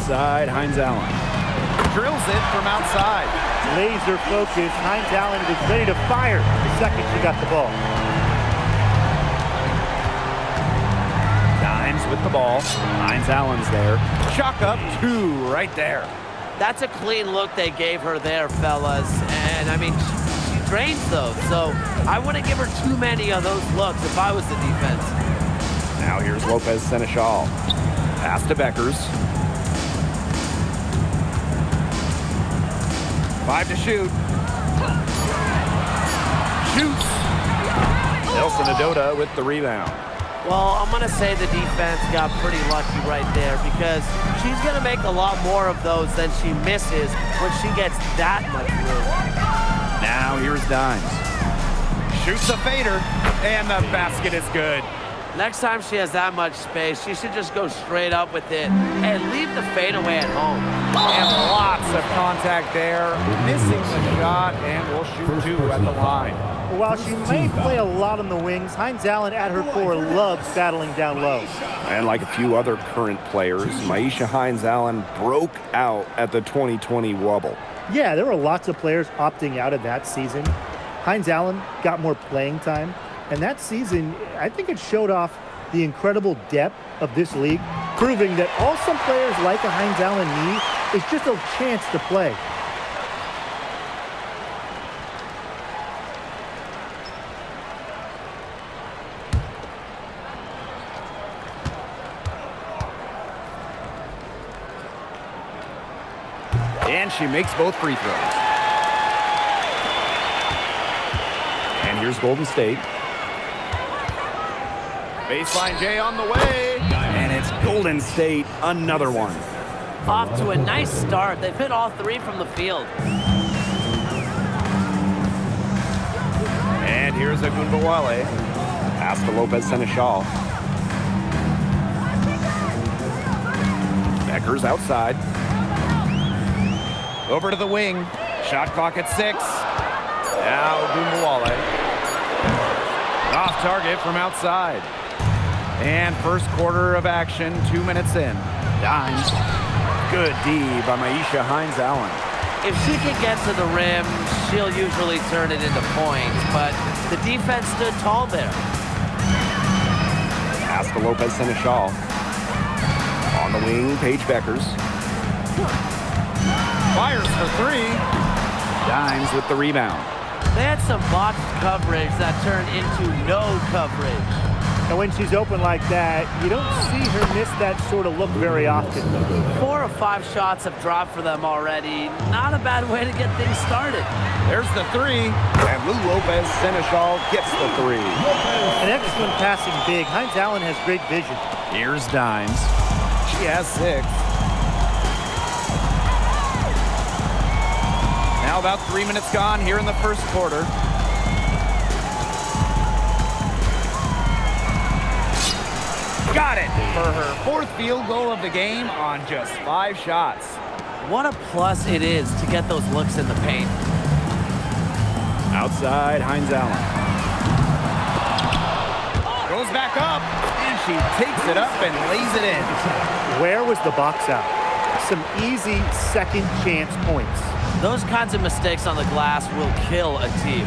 Outside, Hines Allen. Drills it from outside. Laser focus. Hines Allen was ready to fire the second she got the ball. Dimes with the ball. Hines Allen's there. Chalk up 2 right there. That's a clean look they gave her there, fellas. And, I mean, she drains those. So I wouldn't give her too many of those looks if I was the defense. Now here's Lopez Seneschal. Pass to Beckers. 5 to shoot. Shoots. Nelson Adota with the rebound. Well, I'm going to say the defense got pretty lucky right there because she's going to make a lot more of those than she misses when she gets that much room. Now here's Dimes. Shoots a fader, and the basket is good. Next time she has that much space, she should just go straight up with it and leave the fadeaway at home. And lots of contact there. Missing the shot, and will shoot 2 at the line. While she may play a lot on the wings, Hines Allen at her core loves battling down low. And like a few other current players, Myisha Hines Allen broke out at the 2020 Wubble. Yeah, there were lots of players opting out of that season. Hines Allen got more playing time. And that season, I think it showed off the incredible depth of this league, proving that all some players like a Hines Allen need is just a chance to play. And she makes both free throws. And here's Golden State. Baseline J on the way. And it's Golden State, another one. Off to a nice start. They've hit all 3 from the field. And here's Agunbawale. Pass to Lopez Seneschal. Beckers outside. Over to the wing. Shot clock at 6. Now Agunbawale. Off target from outside. And first quarter of action, 2 minutes in. Dimes. Good D by Myisha Hines Allen. If she can get to the rim, she'll usually turn it into points, but the defense stood tall there. Pass to Lopez Seneschal. On the wing, Paige Beckers. Fires for 3. Dimes with the rebound. They had some box coverage that turned into no coverage. And when she's open like that, you don't see her miss that sort of look very often. 4 or 5 shots have dropped for them already. Not a bad way to get things started. There's the 3. And Lou Lopez Seneschal gets the 3. An excellent passing big. Hines Allen has great vision. Here's Dimes. She has 6. Now about 3 minutes gone here in the first quarter. Got it for her 4th field goal of the game on just 5 shots. What a plus it is to get those looks in the paint. Outside, Hines Allen. Goes back up, and she takes it up and lays it in. Where was the box out? Some easy second chance points. Those kinds of mistakes on the glass will kill a team.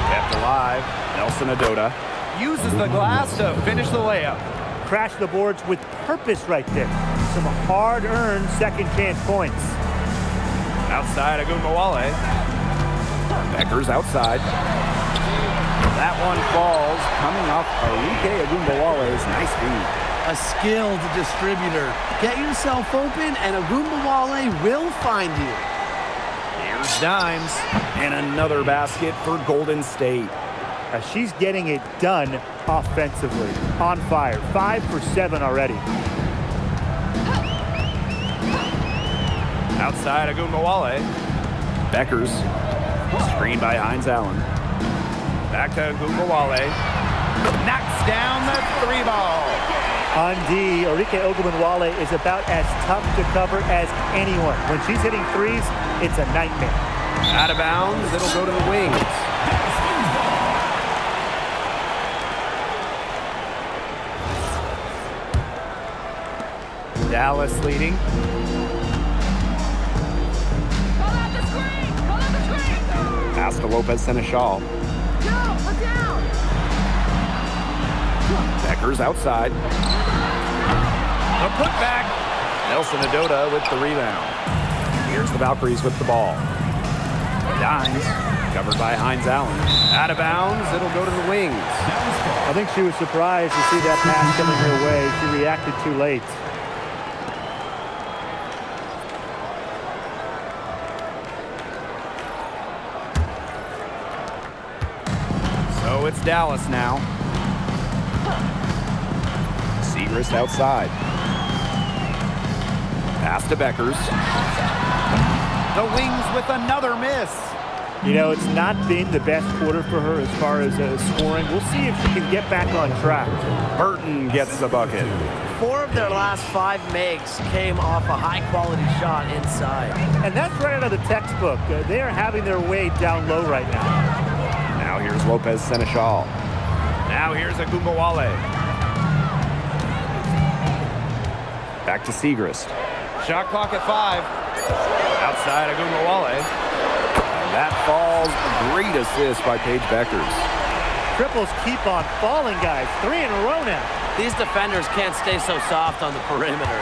Kept alive, Nelson Adota uses the glass to finish the layup. Crash the boards with purpose right there. Some hard-earned second chance points. Outside, Agunbawale. Beckers outside. That one falls, coming off Arike Agunbawale's nice feed. A skilled distributor. Get yourself open, and Agunbawale will find you. Here's Dimes, and another basket for Golden State. She's getting it done offensively. On fire. 5 for 7 already. Outside, Agunbawale. Beckers. Screened by Hines Allen. Back to Agunbawale. Knocks down the 3 ball. On D, Arike Ogunbowale is about as tough to cover as anyone. When she's hitting threes, it's a nightmare. Out of bounds, it'll go to the wings. Dallas leading. Call out the screen! Call out the screen! Pass to Lopez Seneschal. Go! Look down! Beckers outside. The putback. Nelson Adota with the rebound. Here's the Valkyries with the ball. Dimes, covered by Hines Allen. Out of bounds, it'll go to the wings. I think she was surprised to see that pass coming her way. She reacted too late. So it's Dallas now. Segrist outside. Pass to Beckers. The wings with another miss. You know, it's not been the best quarter for her as far as scoring. We'll see if she can get back on track. Burton gets the bucket. 4 of their last 5 makes came off a high-quality shot inside. And that's right out of the textbook. They are having their way down low right now. Now here's Lopez Seneschal. Now here's Agumbawale. Back to Segrist. Shot clock at 5. Outside Agumbawale. And that falls. Great assist by Paige Beckers. Triples keep on falling, guys. 3 in a row now. These defenders can't stay so soft on the perimeter.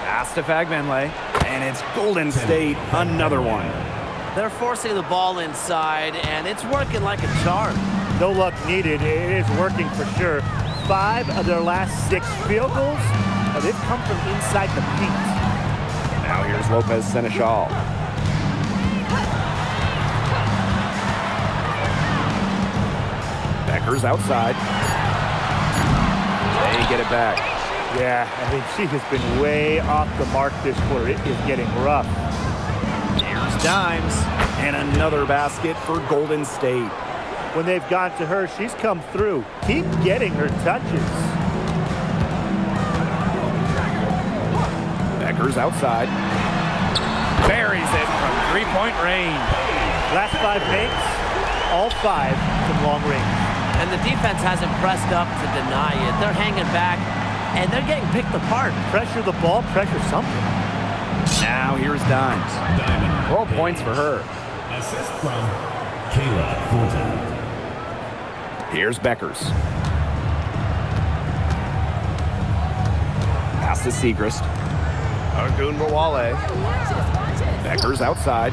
Pass to Fagbenle. And it's Golden State, another one. They're forcing the ball inside, and it's working like a charm. No luck needed. It is working for sure. 5 of their last 6 field goals, they've come from inside the paint. Now here's Lopez Seneschal. Beckers outside. They get it back. Yeah, I mean, she has been way off the mark this quarter. It is getting rough. Here's Dimes. And another basket for Golden State. When they've gone to her, she's come through. Keep getting her touches. Beckers outside. Buries it from three-point range. Last 5 makes, all 5 from long range. And the defense hasn't pressed up to deny it. They're hanging back, and they're getting picked apart. Pressure the ball, pressure something. Now here's Dimes. 12 points for her. Assist from Kayla Thornton. Here's Beckers. Pass to Segrist. Agumbawale. Beckers outside.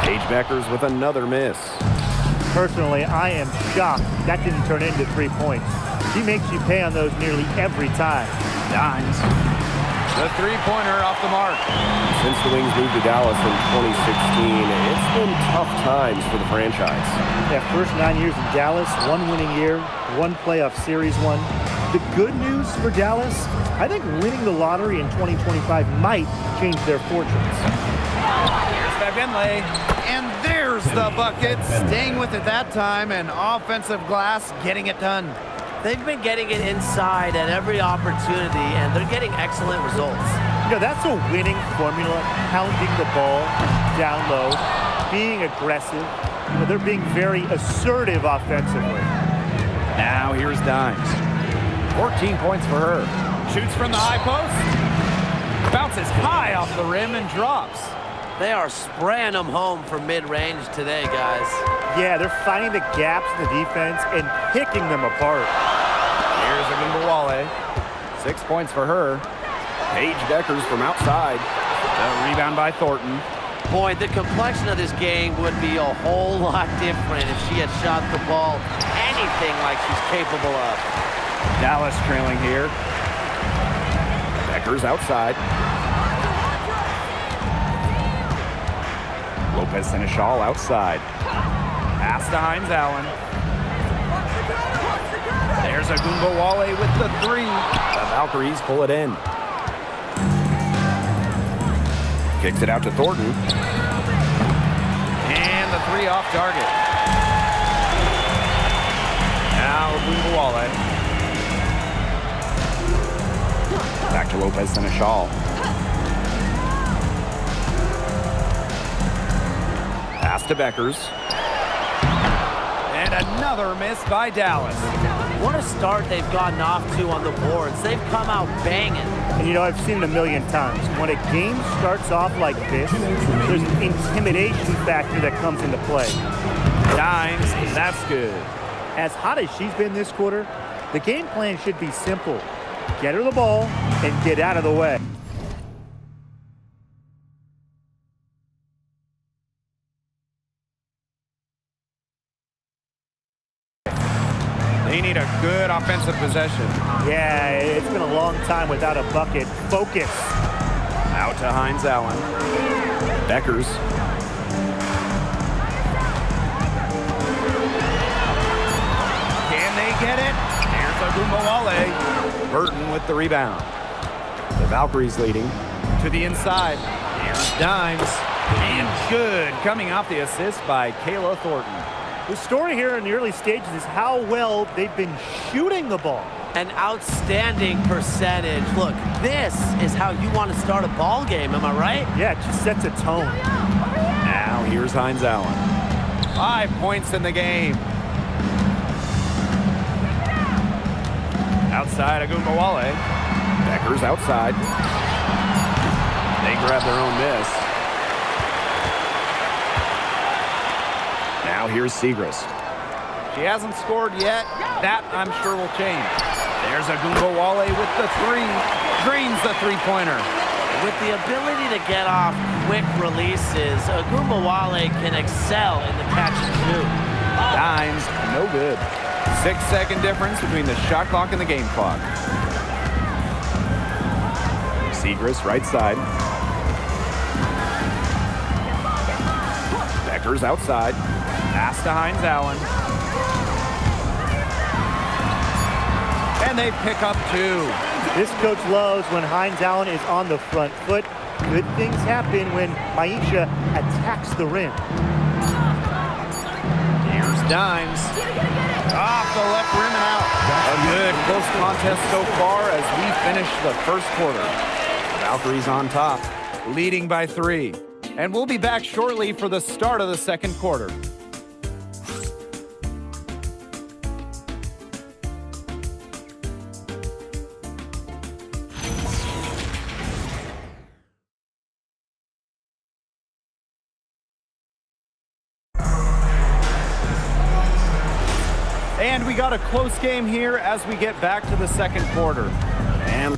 Paige Beckers with another miss. Personally, I am shocked that didn't turn into 3 points. She makes you pay on those nearly every time. Dimes. The three-pointer off the mark. Since the Wings moved to Dallas in 2016, it's been tough times for the franchise. Yeah, first 9 years in Dallas, 1 winning year, 1 playoff series won. The good news for Dallas, I think winning the lottery in 2025 might change their fortunes. Here's Fagbenle. And there's the bucket. Staying with it that time, and offensive glass getting it done. They've been getting it inside at every opportunity, and they're getting excellent results. You know, that's a winning formula, pounding the ball down low, being aggressive. You know, they're being very assertive offensively. Now here's Dimes. 14 points for her. Shoots from the high post. Bounces high off the rim and drops. They are spraying them home from mid-range today, guys. Yeah, they're finding the gaps in the defense and picking them apart. Here's Agumbawale. 6 points for her. Paige Beckers from outside. The rebound by Thornton. Boy, the complexion of this game would be a whole lot different if she had shot the ball anything like she's capable of. Dallas trailing here. Beckers outside. Lopez Seneschal outside. Pass to Hines Allen. There's Agumbawale with the 3. The Valkyries pull it in. Kicks it out to Thornton. And the 3 off target. Now Agumbawale. Back to Lopez Seneschal. Pass to Beckers. And another miss by Dallas. What a start they've gotten off to on the boards. They've come out banging. And, you know, I've seen it a million times. When a game starts off like this, there's an intimidation factor that comes into play. Dimes, that's good. As hot as she's been this quarter, the game plan should be simple. Get her the ball and get out of the way. They need a good offensive possession. Yeah, it's been a long time without a bucket. Focus. Out to Hines Allen. Beckers. Can they get it? Here's Agumbawale. Burton with the rebound. The Valkyries leading to the inside. Here's Dimes. And good. Coming off the assist by Kayla Thornton. The story here in the early stages is how well they've been shooting the ball. An outstanding percentage. Look, this is how you want to start a ball game, am I right? Yeah, it just sets a tone. Now here's Hines Allen. 5 points in the game. Outside Agumbawale. Beckers outside. They grab their own miss. Now here's Segrist. She hasn't scored yet. That, I'm sure, will change. There's Agumbawale with the three. Drains the three-pointer. With the ability to get off quick releases, Agumbawale can excel in the catch and shoot. Dimes, no good. 6-second difference between the shot clock and the game clock. Segrist, right side. Beckers outside. Pass to Hines Allen. And they pick up 2. This coach loves when Hines Allen is on the front foot. Good things happen when Maisha attacks the rim. Here's Dimes. Off the left rim and out. A good close contest so far as we finish the first quarter. Valkyries on top, leading by 3. And we'll be back shortly for the start of the second quarter. And we got a close game here as we get back to the second quarter. And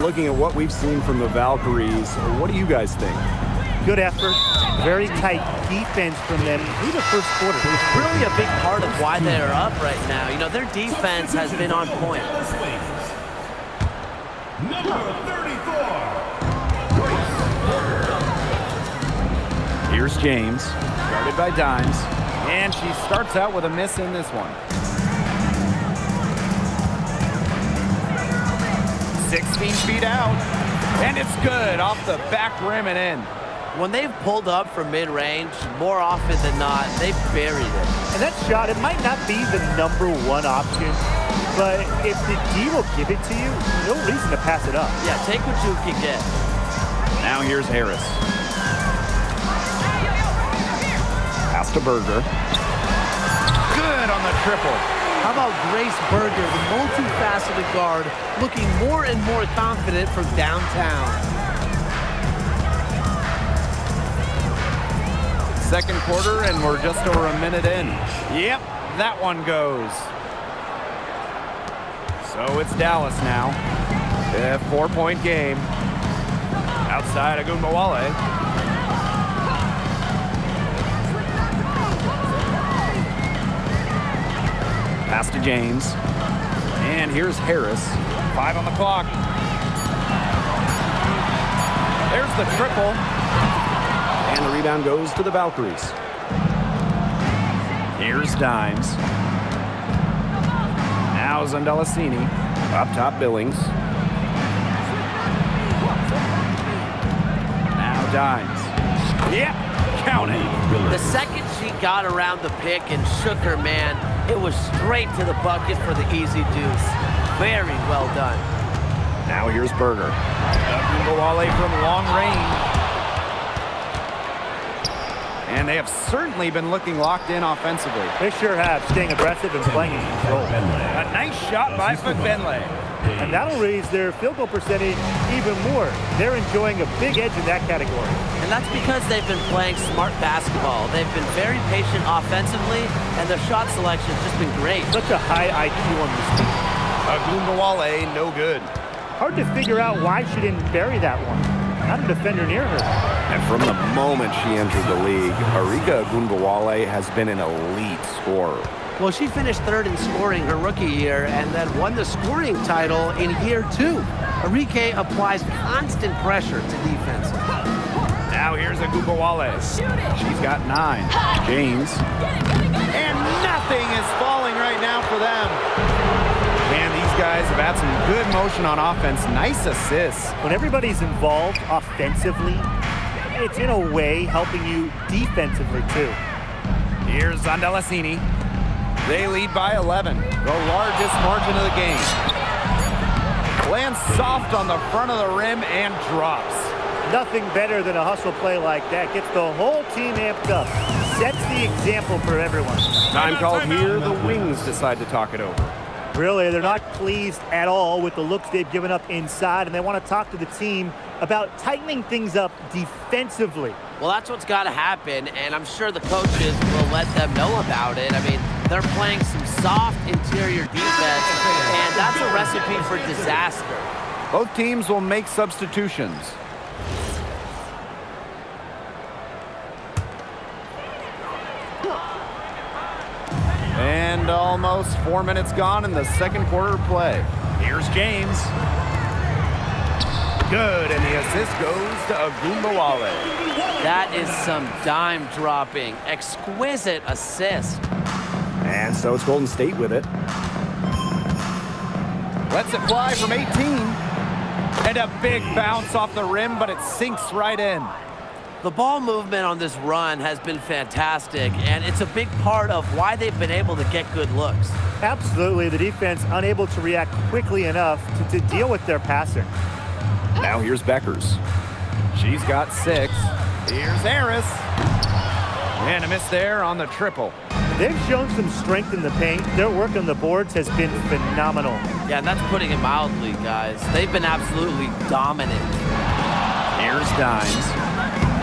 looking at what we've seen from the Valkyries, what do you guys think? Good effort, very tight defense from them through the first quarter. It's really a big part of why they are up right now. You know, their defense has been on point. Number 34. Here's James, guarded by Dimes, and she starts out with a miss in this one. 16 feet out, and it's good off the back rim and in. When they've pulled up from mid-range, more often than not, they've buried it. And that shot, it might not be the #1 option, but if the D will give it to you, no reason to pass it up. Yeah, take what you can get. Now here's Harris. Pass to Berger. Good on the triple. How about Grace Berger, the multifaceted guard, looking more and more confident from downtown. Second quarter, and we're just over a minute in. Yep, that one goes. So it's Dallas now. A 4-point game. Outside Agumbawale. Pass to James. And here's Harris. 5 on the clock. There's the triple. And the rebound goes to the Valkyries. Here's Dimes. Now Zondelasini. Up top Billings. Now Dimes. Yep, count it. The second she got around the pick and shook her man, it was straight to the bucket for the easy deuce. Very well done. Now here's Berger. Agumbawale from long range. And they have certainly been looking locked in offensively. They sure have, staying aggressive and playing in control. A nice shot by Fagbenle. And that'll raise their field goal percentage even more. They're enjoying a big edge in that category. And that's because they've been playing smart basketball. They've been very patient offensively, and their shot selection has just been great. Such a high IQ on this team. Agumbawale, no good. Hard to figure out why she didn't bury that one. Not a defender near her. And from the moment she entered the league, Arika Agumbawale has been an elite scorer. Well, she finished third in scoring her rookie year and then won the scoring title in year 2. Arike applies constant pressure to defense. Now here's Agumbawale. She's got 9. James. And nothing is falling right now for them. And these guys have had some good motion on offense. Nice assists. When everybody's involved offensively, it's in a way helping you defensively too. Here's Zondelasini. They lead by 11, the largest margin of the game. Lands soft on the front of the rim and drops. Nothing better than a hustle play like that. Gets the whole team amped up. Sets the example for everyone. Time called here. The Wings decide to talk it over. Really, they're not pleased at all with the looks they've given up inside, and they want to talk to the team about tightening things up defensively. Well, that's what's got to happen, and I'm sure the coaches will let them know about it. I mean, they're playing some soft interior defense, and that's a recipe for disaster. Both teams will make substitutions. And almost 4 minutes gone in the second quarter play. Here's James. Good, and the assist goes to Agumbawale. That is some dime dropping. Exquisite assist. And so it's Golden State with it. Lets it fly from 18. And a big bounce off the rim, but it sinks right in. The ball movement on this run has been fantastic, and it's a big part of why they've been able to get good looks. Absolutely, the defense unable to react quickly enough to deal with their passing. Now here's Beckers. She's got 6. Here's Harris. And a miss there on the triple. They've shown some strength in the paint. Their work on the boards has been phenomenal. Yeah, that's putting it mildly, guys. They've been absolutely dominant. Here's Dimes.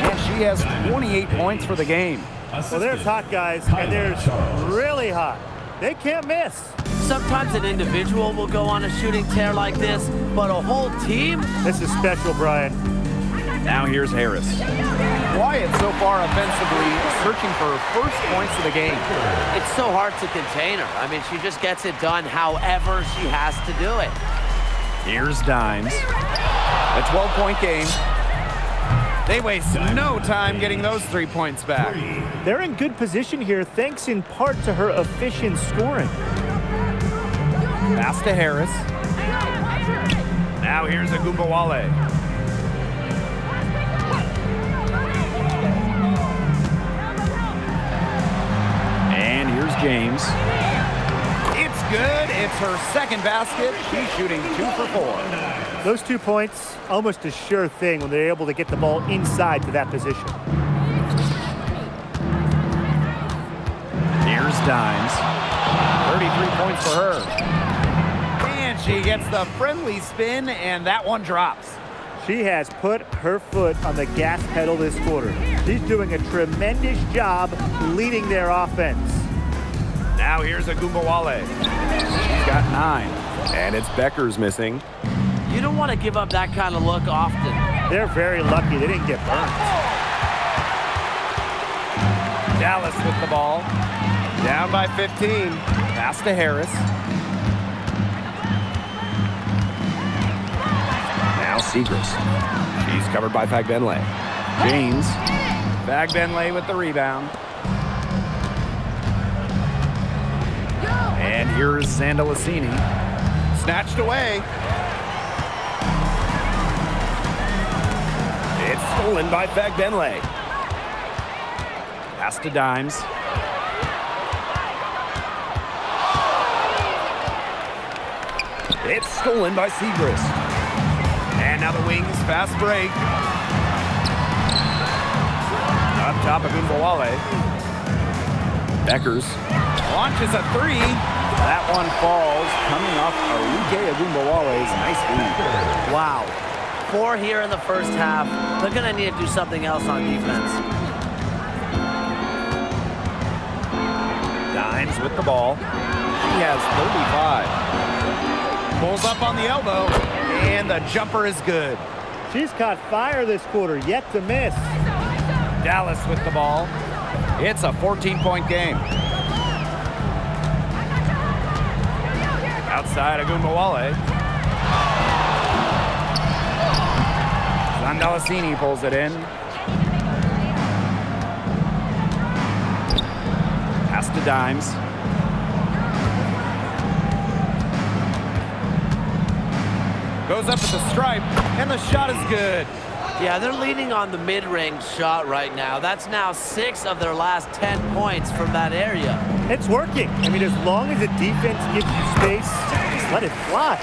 And she has 28 points for the game. Well, there's hot, guys, and there's really hot. They can't miss. Sometimes an individual will go on a shooting tear like this, but a whole team? This is special, Brian. Now here's Harris. Quiet so far offensively, searching for first points of the game. It's so hard to contain her. I mean, she just gets it done however she has to do it. Here's Dimes. A 12-point game. They waste no time getting those 3 points back. They're in good position here thanks in part to her efficient scoring. Pass to Harris. Now here's Agumbawale. And here's James. It's good. It's her second basket. She's shooting 2 for 4. Those 2 points, almost a sure thing when they're able to get the ball inside to that position. Here's Dimes. 33 points for her. And she gets the friendly spin, and that one drops. She has put her foot on the gas pedal this quarter. She's doing a tremendous job leading their offense. Now here's Agumbawale. She's got 9. And it's Becker's missing. You don't want to give up that kind of look often. They're very lucky they didn't get burnt. Dallas with the ball. Down by 15. Pass to Harris. Now Segrist. She's covered by Fagbenle. James. Fagbenle with the rebound. And here's Zandalasini. Snatched away. It's stolen by Fagbenle. Pass to Dimes. It's stolen by Segrist. And now the Wings fast break. Up top of Agumbawale. Beckers launches a 3. That one falls, coming off Arike Agumbawale's nice feed. Wow. 4 here in the first half. They're going to need to do something else on defense. Dimes with the ball. She has 35. Pulls up on the elbow, and the jumper is good. She's caught fire this quarter, yet to miss. Dallas with the ball. It's a 14-point game. Outside Agumbawale. Zandalasini pulls it in. Pass to Dimes. Goes up at the stripe, and the shot is good. Yeah, they're leaning on the mid-range shot right now. That's now 6 of their last 10 points from that area. It's working. I mean, as long as the defense gives you space, just let it fly.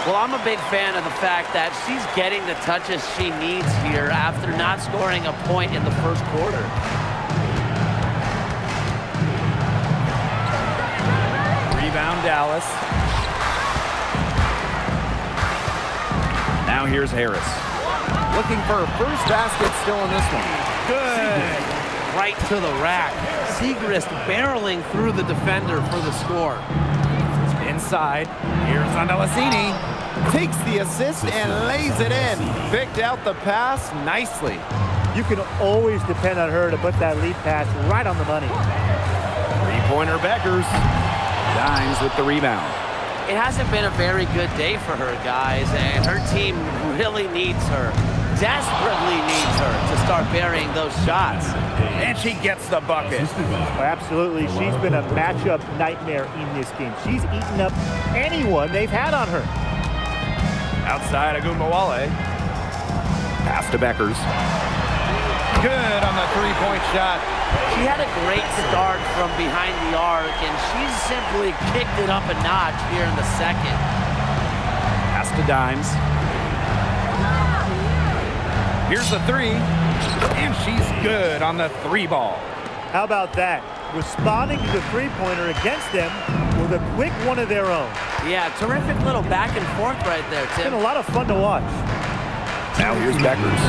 Well, I'm a big fan of the fact that she's getting the touches she needs here after not scoring a point in the first quarter. Rebound Dallas. Now here's Harris. Looking for her first basket still in this one. Good. Right to the rack. Segrist barreling through the defender for the score. Inside. Here's Zandalasini. Takes the assist and lays it in. Picked out the pass nicely. You can always depend on her to put that lead pass right on the money. Three-pointer Beckers. Dimes with the rebound. It hasn't been a very good day for her, guys, and her team really needs her, desperately needs her to start burying those shots. And she gets the bucket. Oh, absolutely. She's been a matchup nightmare in this game. She's eaten up anyone they've had on her. Outside Agumbawale. Pass to Beckers. Good on the three-point shot. She had a great start from behind the arc, and she's simply kicked it up a notch here in the second. Pass to Dimes. Here's the 3, and she's good on the 3-ball. How about that? Responding to the three-pointer against them with a quick one of their own. Yeah, terrific little back and forth right there, It's Tim. been a lot of fun to watch. Now here's Beckers.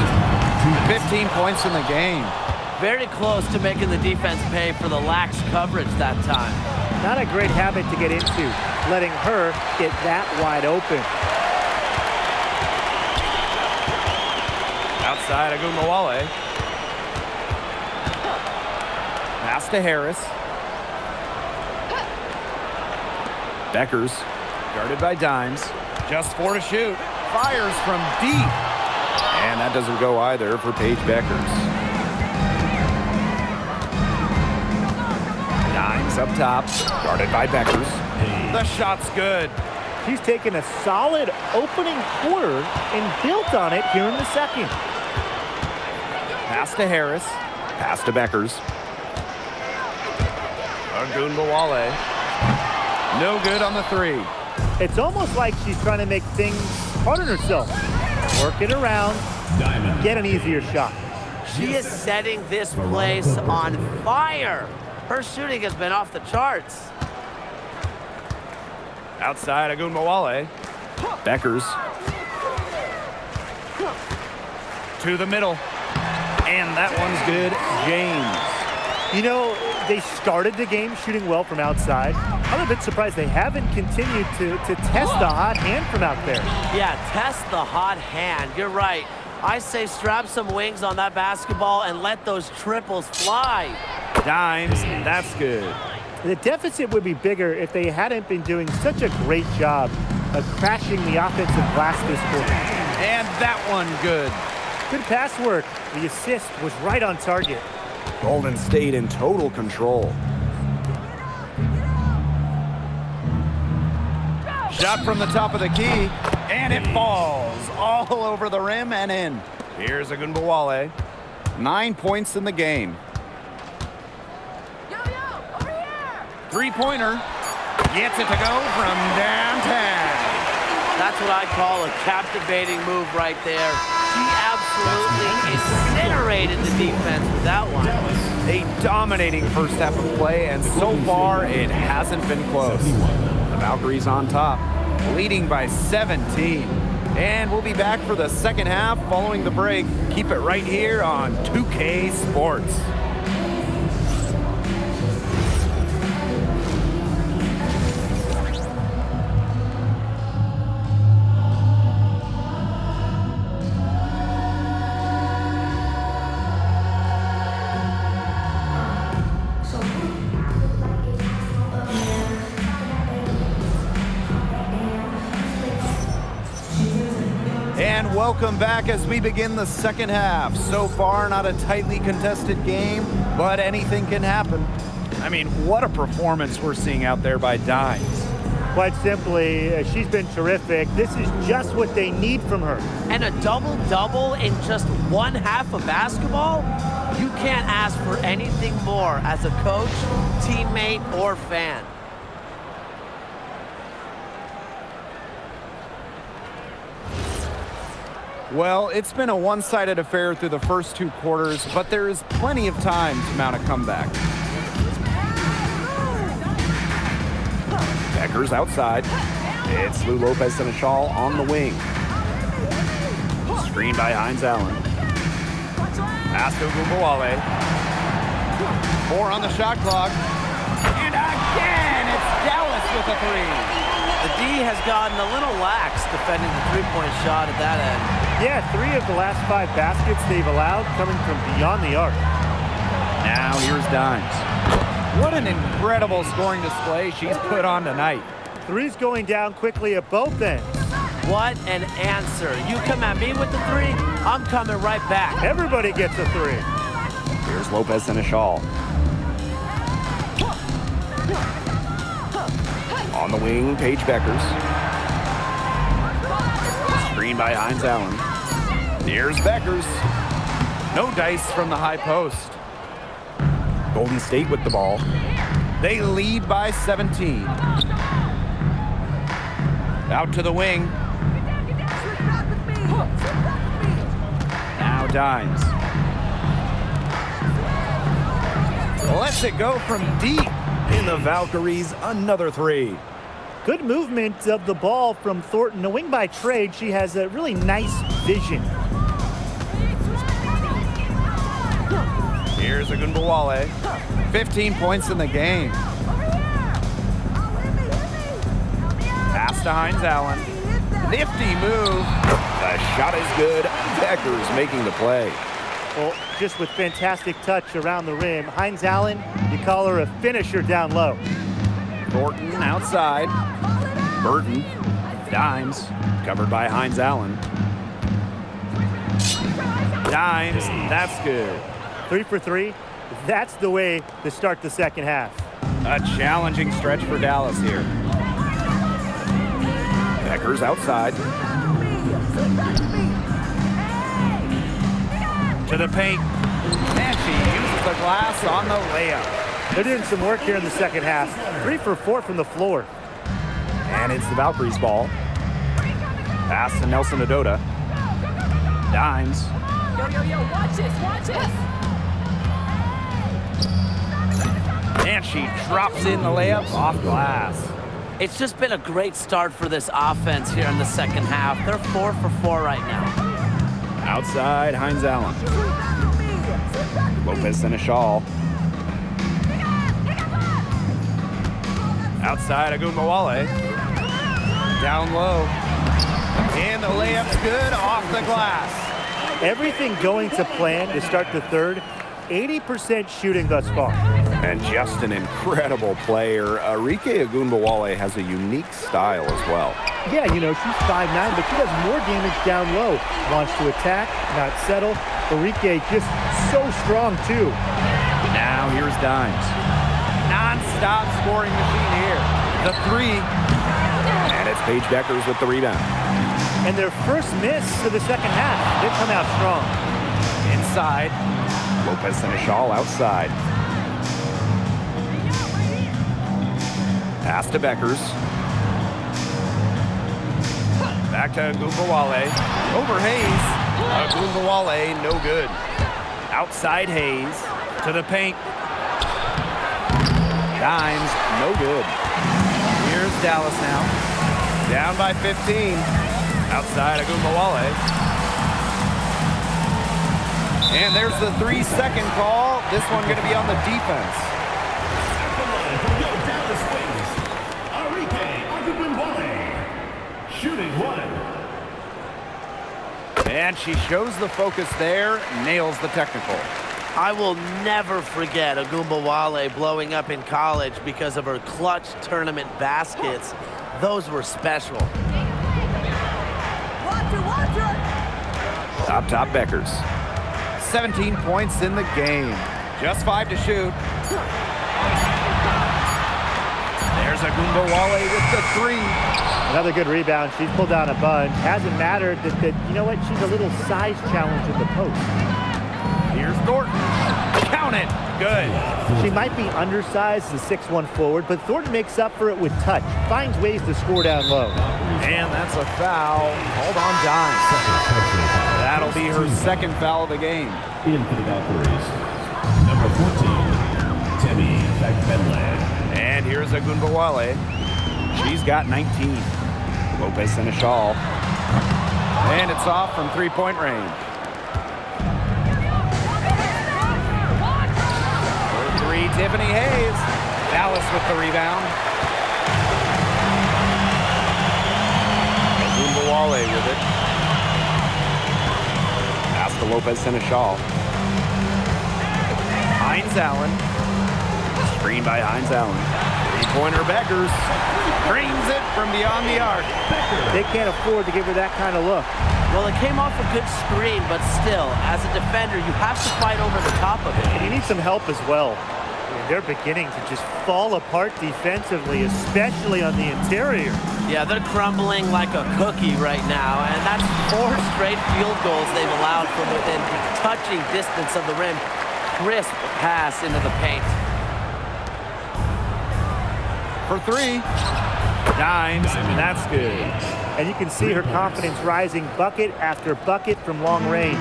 15 points in the game. Very close to making the defense pay for the lax coverage that time. Not a great habit to get into, letting her get that wide open. Outside Agumbawale. Pass to Harris. Beckers, guarded by Dimes. Just 4 to shoot. Fires from deep. And that doesn't go either for Paige Beckers. Dimes up top, guarded by Beckers. The shot's good. She's taken a solid opening quarter and built on it here in the second. Pass to Harris. Pass to Beckers. Agumbawale. No good on the 3. It's almost like she's trying to make things hard on herself. Work it around, get an easier shot. She is setting this place on fire. Her shooting has been off the charts. Outside Agumbawale. Beckers. To the middle. And that one's good. James. You know, they started the game shooting well from outside. I'm a bit surprised they haven't continued to test the hot hand from out there. Yeah, test the hot hand. You're right. I say strap some wings on that basketball and let those triples fly. Dimes. That's good. The deficit would be bigger if they hadn't been doing such a great job of crashing the offensive glass this quarter. And that one good. Good pass work. The assist was right on target. Golden State in total control. Shot from the top of the key, and it falls all over the rim and in. Here's Agumbawale. 9 points in the game. Over here! Three-pointer. Gets it to go from downtown. That's what I call a captivating move right there. She absolutely incinerated the defense with that one. A dominating first half of play, and so far it hasn't been close. The Valkyries on top, leading by 17. And we'll be back for the second half following the break. Keep it right here on 2K Sports. And welcome back as we begin the second half. So far, not a tightly contested game, but anything can happen. I mean, what a performance we're seeing out there by Dimes. Quite simply, she's been terrific. This is just what they need from her. And a double-double in just one half of basketball? You can't ask for anything more as a coach, teammate, or fan. Well, it's been a one-sided affair through the first 2 quarters, but there is plenty of time to mount a comeback. Beckers outside. It's Lou Lopez and a shawl on the wing. Screen by Hines Allen. Pass to Agumbawale. 4 on the shot clock. And again, it's Dallas with a 3. The D has gotten a little lax defending the three-point shot at that end. Yeah, 3 of the last 5 baskets they've allowed coming from beyond the arc. Now here's Dimes. What an incredible scoring display she's put on tonight. 3's going down quickly at both ends. What an answer. You come at me with the 3, I'm coming right back. Everybody gets a 3. Here's Lopez and a shawl. On the wing, Paige Beckers. Screen by Hines Allen. Here's Beckers. No dice from the high post. Golden State with the ball. They lead by 17. Out to the wing. Now Dimes. Lets it go from deep. In the Valkyries, another 3. Good movement of the ball from Thornton. A wing by trade, she has a really nice vision. Here's Agumbawale. 15 points in the game. Pass to Hines Allen. Nifty move. The shot is good. Deckers making the play. Well, just with fantastic touch around the rim. Hines Allen, you call her a finisher down low. Thornton outside. Burton. Dimes. Covered by Hines Allen. Dimes. That's good. 3 for 3. That's the way to start the second half. A challenging stretch for Dallas here. Deckers outside. To the paint. And she uses the glass on the layup. They're doing some work here in the second half. 3 for 4 from the floor. And it's the Valkyries' ball. Pass to Nelson Adota. Dimes. Yo, watch this. And she drops in the layup off glass. It's just been a great start for this offense here in the second half. They're 4 for 4 right now. Outside, Hines Allen. Lopez and a shawl. Outside, Agumbawale. Down low. And the layup's good off the glass. Everything going to plan to start the third. 80% shooting thus far. And just an incredible player. Arike Agumbawale has a unique style as well. Yeah, you know, she's 5'9", but she does more damage down low. Wants to attack, not settle. Arike just so strong, too. Now here's Dimes. Non-stop scoring machine here. The three. And it's Paige Deckers with the rebound. And their first miss of the second half. They come out strong. Inside. Lopez and a shawl outside. Pass to Beckers. Back to Agumbawale. Over Hayes. Agumbawale, no good. Outside Hayes. To the paint. Dimes, no good. Here's Dallas now. Down by 15. Outside Agumbawale. And there's the 3-second call. This one going to be on the defense. From your Dallas Wings, Arike Agumbawale, shooting 1. And she shows the focus there, nails the technical. I will never forget Agumbawale blowing up in college because of her clutch tournament baskets. Those were special. Top Beckers. 17 points in the game. Just 5 to shoot. There's Agumbawale with the 3. Another good rebound. She's pulled down a bunch. Hasn't mattered that you know what? She's a little size challenge in the post. Here's Thornton. Count it. Good. She might be undersized as a 6'1" forward, but Thornton makes up for it with touch. Finds ways to score down low. And that's a foul. Hold on, Dimes. That'll be her second foul of the game. In for the Valkyries, number 14, Temi Bagbenle. And here's Agumbawale. She's got 19. Lopez and a shawl. And it's off from three-point range. For 3, Tiffany Hayes. Dallas with the rebound. Agumbawale with it. Pass to Lopez and a shawl. Hines Allen. Screen by Hines Allen. Three-pointer Beckers. Dreams it from beyond the arc. They can't afford to give her that kind of look. Well, it came off a good screen, but still, as a defender, you have to fight over the top of it. And you need some help as well. They're beginning to just fall apart defensively, especially on the interior. Yeah, they're crumbling like a cookie right now, and that's 4 straight field goals they've allowed from within touching distance of the rim. Crisp pass into the paint. For 3. Dimes, that's good. And you can see her confidence rising bucket after bucket from long range.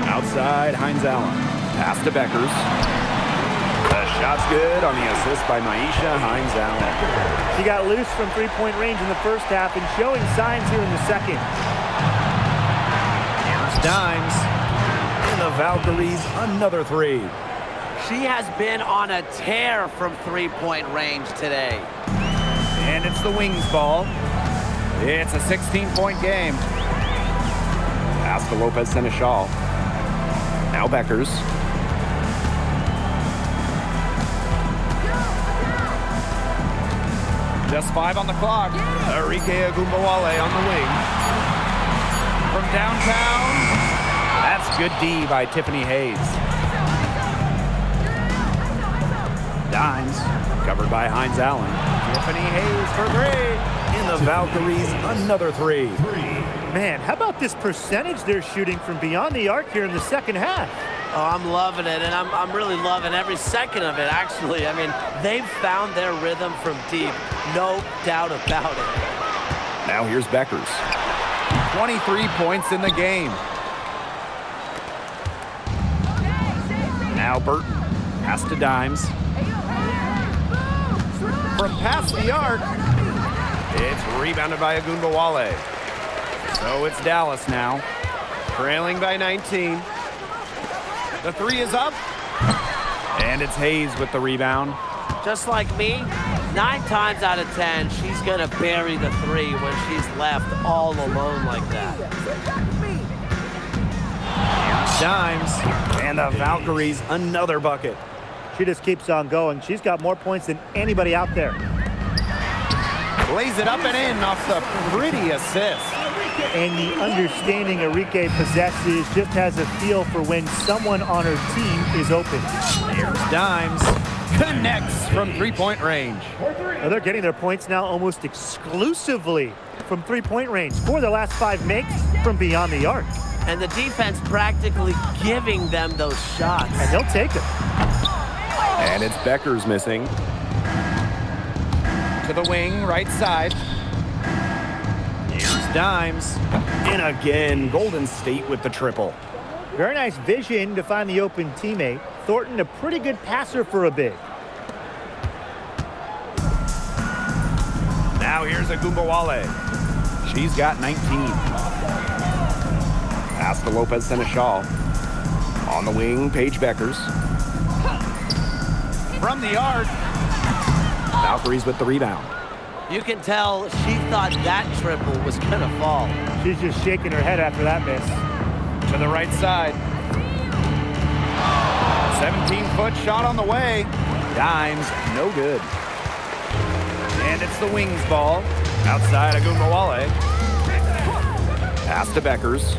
Outside, Hines Allen. Pass to Beckers. The shot's good on the assist by Maisha Hines Allen. She got loose from three-point range in the first half and showing signs here in the second. Here's Dimes. And the Valkyries, another 3. She has been on a tear from three-point range today. And it's the Wings ball. It's a 16-point game. Pass to Lopez Seneschal. Now Beckers. Just 5 on the clock. Arike Agumbawale on the wing. From downtown, that's good D by Tiffany Hayes. Dimes, covered by Hines Allen. Tiffany Hayes for 3. In the Valkyries, another 3. Man, how about this percentage they're shooting from beyond the arc here in the second half? Oh, I'm loving it, and I'm really loving every second of it, actually. I mean, they've found their rhythm from deep, no doubt about it. Now here's Beckers. 23 points in the game. Now Burton. Pass to Dimes. From past the arc, it's rebounded by Agumbawale. So it's Dallas now, trailing by 19. The 3 is up, and it's Hayes with the rebound. Just like me, 9 times out of 10, she's gonna bury the 3 when she's left all alone like that. Dimes, and the Valkyries, another bucket. She just keeps on going. She's got more points than anybody out there. Lays it up and in off the pretty assist. And the understanding Arike possesses just has a feel for when someone on her team is open. There's Dimes. Connects from three-point range. Now they're getting their points now almost exclusively from three-point range. 4 of their last 5 makes from beyond the arc. And the defense practically giving them those shots. And they'll take them. And it's Beckers missing. To the wing, right side. Here's Dimes. And again, Golden State with the triple. Very nice vision to find the open teammate. Thornton, a pretty good passer for a big. Now here's Agumbawale. She's got 19. Pass to Lopez Seneschal. On the wing, Paige Beckers. From the arc, Valkyries with the rebound. You can tell she thought that triple was gonna fall. She's just shaking her head after that miss. To the right side. 17-foot shot on the way. Dimes, no good. And it's the Wings ball. Outside Agumbawale. Pass to Beckers.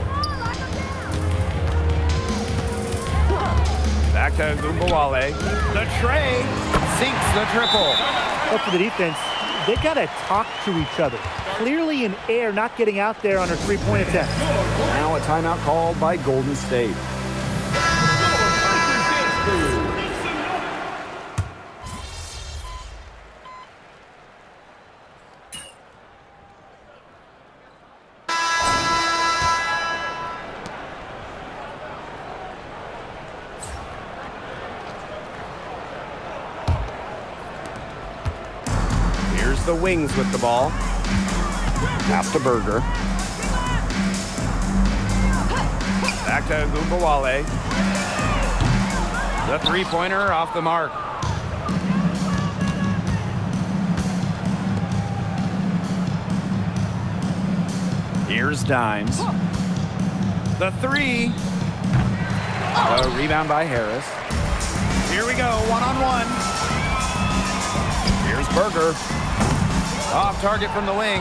Back to Agumbawale. The tray sinks the triple. Up for the defense, they got to talk to each other. Clearly in air, not getting out there on her three-point attempt. Now a timeout called by Golden State. The Wings with the ball. Pass to Berger. Back to Agumbawale. The three-pointer off the mark. Here's Dimes. The 3. A rebound by Harris. Here we go, one-on-one. Here's Berger. Off target from the wing.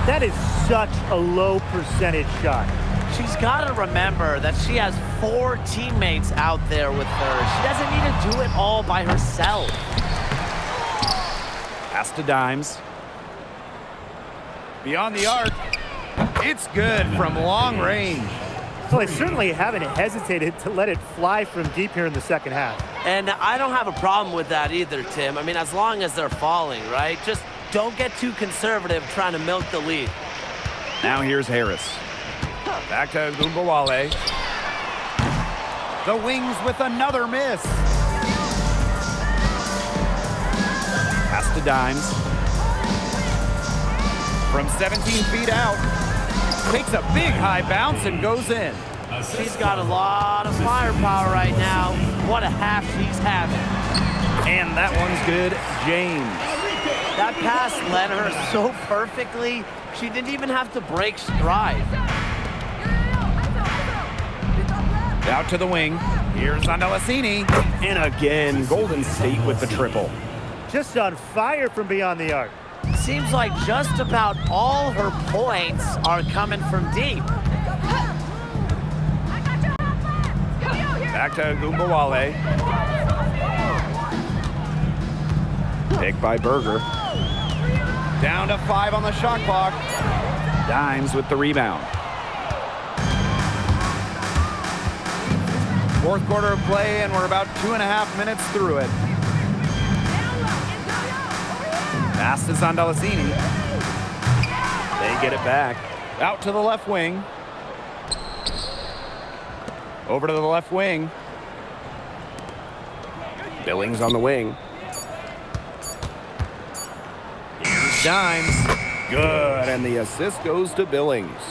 That is such a low percentage shot. She's got to remember that she has 4 teammates out there with her. She doesn't need to do it all by herself. Pass to Dimes. Beyond the arc. It's good from long range. Well, they certainly haven't hesitated to let it fly from deep here in the second half. And I don't have a problem with that either, Tim. I mean, as long as they're falling, right? Just don't get too conservative trying to milk the lead. Now here's Harris. Back to Agumbawale. The Wings with another miss. Pass to Dimes. From 17 feet out. Takes a big high bounce and goes in. She's got a lot of firepower right now. What a half she's having. And that one's good, James. That pass led her so perfectly, she didn't even have to break stride. Out to the wing. Here's Andalasini. And again, Golden State with the triple. Just on fire from beyond the arc. Seems like just about all her points are coming from deep. Back to Gumbawale. Pick by Berger. Down to 5 on the shot clock. Dimes with the rebound. Fourth quarter of play, and we're about 2.5 minutes through it. Pass to Zandalasini. They get it back. Out to the left wing. Over to the left wing. Billings on the wing. Here's Dimes. Good, and the assist goes to Billings.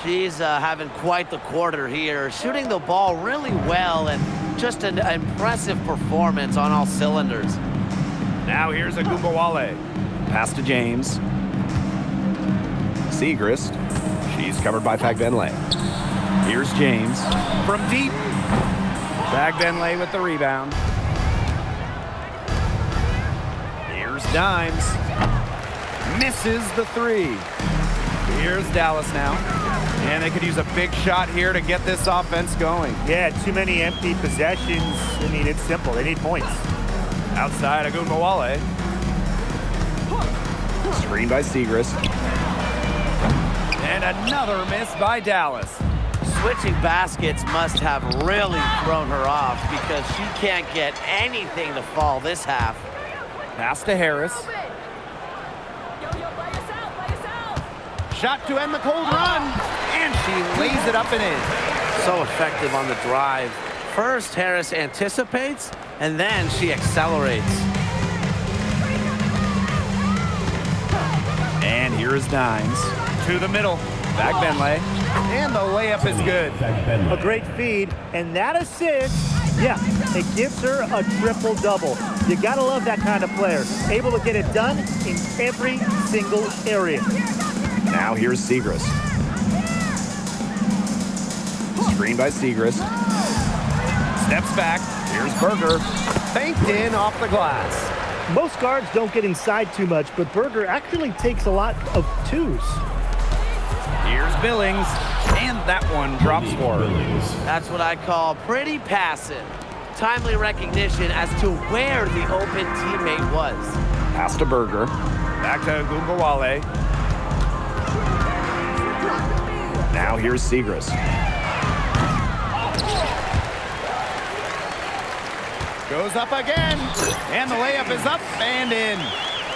She's having quite the quarter here, shooting the ball really well and just an impressive performance on all cylinders. Now here's a Gumbawale. Pass to James. Segrist. She's covered by Fagbenle. Here's James. From deep. Fagbenle with the rebound. Here's Dimes. Misses the 3. Here's Dallas now. And they could use a big shot here to get this offense going. Yeah, too many empty possessions. I mean, it's simple. They need points. Outside of Gumbawale. Screen by Segrist. And another miss by Dallas. Switching baskets must have really thrown her off because she can't get anything to fall this half. Pass to Harris. Shot to end the cold run. And she lays it up and in. So effective on the drive. First, Harris anticipates, and then she accelerates. And here is Dimes. To the middle. Fagbenle. And the layup is good. A great feed, and that assist, yeah, it gives her a triple-double. You gotta love that kind of player. Able to get it done in every single area. Now here's Segrist. Screen by Segrist. Steps back. Here's Berger. Banked in off the glass. Most guards don't get inside too much, but Berger actually takes a lot of twos. Here's Billings. And that one drops for her. That's what I call pretty passive. Timely recognition as to where the open teammate was. Pass to Berger. Back to Gumbawale. Now here's Segrist. Goes up again. And the layup is up and in.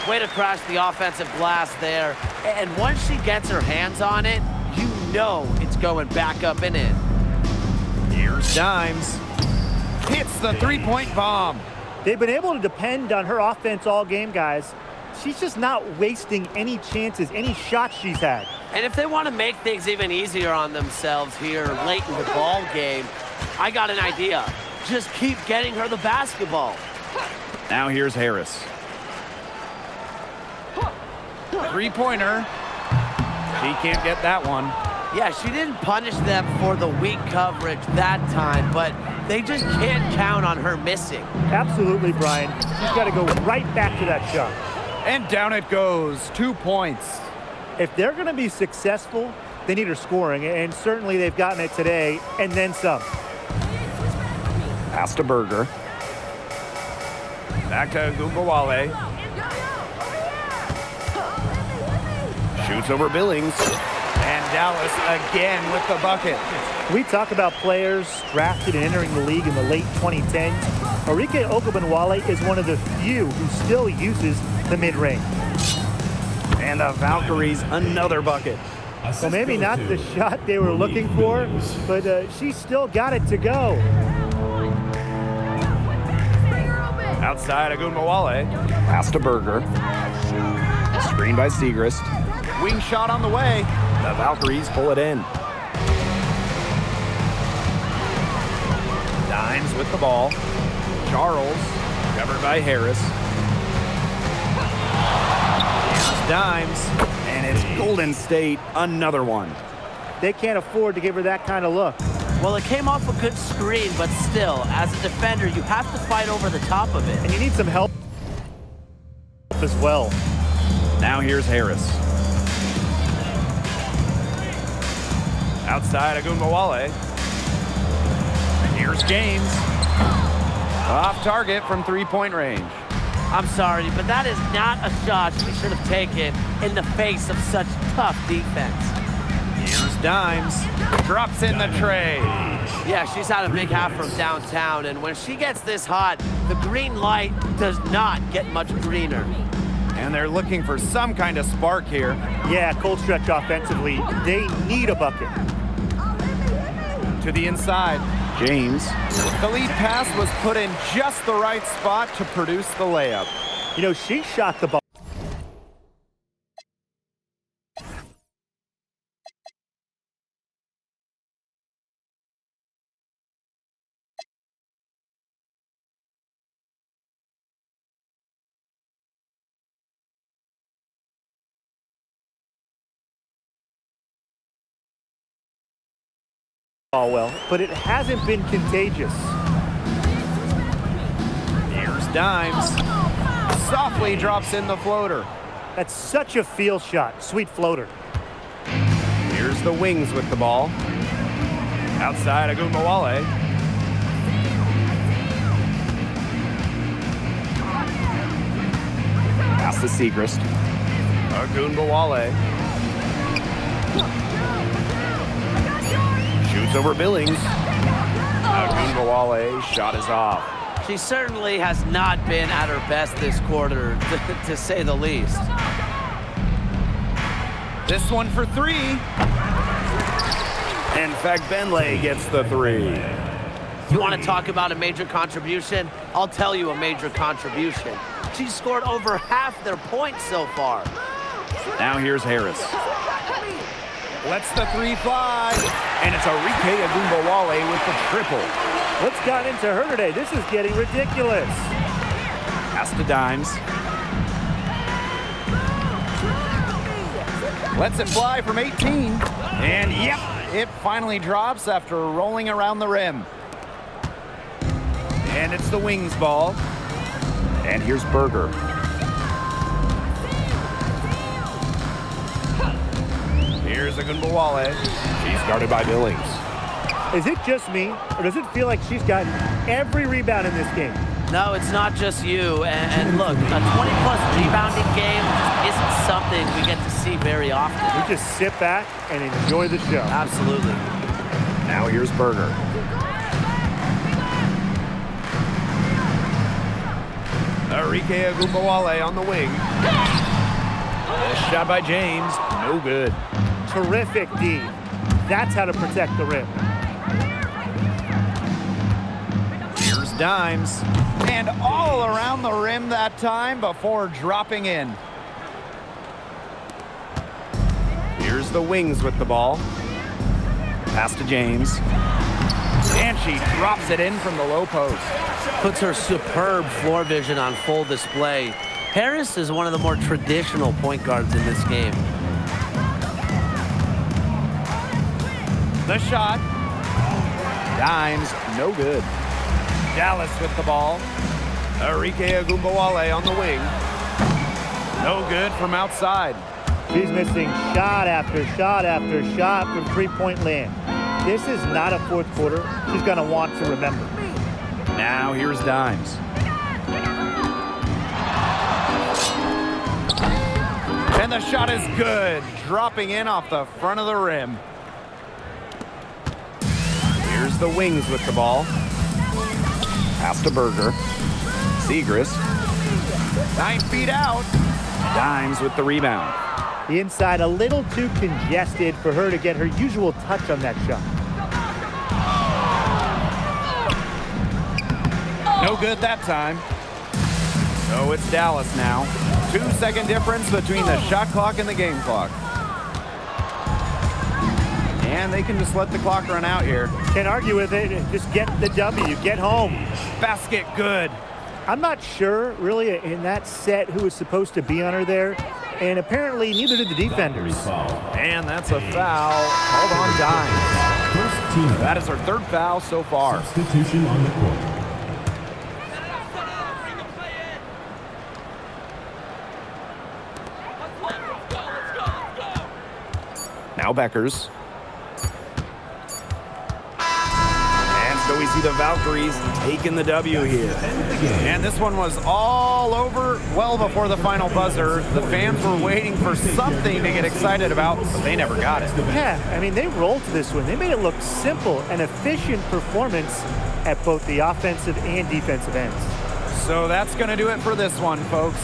Way to crash the offensive glass there. And once she gets her hands on it, you know it's going back up and in. Here's Dimes. Hits the three-point bomb. They've been able to depend on her offense all game, guys. She's just not wasting any chances, any shots she's had. And if they want to make things even easier on themselves here late in the ball game, I got an idea. Just keep getting her the basketball. Now here's Harris. Three-pointer. She can't get that one. Yeah, she didn't punish them for the weak coverage that time, but they just can't count on her missing. Absolutely, Brian. She's got to go right back to that shot. And down it goes. 2 points. If they're going to be successful, they need her scoring, and certainly they've gotten it today, and then some. Pass to Berger. Back to Gumbawale. Shoots over Billings. And Dallas again with the bucket. We talk about players drafted and entering the league in the late 2010s. Arike Ogunbowale is one of the few who still uses the mid-range. And the Valkyries another bucket. Well, maybe not the shot they were looking for, but she still got it to go. Outside of Gumbawale. Pass to Berger. Screen by Segrist. Wing shot on the way. The Valkyries pull it in. Dimes with the ball. Charles, covered by Harris. Here's Dimes, and it's Golden State, another one. They can't afford to give her that kind of look. Well, it came off a good screen, but still, as a defender, you have to fight over the top of it. And you need some help as well. Now here's Harris. Outside Agumbawale. Here's James. Off target from three-point range. I'm sorry, but that is not a shot she should have taken in the face of such tough defense. Here's Dimes. Drops in the tray. Yeah, she's had a big half from downtown, and when she gets this hot, the green light does not get much greener. And they're looking for some kind of spark here. Yeah, cold stretch offensively. They need a bucket. To the inside. James. The lead pass was put in just the right spot to produce the layup. You know, she shot the ball. Well, but it hasn't been contagious. Here's Dimes. Softly drops in the floater. That's such a feel shot. Sweet floater. Here's the wings with the ball. Outside Agumbawale. Pass to Segrist. Agumbawale. Shoots over Billings. Agumbawale, shot is off. She certainly has not been at her best this quarter, to say the least. This one for three. And Fagbenle gets the three. You want to talk about a major contribution? I'll tell you a major contribution. She scored over half their points so far. Now here's Harris. Lets the three fly. And it's Arike Agumbawale with the triple. What's got into her today? This is getting ridiculous. Pass to Dimes. Lets it fly from 18. And yep, it finally drops after rolling around the rim. And it's the wings ball. And here's Berger. Here's Agumbawale. She's guarded by Billings. Is it just me, or does it feel like she's gotten every rebound in this game? No, it's not just you. And look, a 20-plus rebounding game just isn't something we get to see very often. We just sit back and enjoy the show. Absolutely. Now here's Berger. Arike Agumbawale on the wing. Shot by James. No good. Terrific D. That's how to protect the rim. Here's Dimes. And all around the rim that time before dropping in. Here's the wings with the ball. Pass to James. And she drops it in from the low post. Puts her superb floor vision on full display. Harris is one of the more traditional point guards in this game. The shot. Dimes, no good. Dallas with the ball. Arike Agumbawale on the wing. No good from outside. She's missing shot after shot after shot from three-point land. This is not a fourth quarter she's going to want to remember. Now here's Dimes. And the shot is good, dropping in off the front of the rim. Here's the wings with the ball. Pass to Berger. Segrist. 9 feet out. Dimes with the rebound. The inside a little too congested for her to get her usual touch on that shot. No good that time. So it's Dallas now. 2-second difference between the shot clock and the game clock. and they can just let the clock run out here. Can't argue with it. Just get the W. Get home. Basket good. I'm not sure, really, in that set who was supposed to be on her there, and apparently neither did the defenders. And that's a foul called on Dimes. First team. That is our third foul so far. Substitution on the court. Now Beckers. And so we see the Valkyries taking the W here. And this one was all over well before the final buzzer. The fans were waiting for something to get excited about, but they never got it. Yeah, I mean, they rolled to this one. They made it look simple and efficient performance at both the offensive and defensive ends. So that's going to do it for this one, folks.